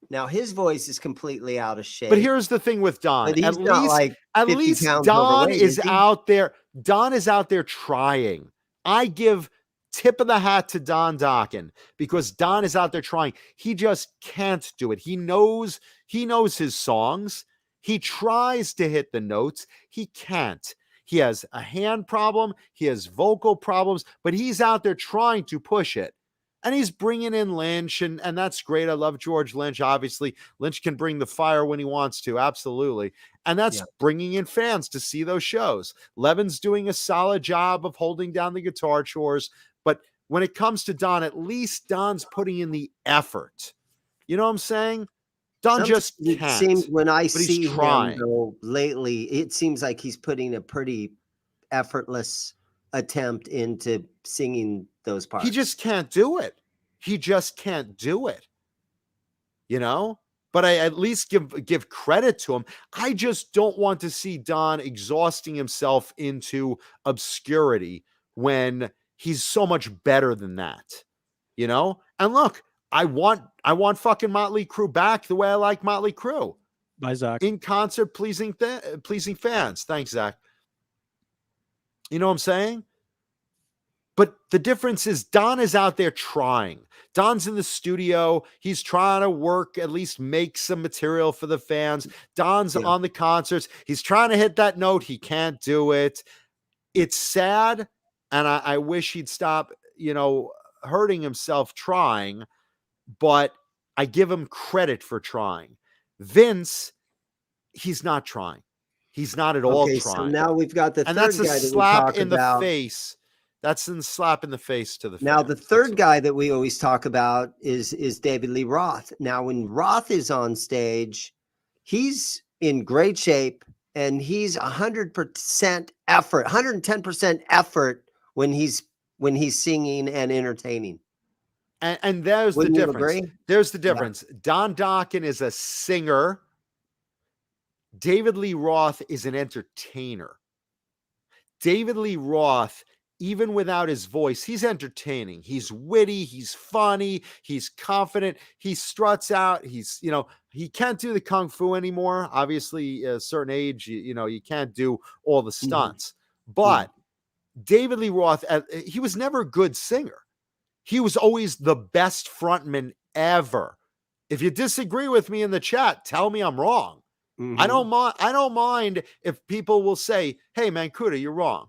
now his voice is completely out of shape. But here's the thing with Don. But he's At not least, like at 50 least pounds Don overweight, is is he? out there. Don is out there trying. I give tip of the hat to Don Dokken because Don is out there trying. He just can't do it. He knows his songs. He tries to hit the notes. He can't. He has a hand problem. He has vocal problems, but he's out there trying to push it. And he's bringing in Lynch, and that's great. I love George Lynch, obviously. Lynch can bring the fire when he wants to, absolutely. And that's bringing in fans to see those shows. Levin's doing a solid job of holding down the guitar chores. But when it comes to Don, at least Don's putting in the effort. You know what I'm saying? Don just It can't. seems when I but he's see trying. him though, lately, it seems like he's putting a pretty effortless attempt into singing those parts. He just can't do it. He just can't do it. You know? But I at least give credit to him. I just don't want to see Don exhausting himself into obscurity when he's so much better than that. You know? And look, I want fucking Motley Crue back the way I like Motley Crue. Bye, Zach. In concert, pleasing fans. Thanks, Zach. You know what I'm saying? But the difference is Don is out there trying. Don's in the studio. He's trying to work, at least make some material for the fans. Don's on the concerts. He's trying to hit that note. He can't do it. It's sad. And I wish he'd stop, hurting himself trying. But I give him credit for trying. Vince, he's not trying. He's not at all trying. So now we've got the and third that's a guy that slap we talk in about. the face. That's a slap in the face to the Now, fans. the third guy that we always talk about is David Lee Roth. Now, when Roth is on stage, he's in great shape and he's 100% effort, 110% effort when he's singing and entertaining. And there's Wouldn't the you difference. agree? There's the difference. Don Dokken is a singer. David Lee Roth is an entertainer. David Lee Roth, even without his voice, he's entertaining. He's witty. He's funny. He's confident. He struts out. He's, he can't do the kung fu anymore. Obviously, at a certain age, you can't do all the stunts. But David Lee Roth, he was never a good singer. He was always the best frontman ever. If you disagree with me in the chat, tell me I'm wrong. I don't mind if people will say, "Hey, Mancuda, you're wrong.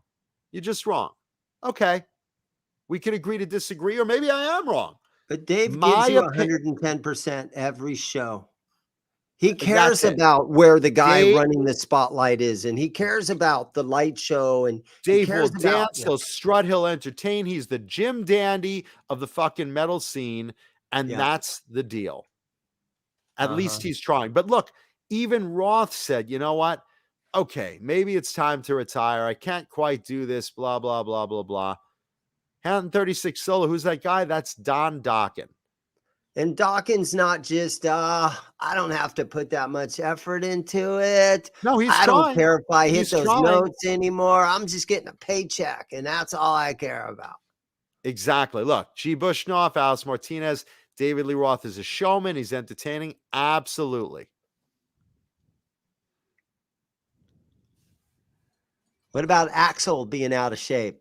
You're just wrong." Okay, we could agree to disagree, or maybe I am wrong. But Dave gives you 110% every show. He cares That's it. about where the guy Dave- running the spotlight is, and he cares about the light show. And Dave he will cares about, dance, he'll strut, he'll entertain. He's the Jim Dandy of the fucking metal scene, and that's the deal. At least he's trying. But look, even Roth said, you know what? Okay, maybe it's time to retire. I can't quite do this, blah, blah, blah, blah, blah. 136 solo. Who's that guy? That's Don Dokken. And Dokken's not just, I don't have to put that much effort into it. No, he's I trying. don't care if I hit He's those trying. notes anymore. I'm just getting a paycheck, and that's all I care about. Exactly. Look, G. Bushnoff, Alice Martinez, David Lee Roth is a showman. He's entertaining. Absolutely. What about Axl being out of shape?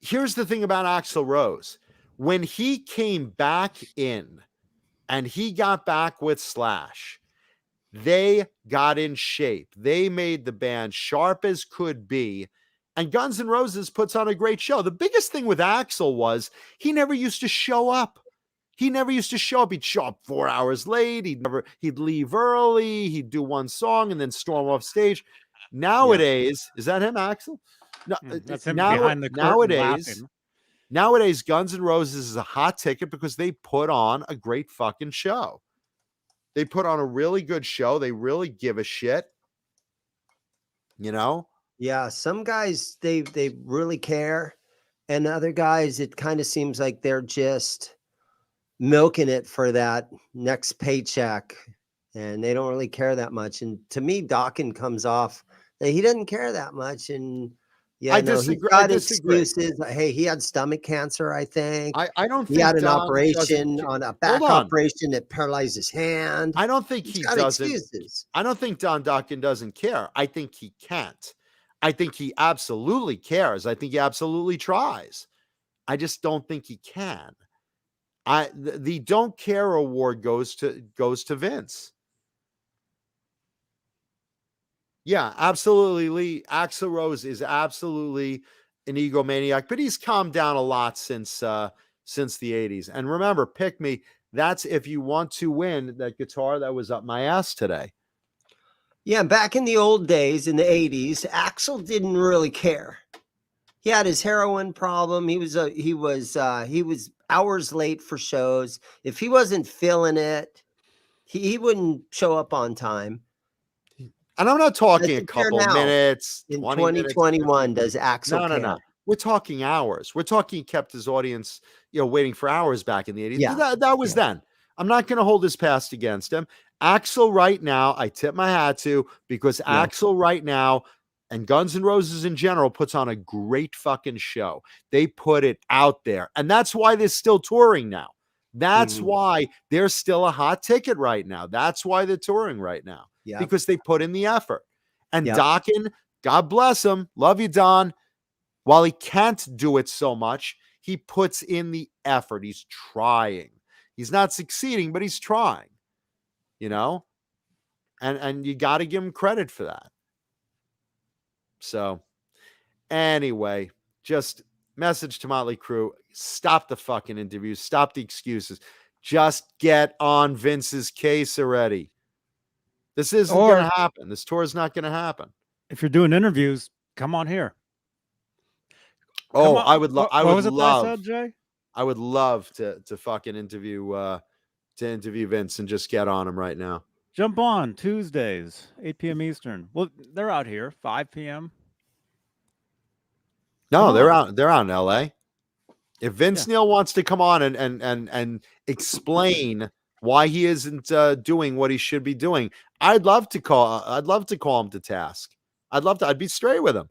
Here's the thing about Axl Rose. When he came back in and he got back with Slash, they got in shape. They made the band sharp as could be. And Guns N' Roses puts on a great show. The biggest thing with Axl was he never used to show up. He never used to show up. He'd show up 4 hours late. He'd leave early. He'd do one song and then storm off stage. Nowadays, is that him, Axl? No, that's him behind the curtain nowadays, Guns N' Roses is a hot ticket because they put on a great fucking show. They put on a really good show. They really give a shit. You know? Yeah, some guys they really care, and other guys it kind of seems like they're just milking it for that next paycheck, and they don't really care that much. And to me, Dokken comes off that he doesn't care that much. And yeah, I disagree. He's got excuses. Hey, he had stomach cancer, I think. I don't think he had an Don operation on a back operation that paralyzed his hand. I don't think he doesn't. Excuses. I don't think Don Dokken doesn't care. I think he can't. I think he absolutely cares. I think he absolutely tries. I just don't think he can. The don't care award goes to Vince. Yeah, absolutely. Lee Axl Rose is absolutely an egomaniac, but he's calmed down a lot since the 80s. And remember, Pick Me, that's if you want to win that guitar that was up my ass today. Yeah, back in the old days in the 80s, Axl didn't really care. He had his heroin problem. He was hours late for shows. If he wasn't feeling it, he wouldn't show up on time. And I'm not talking a couple minutes. In 2021, minutes. Does Axl care? No. We're talking hours. We're talking he kept his audience, waiting for hours back in the 80s. Yeah. That was then. I'm not going to hold his past against him. Axl right now, I tip my hat to, because Axl right now and Guns N' Roses in general puts on a great fucking show. They put it out there. And that's why they're still touring now. That's why they're still a hot ticket right now. That's why they're touring right now. Yeah. Because they put in the effort. And Dokken, God bless him. Love you, Don. While he can't do it so much, he puts in the effort. He's trying. He's not succeeding, but he's trying. And you got to give him credit for that. So anyway, just message to Motley Crue, stop the fucking interviews, stop the excuses. Just get on Vince's case already. This isn't going to happen. This tour is not going to happen. If you're doing interviews, come on here. I would love. I would love. Said, Jay? I would love to fucking interview Vince and just get on him right now. Jump on Tuesdays, 8 p.m. Eastern. Well, they're out here, 5 p.m. No, they're out. They're out in L.A. If Vince Neil wants to come on and explain why he isn't doing what he should be doing, I'd love to call him to task. I'd be straight with him.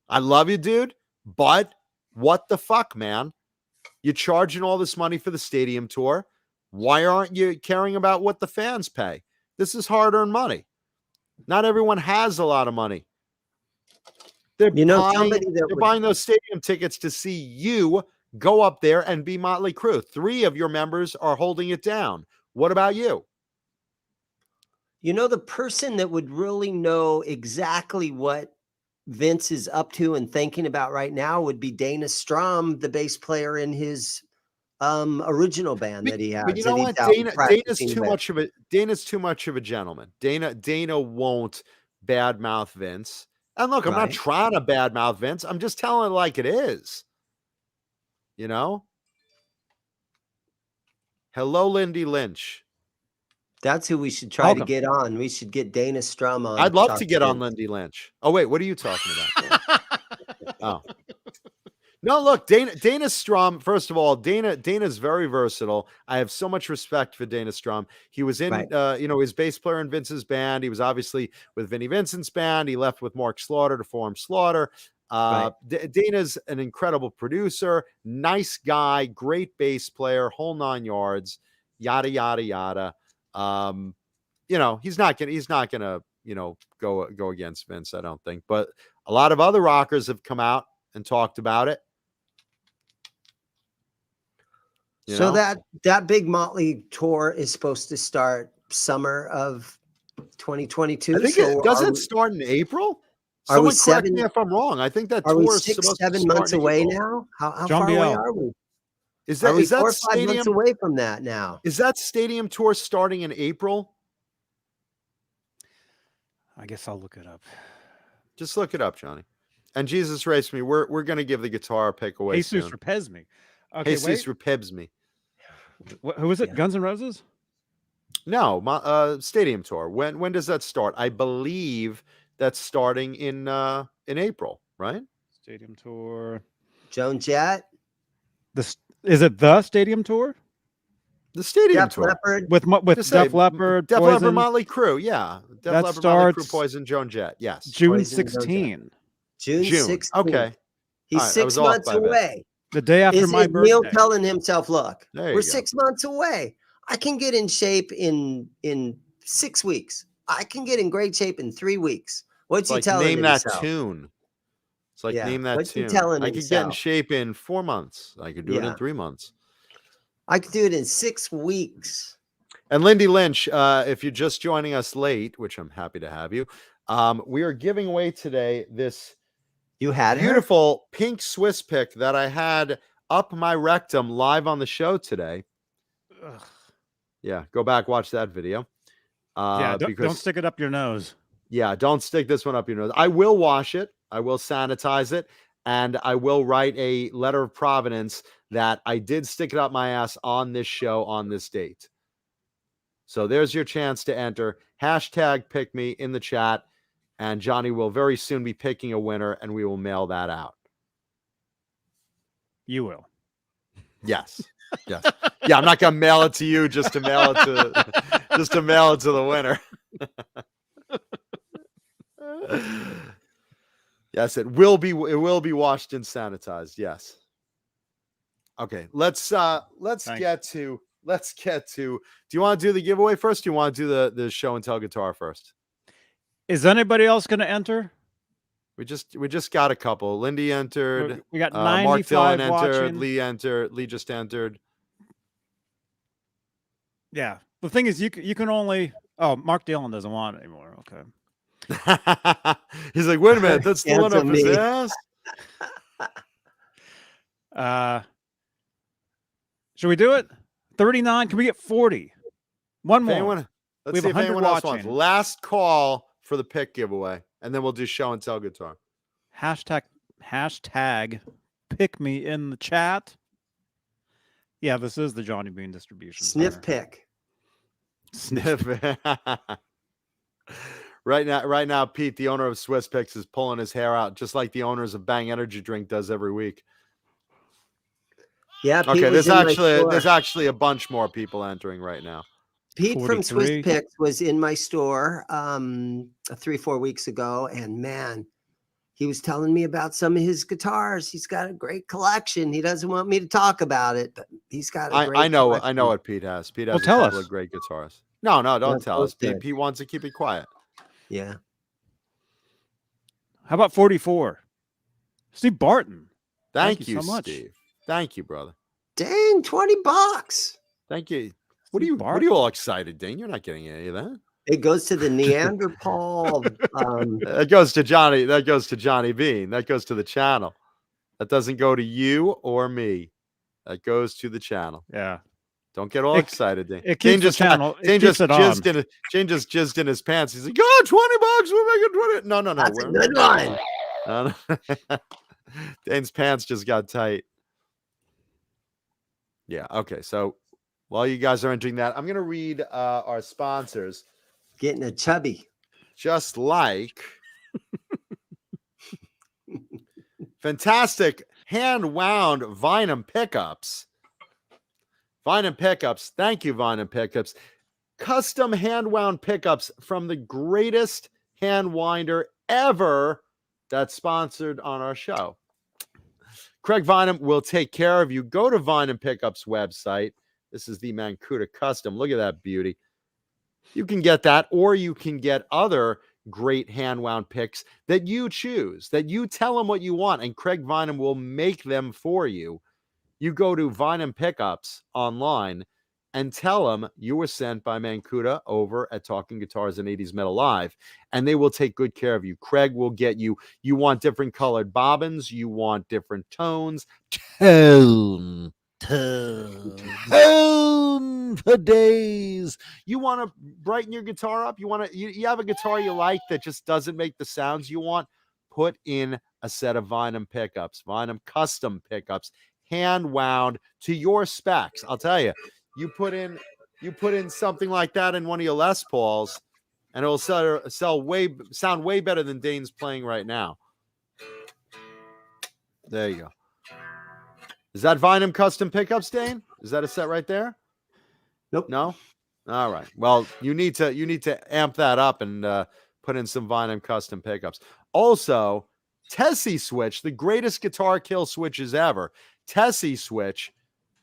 I love you, dude, but what the fuck, man? You're charging all this money for the stadium tour. Why aren't you caring about what the fans pay? This is hard-earned money. Not everyone has a lot of money. They're buying those stadium tickets to see you go up there and be Motley Crue. 3 of your members are holding it down. What about you? The person that would really know exactly what Vince is up to and thinking about right now would be Dana Strum, the bass player in his original band that he has. But you know what? Dana's too much of a gentleman. Dana won't badmouth Vince. And look, I'm not trying to badmouth Vince. I'm just telling it like it is. Hello, Lindy Lynch. That's who we should try to get on. We should get Dana Strum on. I'd love to get on Lindy Lynch. Oh, wait, what are you talking about? Oh. No, look, Dana Strum, first of all, Dana's very versatile. I have so much respect for Dana Strum. He was in, his bass player in Vince's band. He was obviously with Vinnie Vincent's band. He left with Mark Slaughter to form Slaughter. Dana's an incredible producer, nice guy, great bass player, whole 9 yards, yada yada yada. He's not gonna go against Vince, I don't think. But a lot of other rockers have come out and talked about it. So that big Motley tour is supposed to start summer of 2022. I think it start in April. Are we Someone correct me if I'm wrong. I think that Are we tour is 6, supposed to 7 start months in away April. now? How John far away Biel. are we? Is Are that we is that 4 or 5 months stadium away from that now? is that stadium tour starting in April? I guess I'll look it up. Just look it up, Johnny. And Jesus Race Me, we're gonna give the guitar pick away Jesus soon. repez me. Okay, Jesus wait. repebs me. Who is it? Yeah. Guns N' Roses? No, stadium tour. When does that start? I believe that's starting in April, right? Stadium tour. Joan Jett, Is it the stadium tour The stadium Def tour. Leppard. with Just say, Def Leppard, Def Poison, Leppard, Motley Crue. Yeah. Def That Leppard, Motley Crue, starts Poison, Joan Jett. Yes. June Poison, Joan Jett. 16, June June. 16th. Okay. He's All right, I was 6 off months by a bit. away. the day after Is my it Neil birthday. telling himself, look, There you we're go. 6 months away. I can get in shape in 6 weeks. I can get in great shape in 3 weeks. What's It's he like telling name that himself? tune. It's like Yeah, name that what's he tune. telling I could get in himself? shape in 4 months. I could do it in Yeah. 3 months. I could do it in 6 weeks. And Lindy Lynch, if you're just joining us late, which I'm happy to have you, we are giving away today this You had her? beautiful pink Swiss pick that I had up my rectum live on the show today. Ugh. Yeah, go back, watch that video. Yeah, don't because stick it up your nose. yeah, don't stick this one up your nose. I will wash it. I will sanitize it. And I will write a letter of providence that I did stick it up my ass on this show on this date. So there's your chance to enter. Hashtag pick me in the chat. And Johnny will very soon be picking a winner and we will mail that out. You will. Yes. Yes. Yeah, I'm not gonna mail it to you just to mail it to the winner. Yes, it will be washed and sanitized. Yes. Okay, let's get to do you want to do the giveaway first? Do you want to do the show and tell guitar first? Is anybody else going to enter? We just got a couple. Lindy entered. We got Mark Dillon 95 entered. watching. Lee just entered. Yeah. The thing is, you can only. Oh, Mark Dillon doesn't want it anymore. Okay. He's like, wait a minute, that's the one up his ass. Should we do it? 39. Can we get 40? One more. Let's see if anyone else wants. Last call for the pick giveaway, and then we'll do show and tell guitar. Hashtag pick me in the chat. Yeah, this is the Johnny Beane distribution. Sniff pick. Sniff. Right now, Pete, the owner of Swiss Picks, is pulling his hair out, just like the owners of Bang Energy Drink does every week. Yeah. Pete Okay, was there's actually a bunch more people entering right now. Pete 43. from Swiss Picks was in my store 3-4 weeks ago, and man, he was telling me about some of his guitars. He's got a great collection. He doesn't want me to talk about it, but he's got a great I know collection. what Pete has. Pete has Well, a tell couple us. of great guitars. No, don't tell us. good. Pete wants to keep it quiet. Yeah. How about 44? Steve Barton. Thank you so much. Steve. Thank you, brother. Dang, $20. Thank you. What are Steve you all excited, Dane? You're not getting any of that. It goes to the Neanderthal. That goes to Johnny. That goes to Johnny Beane. That goes to the channel. That doesn't go to you or me. That goes to the channel. Yeah. Don't get all excited, Dane. It keeps the channel. Dane It just keeps it on. jizzed in his pants. He's like, oh, $20. We're making 20. No. That's a good one. No. Dane's pants just got tight. Yeah. Okay. So while you guys are entering that, I'm going to read our sponsors. Getting a chubby. Just like fantastic hand-wound Vineum pickups. Vineum pickups. Thank you, Vineum pickups. Custom hand-wound pickups from the greatest hand winder ever, that's sponsored on our show. Craig Vineham will take care of you. Go to Vineham Pickup's website. This is the Mancuda Custom. Look at that beauty. You can get that, or you can get other great hand-wound picks that you choose, that you tell them what you want, and Craig Vineham will make them for you. You go to Vineham Pickups online and tell them you were sent by Mancuda over at Talking Guitars and 80's Metal Live, and they will take good care of you. Craig will get you. You want different colored bobbins. You want different tones. Tone for days. You want to brighten your guitar up. You have a guitar you like that just doesn't make the sounds you want. Put in a set of Vineham pickups, Vineham custom pickups, hand wound to your specs. I'll tell you, you put in something like that in one of your Les Pauls, and it'll sound way better than Dane's playing right now. There you go. Is that Vineham custom pickups, Dane? Is that a set right there? Nope. No? All right. Well, you need to amp that up and put in some Vineham custom pickups. Also, Tessie Switch, the greatest guitar kill switches ever. Tessie Switch,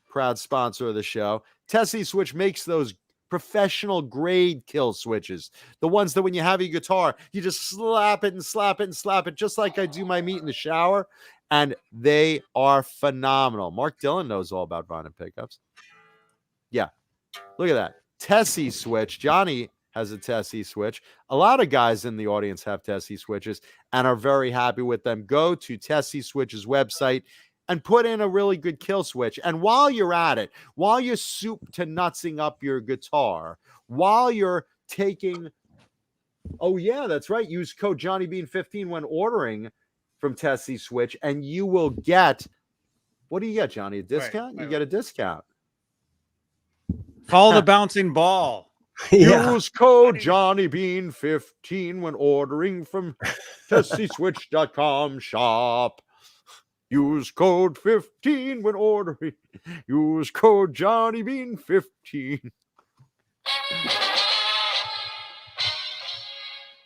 proud sponsor of the show. Tessie Switch makes those professional grade kill switches. The ones that when you have your guitar, you just slap it and slap it and slap it, just like I do my meat in the shower. And they are phenomenal. Mark Dillon knows all about Vineham pickups. Yeah. Look at that. Tessie Switch. Johnny has a Tessie Switch. A lot of guys in the audience have Tessie Switches and are very happy with them. Go to Tessie Switch's website and put in a really good kill switch. And while you're at it, while you're soup to nutsing up your guitar, while you're taking, oh yeah, that's right, use code JohnnyBean15 when ordering from Tessie Switch, and you will get, what do you get, Johnny? A discount? You get a discount. Follow the bouncing ball. Yeah. Use code JohnnyBean15 when ordering from TessieSwitch.com shop. Use code 15 when ordering. Use code JohnnyBean15.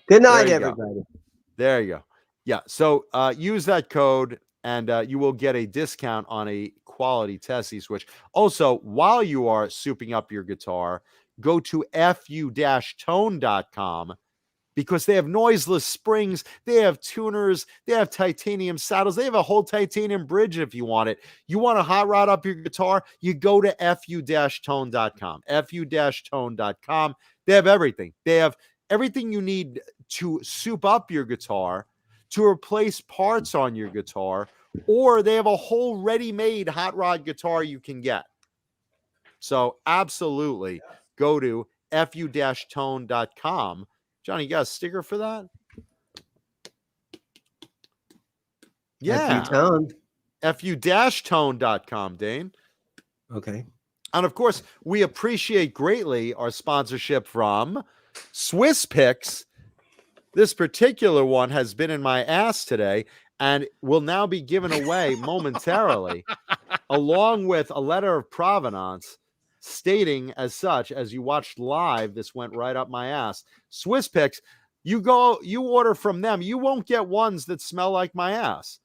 Good night, There you go. everybody. There you go. Yeah. So use that code and you will get a discount on a quality Tessie Switch. Also, while you are souping up your guitar, go to fu-tone.com because they have noiseless springs, they have tuners, they have titanium saddles, they have a whole titanium bridge if you want it. You want to hot rod up your guitar, you go to fu-tone.com. fu-tone.com. They have everything. They have everything you need to soup up your guitar, to replace parts on your guitar, or they have a whole ready-made hot rod guitar you can get. So absolutely go to fu-tone.com. Johnny, you got a sticker for that? Yeah. Fu-tone. fu-tone.com, Dane. Okay. And of course, we appreciate greatly our sponsorship from Swiss Picks. This particular one has been in my ass today and will now be given away momentarily, along with a letter of provenance stating as such. As you watched live, this went right up my ass. Swiss Picks, you order from them, you won't get ones that smell like my ass.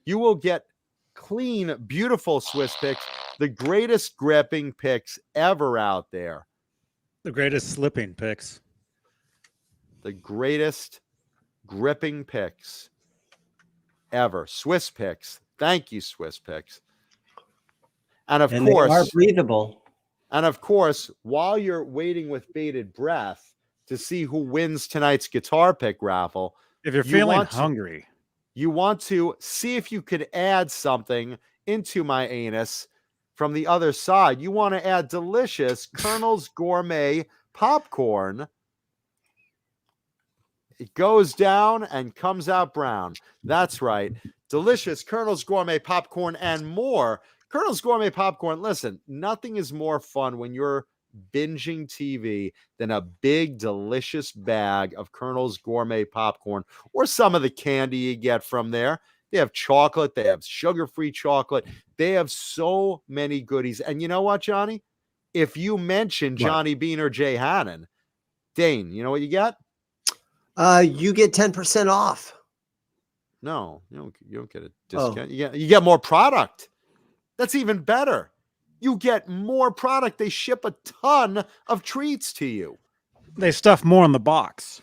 You will get clean, beautiful Swiss Picks, the greatest gripping picks ever out there. The greatest slipping picks. The greatest gripping picks ever. Swiss Picks. Thank you, Swiss Picks. And of course, they are breathable. And of course, while you're waiting with bated breath to see who wins tonight's guitar pick raffle, if you're feeling hungry, you want to see if you could add something into my anus from the other side. You want to add delicious Colonel's Gourmet popcorn. It goes down and comes out brown. That's right. Delicious Colonel's Gourmet popcorn and more. Colonel's Gourmet popcorn. Listen, nothing is more fun when you're binging TV than a big, delicious bag of Colonel's Gourmet popcorn or some of the candy you get from there. They have chocolate. They have sugar-free chocolate. They have so many goodies. And you know what, Johnny? If you mention Johnny Bean or Jay Hannon, Dane, you know what you get? You get 10% off. No, you don't get a discount. You get more product. That's even better. You get more product. They ship a ton of treats to you. They stuff more in the box.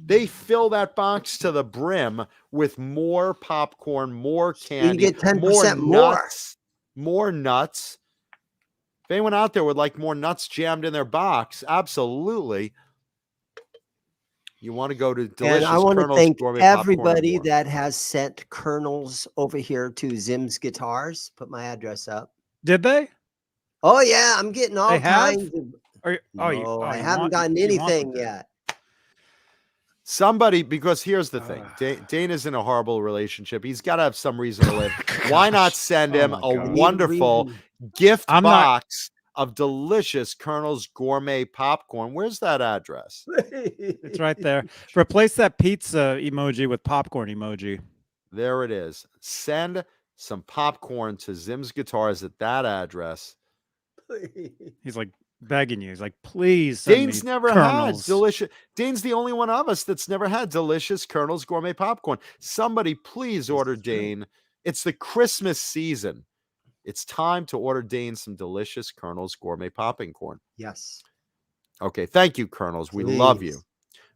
They fill that box to the brim with more popcorn, more candy, you get 10% more nuts, more nuts. If anyone out there would like more nuts jammed in their box, absolutely. You want to go to Delicious And I want to Colonel's thank Gourmet Popcorn and everybody more. that has sent kernels over here to Zim's Guitars. Put my address up. Did they? Oh yeah, I'm getting all They have? kinds of. I you haven't gotten anything yet. Somebody, because here's the thing. Dana's in a horrible relationship. He's got to have some reason to live. Why not send him a wonderful gift box of delicious Colonel's Gourmet Popcorn? Where's that address? It's right there. Replace that pizza emoji with popcorn emoji. There it is. Send some popcorn to Zim's Guitars at that address. He's like begging you. He's like, please send Dane's me never kernels. had delicious. Dane's the only one of us that's never had delicious Colonel's Gourmet Popcorn. Somebody please order Dane. It's the Christmas season. It's time to order Dane some delicious Colonel's Gourmet Popcorn. Yes. Okay. Thank you, Colonels. We love you.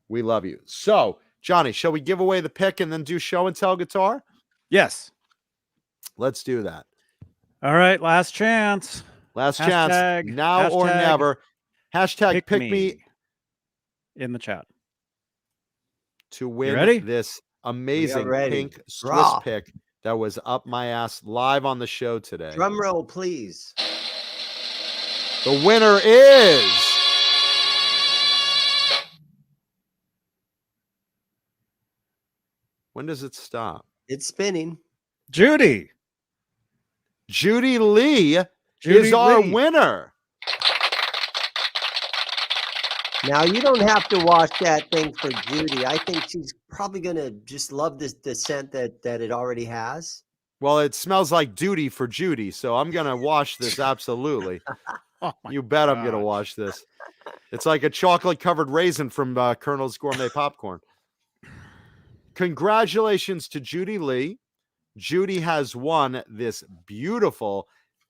We love you. So, Johnny, shall we give away the pick and then do show and tell guitar? Yes. Let's do that. All right. Last chance. Last chance. Now or never. Hashtag pick me in the chat to win this amazing pink Swiss pick that was up my ass live on the show today. Drum roll, please. The winner is when does it stop? It's spinning. Judy Lee is our winner. Now, you don't have to watch that thing for Judy. I think she's probably going to just love this scent that it already has. Well, it smells like duty for Judy, so I'm going to wash this absolutely. You bet I'm going to wash this. It's like a chocolate-covered raisin from Colonel's Gourmet Popcorn. Congratulations to Judy Lee. Judy has won this beautiful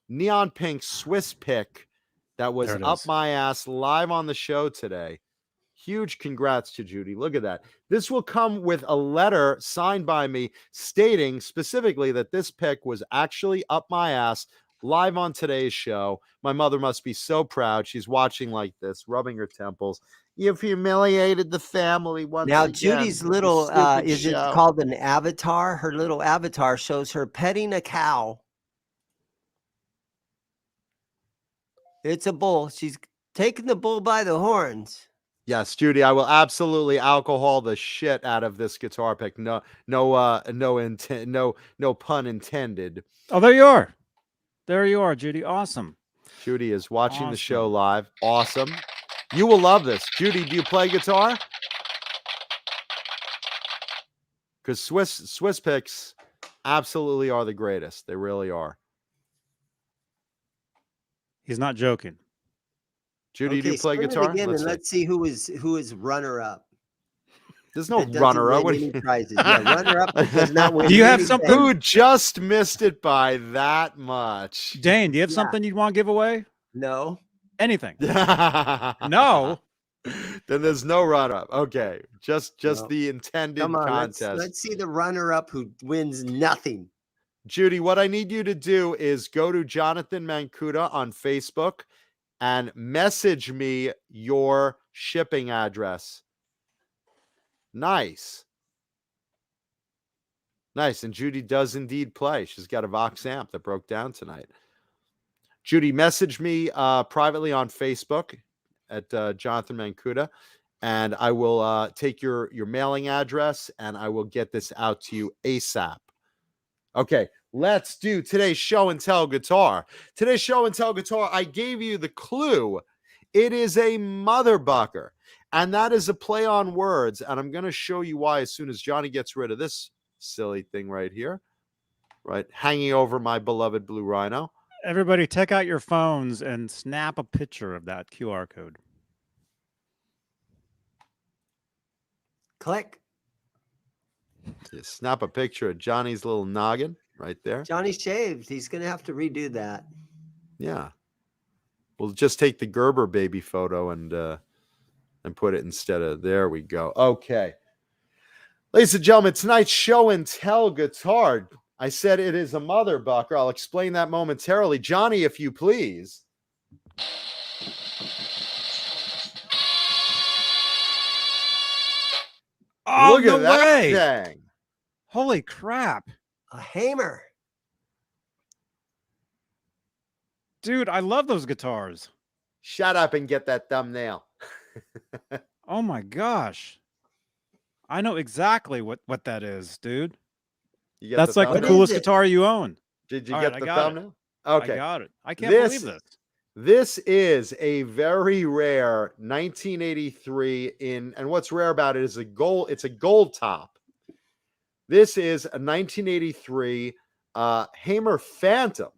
neon pink Swiss pick that was up my ass live on the show today. Huge congrats to Judy. Look at that. This will come with a letter signed by me stating specifically that this pick was actually up my ass live on today's show. My mother must be so proud. She's watching like this, rubbing her temples. You've humiliated the family once now, again. Judy's little, is it called an avatar? Her little avatar shows her petting a cow. It's a bull. She's taking the bull by the horns. Yes, Judy, I will absolutely alcohol the shit out of this guitar pick. No pun intended. Oh, there you are. There you are, Judy. Awesome. Judy is watching the show live. Awesome. You will love this. Judy, do you play guitar? Because Swiss picks absolutely are the greatest. They really are. He's not joking. Judy, do you play guitar? Let's see who is runner up. There's no runner up. Prizes. Yeah, runner up does not win. Do you have something? Who just missed it by that much? Dane, do you have something you'd want to give away? No. Anything? No. Then there's no runner up. Okay, just the intended contest. Let's see the runner up who wins nothing. Judy, what I need you to do is go to Jonathan Mancuda on Facebook and message me your shipping address. Nice. Nice. And Judy does indeed play. She's got a Vox amp that broke down tonight. Judy, message me privately on Facebook at Jonathan Mancuda, and I will take your mailing address and I will get this out to you ASAP. Okay, let's do today's show and tell guitar. Today's show and tell guitar, I gave you the clue. It is a motherbucker, and that is a play on words, and I'm going to show you why as soon as Johnny gets rid of this silly thing right here, right, hanging over my beloved blue rhino. Everybody, take out your phones and snap a picture of that QR code. Click. You snap a picture of Johnny's little noggin right there. Johnny shaved. He's going to have to redo that. Yeah. We'll just take the Gerber baby photo and put it instead of, there we go. Okay. Ladies and gentlemen, tonight's show and tell guitar. I said it is a mother bucker. I'll explain that momentarily. Johnny, if you please. Oh, Look no at that way. thing. Holy crap. A hammer. Dude, I love those guitars. Shut up and get that thumbnail. Oh my gosh. I know exactly what that is, dude. You get That's like the thumbnail? coolest guitar you own. Did you All get right, I the got it. thumbnail? Okay. I got it. I can't This- believe this. This is a very rare 1983 and what's rare about it is it's a gold top. This is a 1983 Hamer Phantom.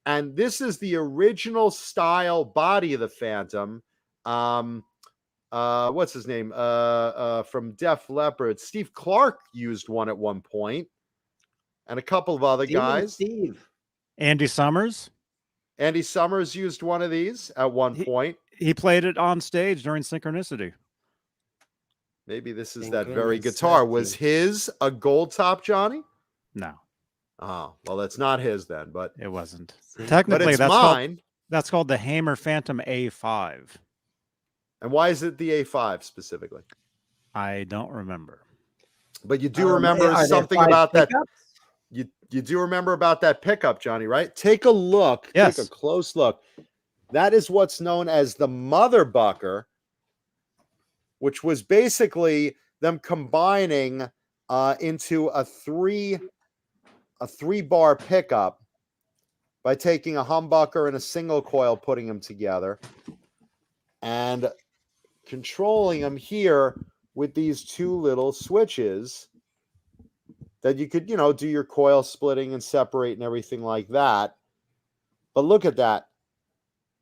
And this is the original style body of the Phantom. What's his name? From Def Leppard. Steve Clark used one at one point. And a couple of other guys. Steve. Andy Summers. Andy Summers used one of these at one point. He played it on stage during Synchronicity. Maybe this is Thank that very goodness, guitar. thank Was you. his a gold top, Johnny? No, Oh, well, that's not his then, but it wasn't. See? Technically, it's that's mine. that's called the Hamer Phantom A5. And why is it the A5 specifically? I don't remember. But you do remember are there something 5 about that. pickups? You do remember about that pickup, Johnny, right? Take a look. Yes. Take a close look. That is what's known as the mother bucker, which was basically them combining into a three bar pickup by taking a humbucker and a single coil, putting them together, and controlling them here with these two little switches that you could, do your coil splitting and separate and everything like that. But look at that.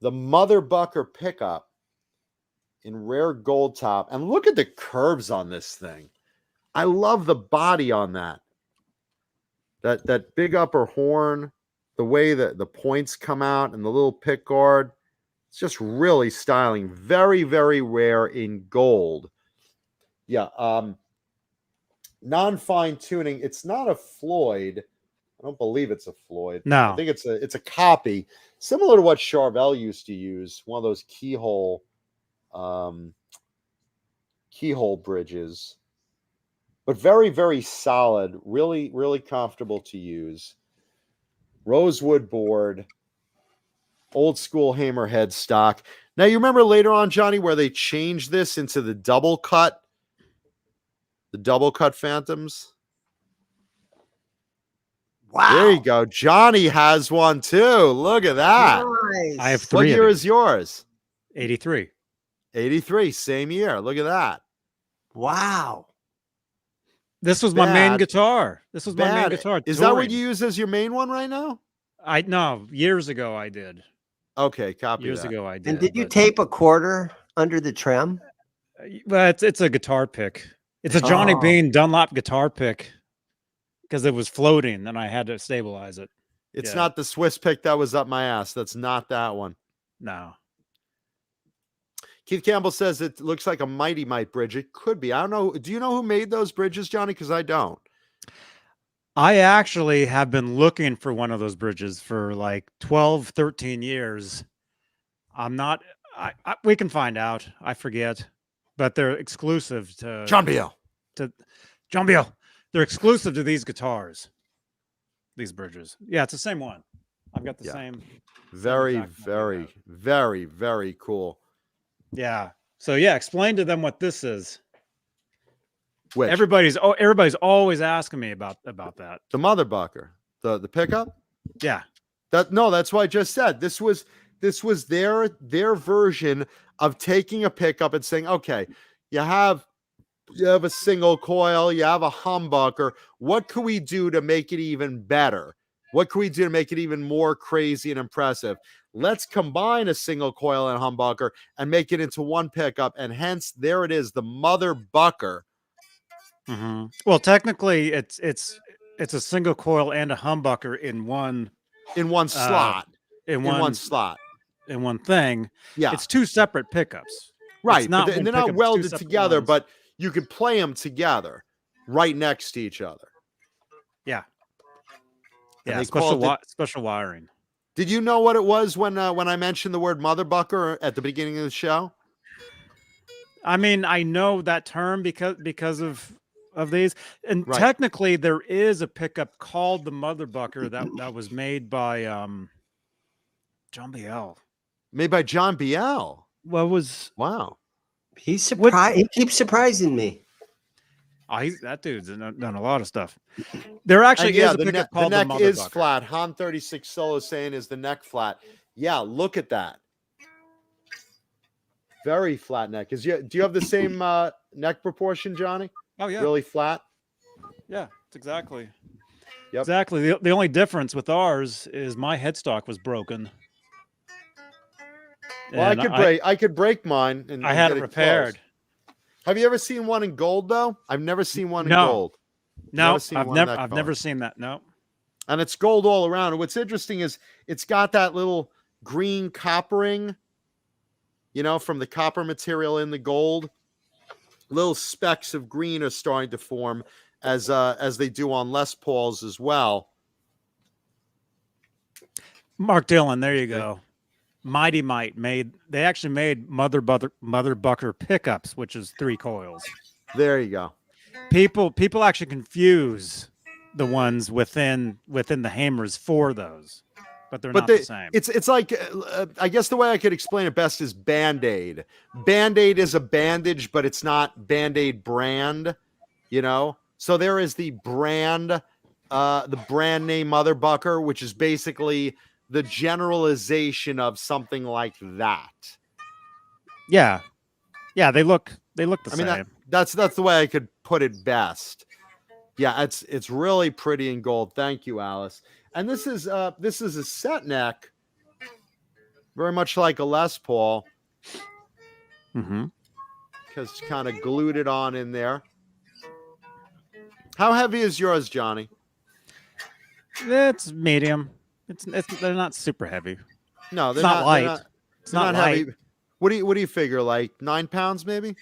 The mother bucker pickup in rare gold top. And look at the curves on this thing. I love the body on that. That big upper horn, the way that the points come out and the little pick guard. It's just really styling. Very, very rare in gold. Yeah. Non-fine tuning. It's not a Floyd. I don't believe it's a Floyd. No. I think it's a copy, similar to what Charvel used to use. One of those keyhole bridges, but very, very solid. Really, really comfortable to use. Rosewood board, old school Hamer headstock. Now you remember later on, Johnny, where they changed this into the double cut. The double cut Phantoms. Wow. There you go. Johnny has one too. Look at that. Nice. I have What 3 of year these. is yours? 83. 83, same year. Look at that. Wow. This was my main Bad. guitar. This was my main Bad. guitar. Is that what touring. you use as your main one right now? No, years ago I did. Okay, copy Years that. ago I did. And did you but- tape a quarter under the trim? Well, it's a guitar pick. It's a Johnny Oh. Beane Dunlop guitar pick because it was floating and I had to stabilize it. It's Yeah. not the Swiss pick that was up my ass. That's not that one. No. Keith Campbell says it looks like a Mighty Might bridge. It could be. I don't know. Do you know who made those bridges, Johnny? Because I don't. I actually have been looking for one of those bridges for like 12, 13 years. I'm not, we can find out. I forget, but they're exclusive to John Biel. John Biel. They're exclusive to these guitars, these bridges. Yeah, it's the same one. I've got the Yeah. same. Very, exact one I very, have. very, very cool. Yeah. So yeah, explain to them what this is. Which? Everybody's always asking me about that. The mother bucker, the pickup. Yeah. That's what I just said. This was their version of taking a pickup and saying, okay, you have a single coil, you have a humbucker. What could we do to make it even better? What could we do to make it even more crazy and impressive? Let's combine a single coil and humbucker and make it into one pickup. And hence, there it is, the mother bucker. Well, technically, it's a single coil and a humbucker in one slot. in one one slot. in one thing. Yeah. It's two separate pickups. Right, It's not but one they're not pickup, it's two welded separate together, ones. but you could play them together right next to each other. Yeah. And Yeah, they called it- special wiring. Did you know what it was when I mentioned the word motherbucker at the beginning of the show? I mean, I know that term because of these, and Right. technically there is a pickup called the Motherbucker that was made by John Biel. Made by John Biel. What was Wow. He's surprised. He keeps surprising me. Oh, that dude's done a lot of stuff. There actually And yeah, is a pickup called the the neck is Motherbucker. flat. Han 36 Solo saying is the neck flat. Yeah, look at that. Very flat neck. Do you have the same neck proportion, Johnny? Oh yeah, Really flat. yeah, it's exactly. Yep. Exactly. The only difference with ours is my headstock was broken. Well, And I could break mine. And I had get it repaired. close. Have you ever seen one in gold though? I've never seen one in No. gold. No, seen I've one in that I've color. never seen that. No. And it's gold all around. And what's interesting is it's got that little green coppering, from the copper material in the gold. Little specks of green are starting to form as they do on Les Pauls as well. Mark Dillon, there you go. Mighty Might they actually made Motherbucker pickups, which is 3 coils. There you go. People actually confuse the ones within the Hammers for those, but they're not the same. It's like I guess the way I could explain it best is Band-Aid. Band-Aid is a bandage, but it's not Band-Aid brand, So there is the brand name Motherbucker, which is basically the generalization of something like that. Yeah, they look the same. I mean, that's the way I could put it best. Yeah, it's really pretty in gold. Thank you, Alice. And this is a set neck, very much like a Les Paul, because kind of glued it on in there. How heavy is yours, Johnny? It's medium. They're not super heavy. No, they're not light. It's not light. heavy. What do you figure? Like 9 pounds, maybe?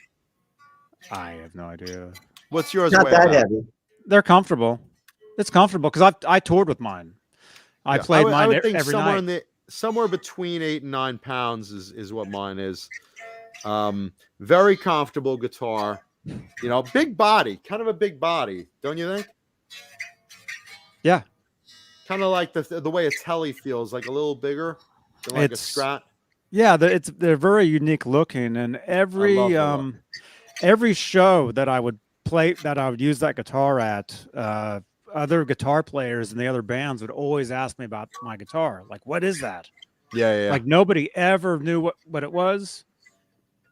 I have no idea. What's yours? Not weigh that about? heavy. They're comfortable. It's comfortable because I toured with mine. I played I would mine think every somewhere night. somewhere between 8 and 9 pounds is what mine is. Very comfortable guitar. Big body, kind of a big body, don't you think? Yeah. Kind of like the way a Telly feels, like a little bigger than like a Strat. Yeah, they're very unique looking, and every show that I would play, that I would use that guitar at, other guitar players and the other bands would always ask me about my guitar. Like, what is that? Yeah. Like nobody ever knew what it was.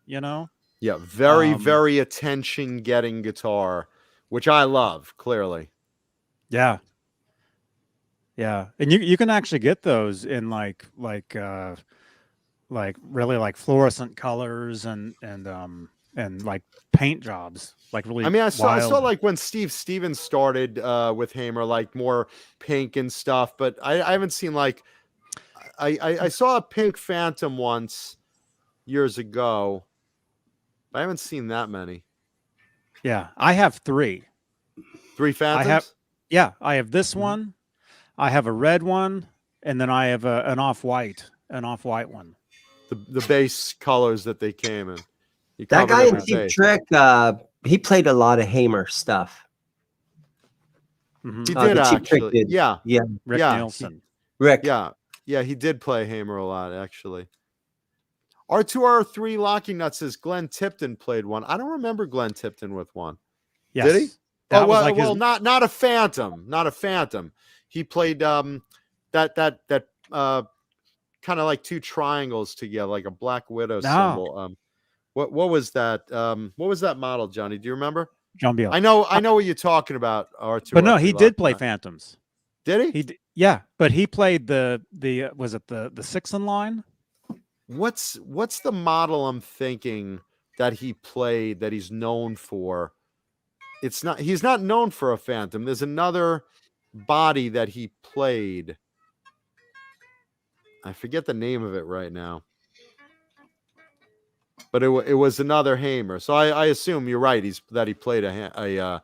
Yeah, very attention getting guitar, which I love, clearly. Yeah. Yeah. And you can actually get those in like really like fluorescent colors and like paint jobs, like really. I mean, I saw wild. like when Steve Stevens started with Hamer, like more pink and stuff, but I haven't seen like I saw a pink Phantom once years ago. I haven't seen that many. Yeah, I have 3. 3 Phantoms? I have this one, I have a red one, and then I have an off-white one. The base colors that they came in. You That covered guy in every Cheap base. Trick, he played a lot of Hamer stuff. He the did Cheap Trick actually. did. Yeah. Rick Yeah, Nielsen. Rick. Yeah, he did play Hamer a lot, actually. R2R3 Locking Nuts says Glenn Tipton played one. I don't remember Glenn Tipton with one. Yes. Did he? That Oh, was well, like his- not a Phantom. Not a Phantom. He played that kind of like 2 triangles together, like a Black Widow symbol. What was that? What was that model, Johnny? Do you remember? John Biel. I know what you're talking about, R2. But no, he did play Phantoms. Did he? Yeah, but he played the was it the 6 in line? What's the model I'm thinking that he played that he's known for? It's not. He's not known for a Phantom. There's another body that he played. I forget the name of it right now. But it was another Hamer. So I assume you're right. He played a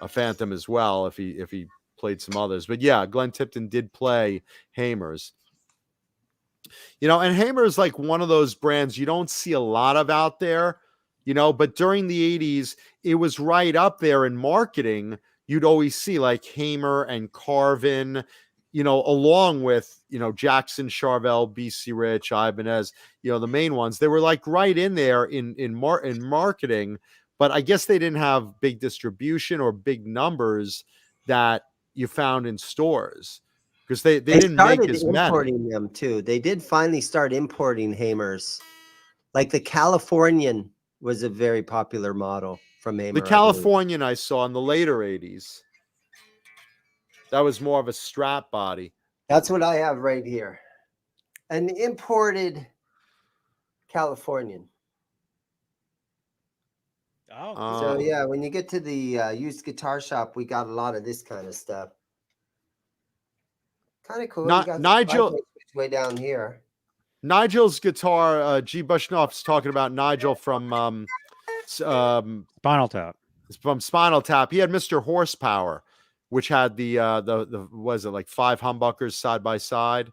Phantom as well. If he played some others, but yeah, Glenn Tipton did play Hamers. And Hamer is like one of those brands you don't see a lot of out there. But during the 80s, it was right up there in marketing. You'd always see like Hamer and Carvin, along with, Jackson, Charvel, BC Rich, Ibanez, the main ones. They were like right in there in marketing, but I guess they didn't have big distribution or big numbers that you found in stores because they didn't make as many. Importing them too. They did finally start importing Hamers. Like the Californian was a very popular model from Hamer. The Californian I saw in the later 80s. That was more of a strap body. That's what I have right here. An imported Californian. Oh, So yeah, when you get to the used guitar shop, we got a lot of this kind of stuff. Kind of cool. Nigel way down here. Nigel's guitar. G. Bushnoff's talking about Nigel from Spinal Tap. From Spinal Tap. He had Mr. Horsepower, which had the was it like 5 humbuckers side by side.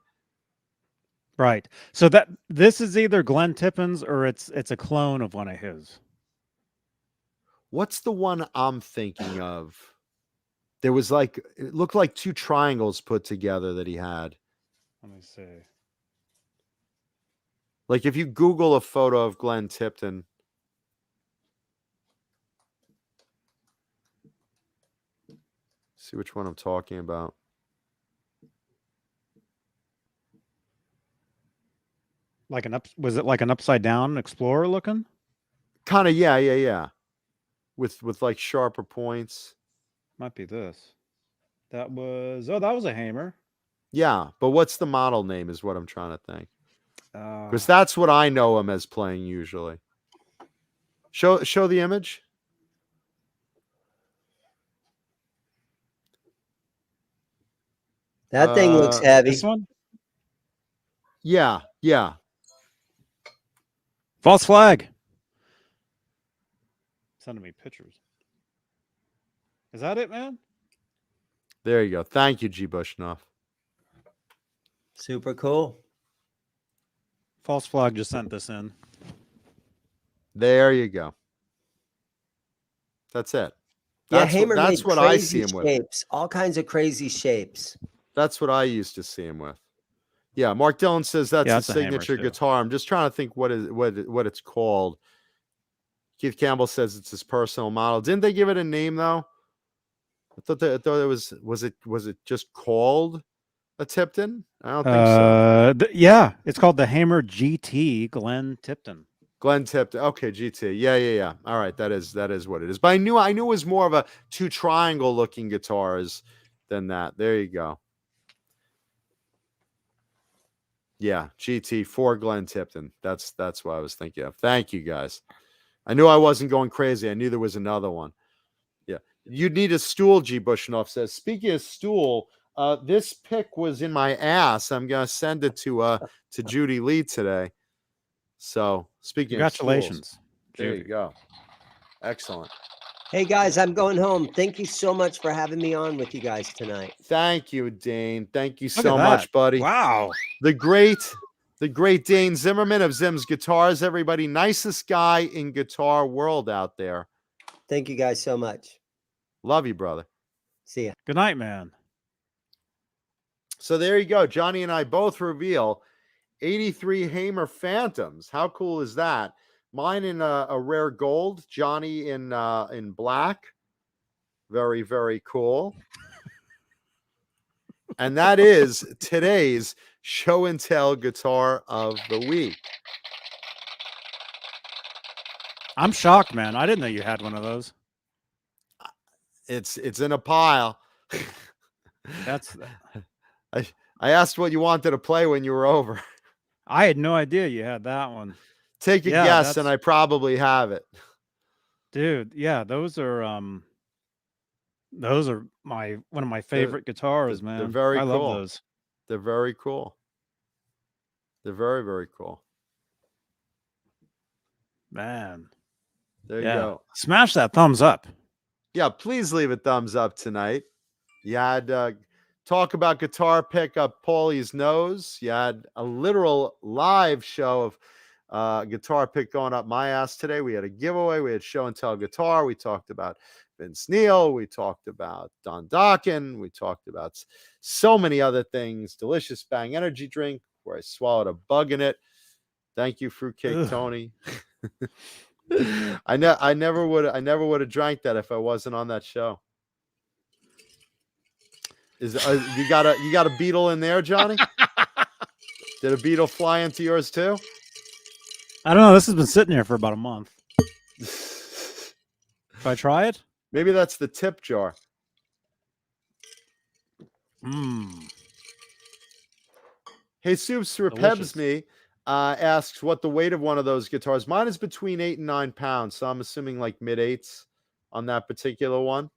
Right. So this is either Glenn Tipton's or it's a clone of one of his. What's the one I'm thinking of? There was like, it looked like 2 triangles put together that he had. Let me see. Like if you Google a photo of Glenn Tipton. See which one I'm talking about. Was it like an upside down Explorer looking? Kind of, yeah. With like sharper points. Might be this. That was a Hamer. Yeah, but what's the model name is what I'm trying to think. Because that's what I know him as playing usually. Show the image. That thing looks heavy. This one? Yeah. False flag. Sending me pictures. Is that it, man? There you go. Thank you, G. Bushnoff. Super cool. False flag just sent this in. There you go. That's it. Hamer that's made what I see him with. Shapes, all kinds of crazy shapes. That's what I used to see him with. Yeah, Mark Dillon says that's a signature Hamer, too. guitar. I'm just trying to think what it's called. Keith Campbell says it's his personal model. Didn't they give it a name though? I thought it was it just called a Tipton? I don't think so. Yeah, it's called the Hamer GT Glenn Tipton. Glenn Tipton. Okay, GT. Yeah. All right, that is what it is. But I knew it was more of a 2 triangle looking guitars than that. There you go. Yeah, GT for Glenn Tipton. That's what I was thinking of. Thank you guys. I knew I wasn't going crazy. I knew there was another one. Yeah. You'd need a stool, G. Bushnoff says. Speaking of stool, this pic was in my ass. I'm gonna send it to Judy Lee today. So speaking Congratulations. of stools, there you go. Excellent. Hey guys, I'm going home. Thank you so much for having me on with you guys tonight. Thank you, Dane. Thank you Look so at that. much, buddy. Wow. The great Dane Zimmerman of Zim's Guitars, everybody. Nicest guy in guitar world out there. Thank you guys so much. Love you, brother. See ya. Good night, man. So there you go. Johnny and I both reveal 83 Hamer Phantoms. How cool is that? Mine in a rare gold, Johnny in black. Very, very cool. And that is today's show and tell guitar of the week. I'm shocked, man. I didn't know you had one of those. It's in a pile. That's I asked what you wanted to play when you were over. I had no idea you had that one. Take a guess, and I probably have it. Dude, yeah, those are Those are one of my favorite guitars, man. They're very I love cool. those. They're very cool. They're very, very cool. Man. There you go. Smash that thumbs up. Yeah, please leave a thumbs up tonight. You had talk about guitar pick up Paulie's nose. You had a literal live show of guitar pick going up my ass today. We had a giveaway. We had show and tell guitar. We talked about Vince Neil. We talked about Don Dokken. We talked about so many other things. Delicious Bang energy drink where I swallowed a bug in it. Thank you, Fruitcake Tony. I never would have drank that if I wasn't on that show. Is you got a beetle in there, Johnny? Did a beetle fly into yours too? I don't know. This has been sitting here for about a month. If I try it, maybe that's the tip jar. Hey, Soups Repebs me asks what the weight of one of those guitars. Mine is between 8 and 9 pounds, so I'm assuming like mid-8s on that particular one.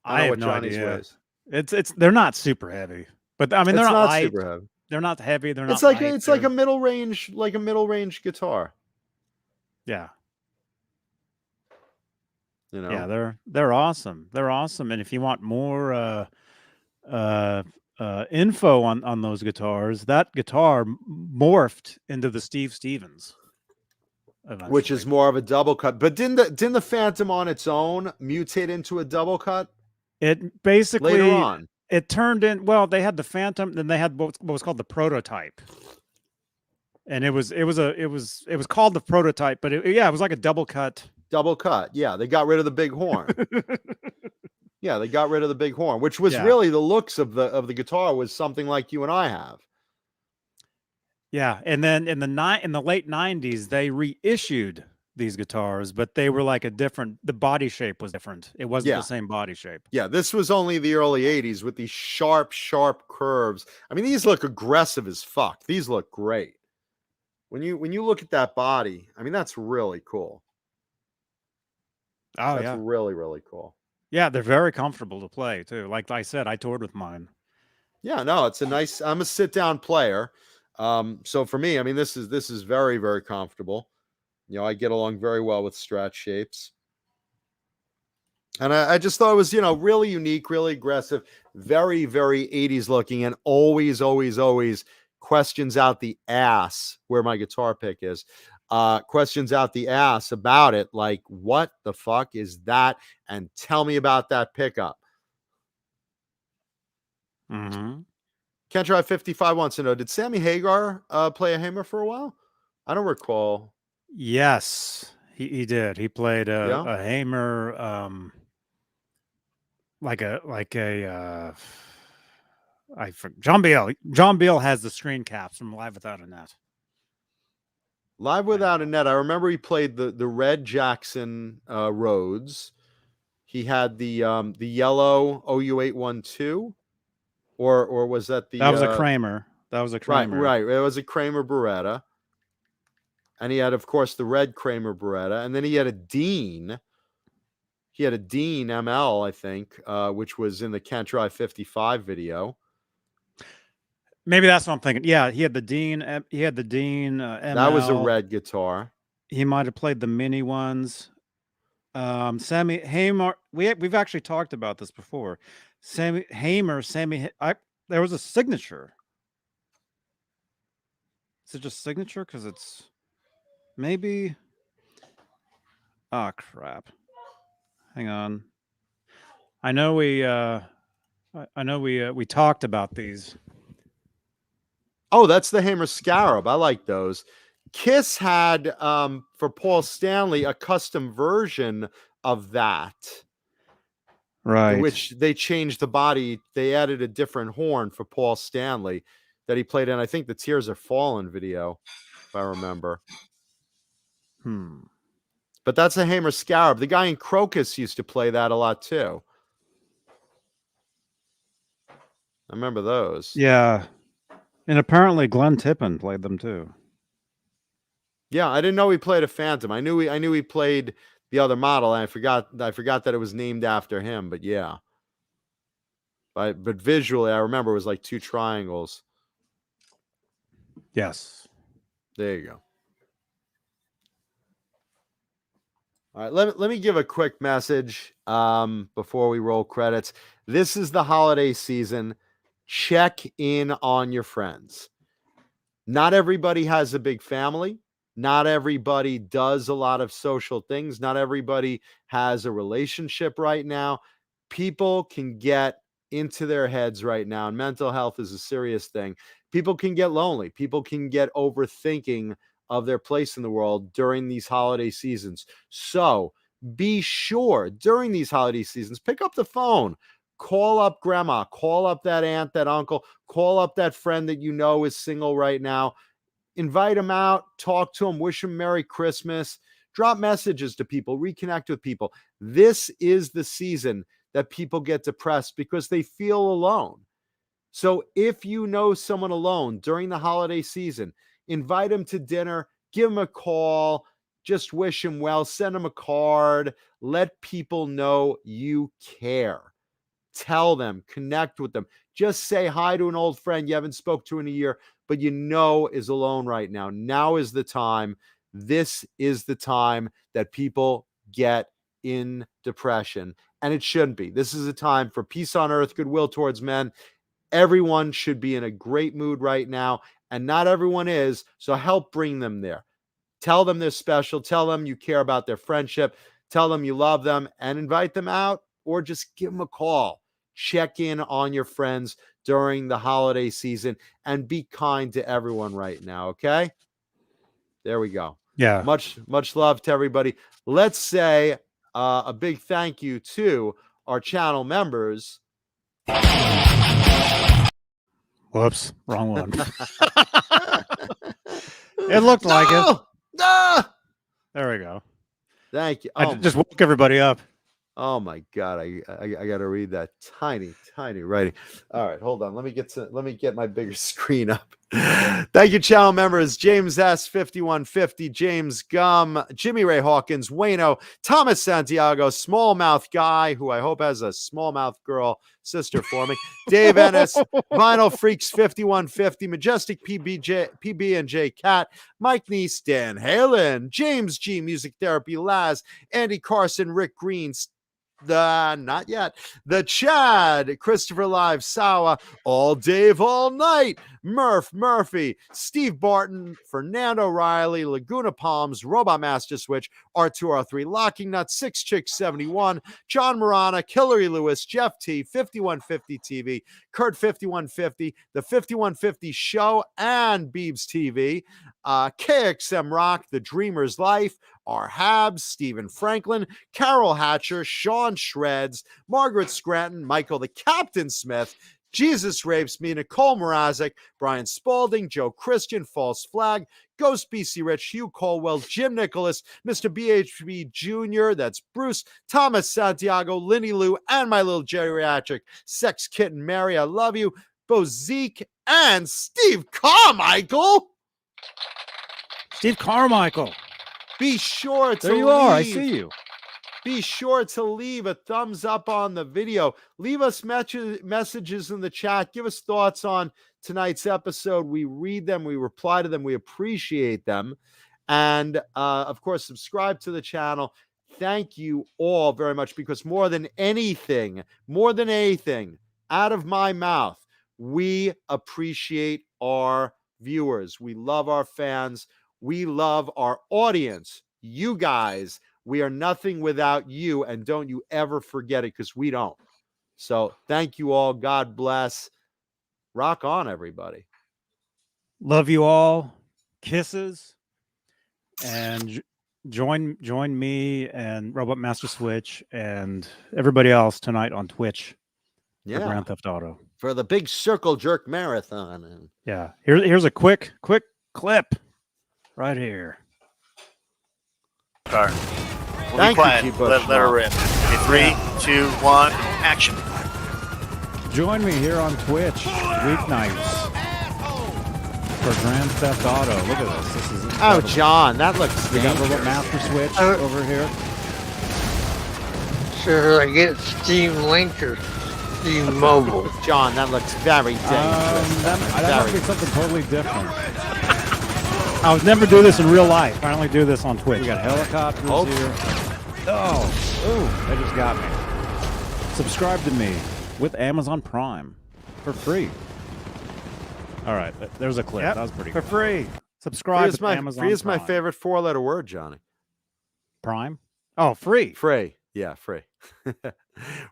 I have no idea. They're not super heavy, but I mean they're not light. Super heavy. They're not heavy. They're not. It's like a middle range, guitar. Yeah. You know. Yeah, they're awesome. They're awesome. And if you want more info on those guitars, that guitar morphed into the Steve Stevens, which is more of a double cut. But didn't the Phantom on its own mutate into a double cut? It basically later on. It turned in. Well, they had the Phantom, then they had what was called the Prototype, and it was called the Prototype, but it was like a double cut. Double cut. Yeah, they got rid of the big horn. Yeah, they got rid of the big horn, which was really the looks of the guitar was something like you and I have. Yeah, and then in the late 90s, they reissued these guitars, but they were like the body shape was different. It wasn't the same body shape. Yeah, this was only the early 80s with these sharp curves. I mean, these look aggressive as fuck. These look great. When you look at that body, I mean, that's really cool. Oh, that's really, really cool. Yeah, they're very comfortable to play too. Like I said, I toured with mine. Yeah, no, it's I'm a sit-down player. So for me, I mean, this is very, very comfortable. You know, I get along very well with Strat shapes. And I just thought it was, really unique, really aggressive, very, very 80s looking, and always, always, always questions out the ass where my guitar pick is. Questions out the ass about it, like, what the fuck is that? And tell me about that pickup. Mm-hmm. Can't Drive 55 wants to know, did Sammy Hagar play a hammer for a while? I don't recall. Yes, he did. He played a hammer, John Beale. John Beale has the screen caps from Live Without a Net. Live Without a Net. I remember he played the red Jackson Rhodes. He had the yellow OU812, or was that the? That was a Kramer. That was a Kramer. Right. It was a Kramer Beretta, and he had, of course, the red Kramer Beretta, and then he had a Deane. He had a Deane ML, I think, which was in the Can't Drive 55 video. Maybe that's what I'm thinking. Yeah, he had the Deane. He had the Deane. ML. That was a red guitar. He might have played the mini ones. Sammy Hamer. We've actually talked about this before. Sammy Hamer. There was a signature. Is it just signature? Because it's maybe. Oh crap! Hang on. I know we talked about these. Oh, that's the Hamer Scarab. I like those. Kiss had, for Paul Stanley, a custom version of that. Right. In which they changed the body. They added a different horn for Paul Stanley that he played in, I think, the Tears Are Fallen video, if I remember. But that's a Hamer Scarab. The guy in Crocus used to play that a lot, too. I remember those. Yeah. And apparently Glenn Tippin played them too. Yeah, I didn't know he played a Phantom. I knew he played the other model. And I forgot that it was named after him, but yeah. But visually, I remember it was like 2 triangles. Yes. There you go. All right, let me give a quick message before we roll credits. This is the holiday season. Check in on your friends. Not everybody has a big family. Not everybody does a lot of social things. Not everybody has a relationship right now. People can get into their heads right now, and mental health is a serious thing. People can get lonely. People can get overthinking of their place in the world during these holiday seasons. So be sure during these holiday seasons, pick up the phone, call up grandma, call up that aunt, that uncle, call up that friend that you know is single right now. Invite them out, talk to them, wish them Merry Christmas, drop messages to people, reconnect with people. This is the season that people get depressed because they feel alone. So if you know someone alone during the holiday season, invite them to dinner, give them a call, just wish them well, send them a card, let people know you care. Tell them, connect with them. Just say hi to an old friend you haven't spoke to in a year, but you know is alone right now. Now is the time. This is the time that people get in depression, and it shouldn't be. This is a time for peace on earth, goodwill towards men. Everyone should be in a great mood right now, and not everyone is, so help bring them there. Tell them they're special. Tell them you care about their friendship. Tell them you love them, and invite them out, or just give them a call. Check in on your friends during the holiday season, and be kind to everyone right now, okay? There we go. Yeah. Much love to everybody. Let's say a big thank you to our channel members. Whoops, wrong one. It looked like it. No! There we go. Thank you. I just woke everybody up. Oh my God, I got to read that tiny writing. All right, hold on. Let me get my bigger screen up. Thank you, channel members: James S. 5150, James Gum, Jimmy Ray Hawkins, Wayno, Thomas Santiago, Smallmouth Guy, who I hope has a smallmouth girl sister for me, Dave Ennis, Vinyl Freaks 5150, Majestic PB and J Cat, Mike Neese, Dan Halen, James G, Music Therapy Laz, Andy Carson, Rick Green, not yet, the Chad, Christopher Live, Sawa, All Dave All Night, Murphy, Steve Barton, Fernando Riley, Laguna Palms, Robot Master Switch, R2R3, Locking Nut, 6 Chick 71, John Morana, Hillary Lewis, Jeff T, 5150 TV, Kurt 5150, the 5150 Show, and Beebs TV, KXM Rock, The Dreamer's Life, R. Habs, Stephen Franklin, Carol Hatcher, Sean Shreds, Margaret Scranton, Michael the Captain Smith, Jesus Rapes Me, Nicole Mrazek, Brian Spalding, Joe Christian, False Flag, Ghost BC Rich, Hugh Colwell, Jim Nicholas, Mr. BHB Jr., that's Bruce, Thomas Santiago, Linny Lou, and my little geriatric sex kitten Mary, I love you, Bo Zeke, and Steve Carmichael. Steve Carmichael. Be sure to There you are. I see you. Be sure to leave a thumbs up on the video. Leave us messages in the chat. Give us thoughts on tonight's episode. We read them. We reply to them. We appreciate them. And, of course, subscribe to the channel. Thank you all very much, because more than anything, out of my mouth, we appreciate our viewers. We love our fans. We love our audience. You guys, we are nothing without you, and don't you ever forget it, because we don't. So thank you all. God bless. Rock on, everybody. Love you all. Kisses. And join me and Robot Master Switch and everybody else tonight on Twitch for Grand Theft Auto. For the big Circle Jerk Marathon. Yeah. Here's a quick clip right here. Car. Thank you, let her rip. Okay, 3, 2, 1, action. Join me here on Twitch weeknights for Grand Theft Auto. Look at this. This is incredible. Oh, John, that looks We got dangerous. Robot Master Switch over here. Should I get Steam Link or Steam Mobile? John, that looks very dangerous. That might be something totally different. I would never do this in real life. I only do this on Twitch. We got helicopters here. Oh, they just got me. Subscribe to me with Amazon Prime for free. All right, there's a clip. That was pretty good. For free. Subscribe to Amazon Prime. Free is my favorite four-letter word, Johnny. Prime? Oh, free. Free. Yeah, free.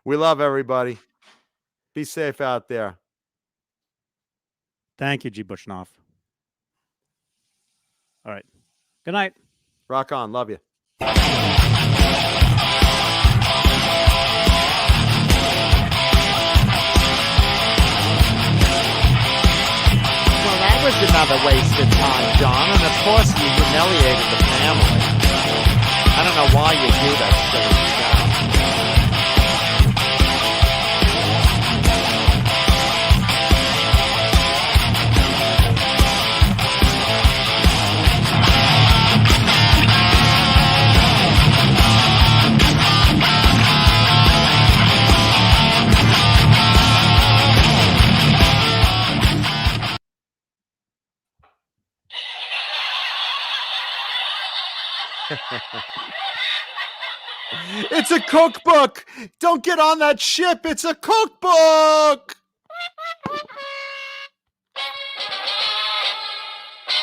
We love everybody. Be safe out there. Thank you, G. Bushnoff. All right. Good night. Rock on. Love you. Well, that was another wasted time, John. And of course, you humiliated the family. I don't know why you do that silly stuff. It's a cookbook. Don't get on that ship. It's a cookbook.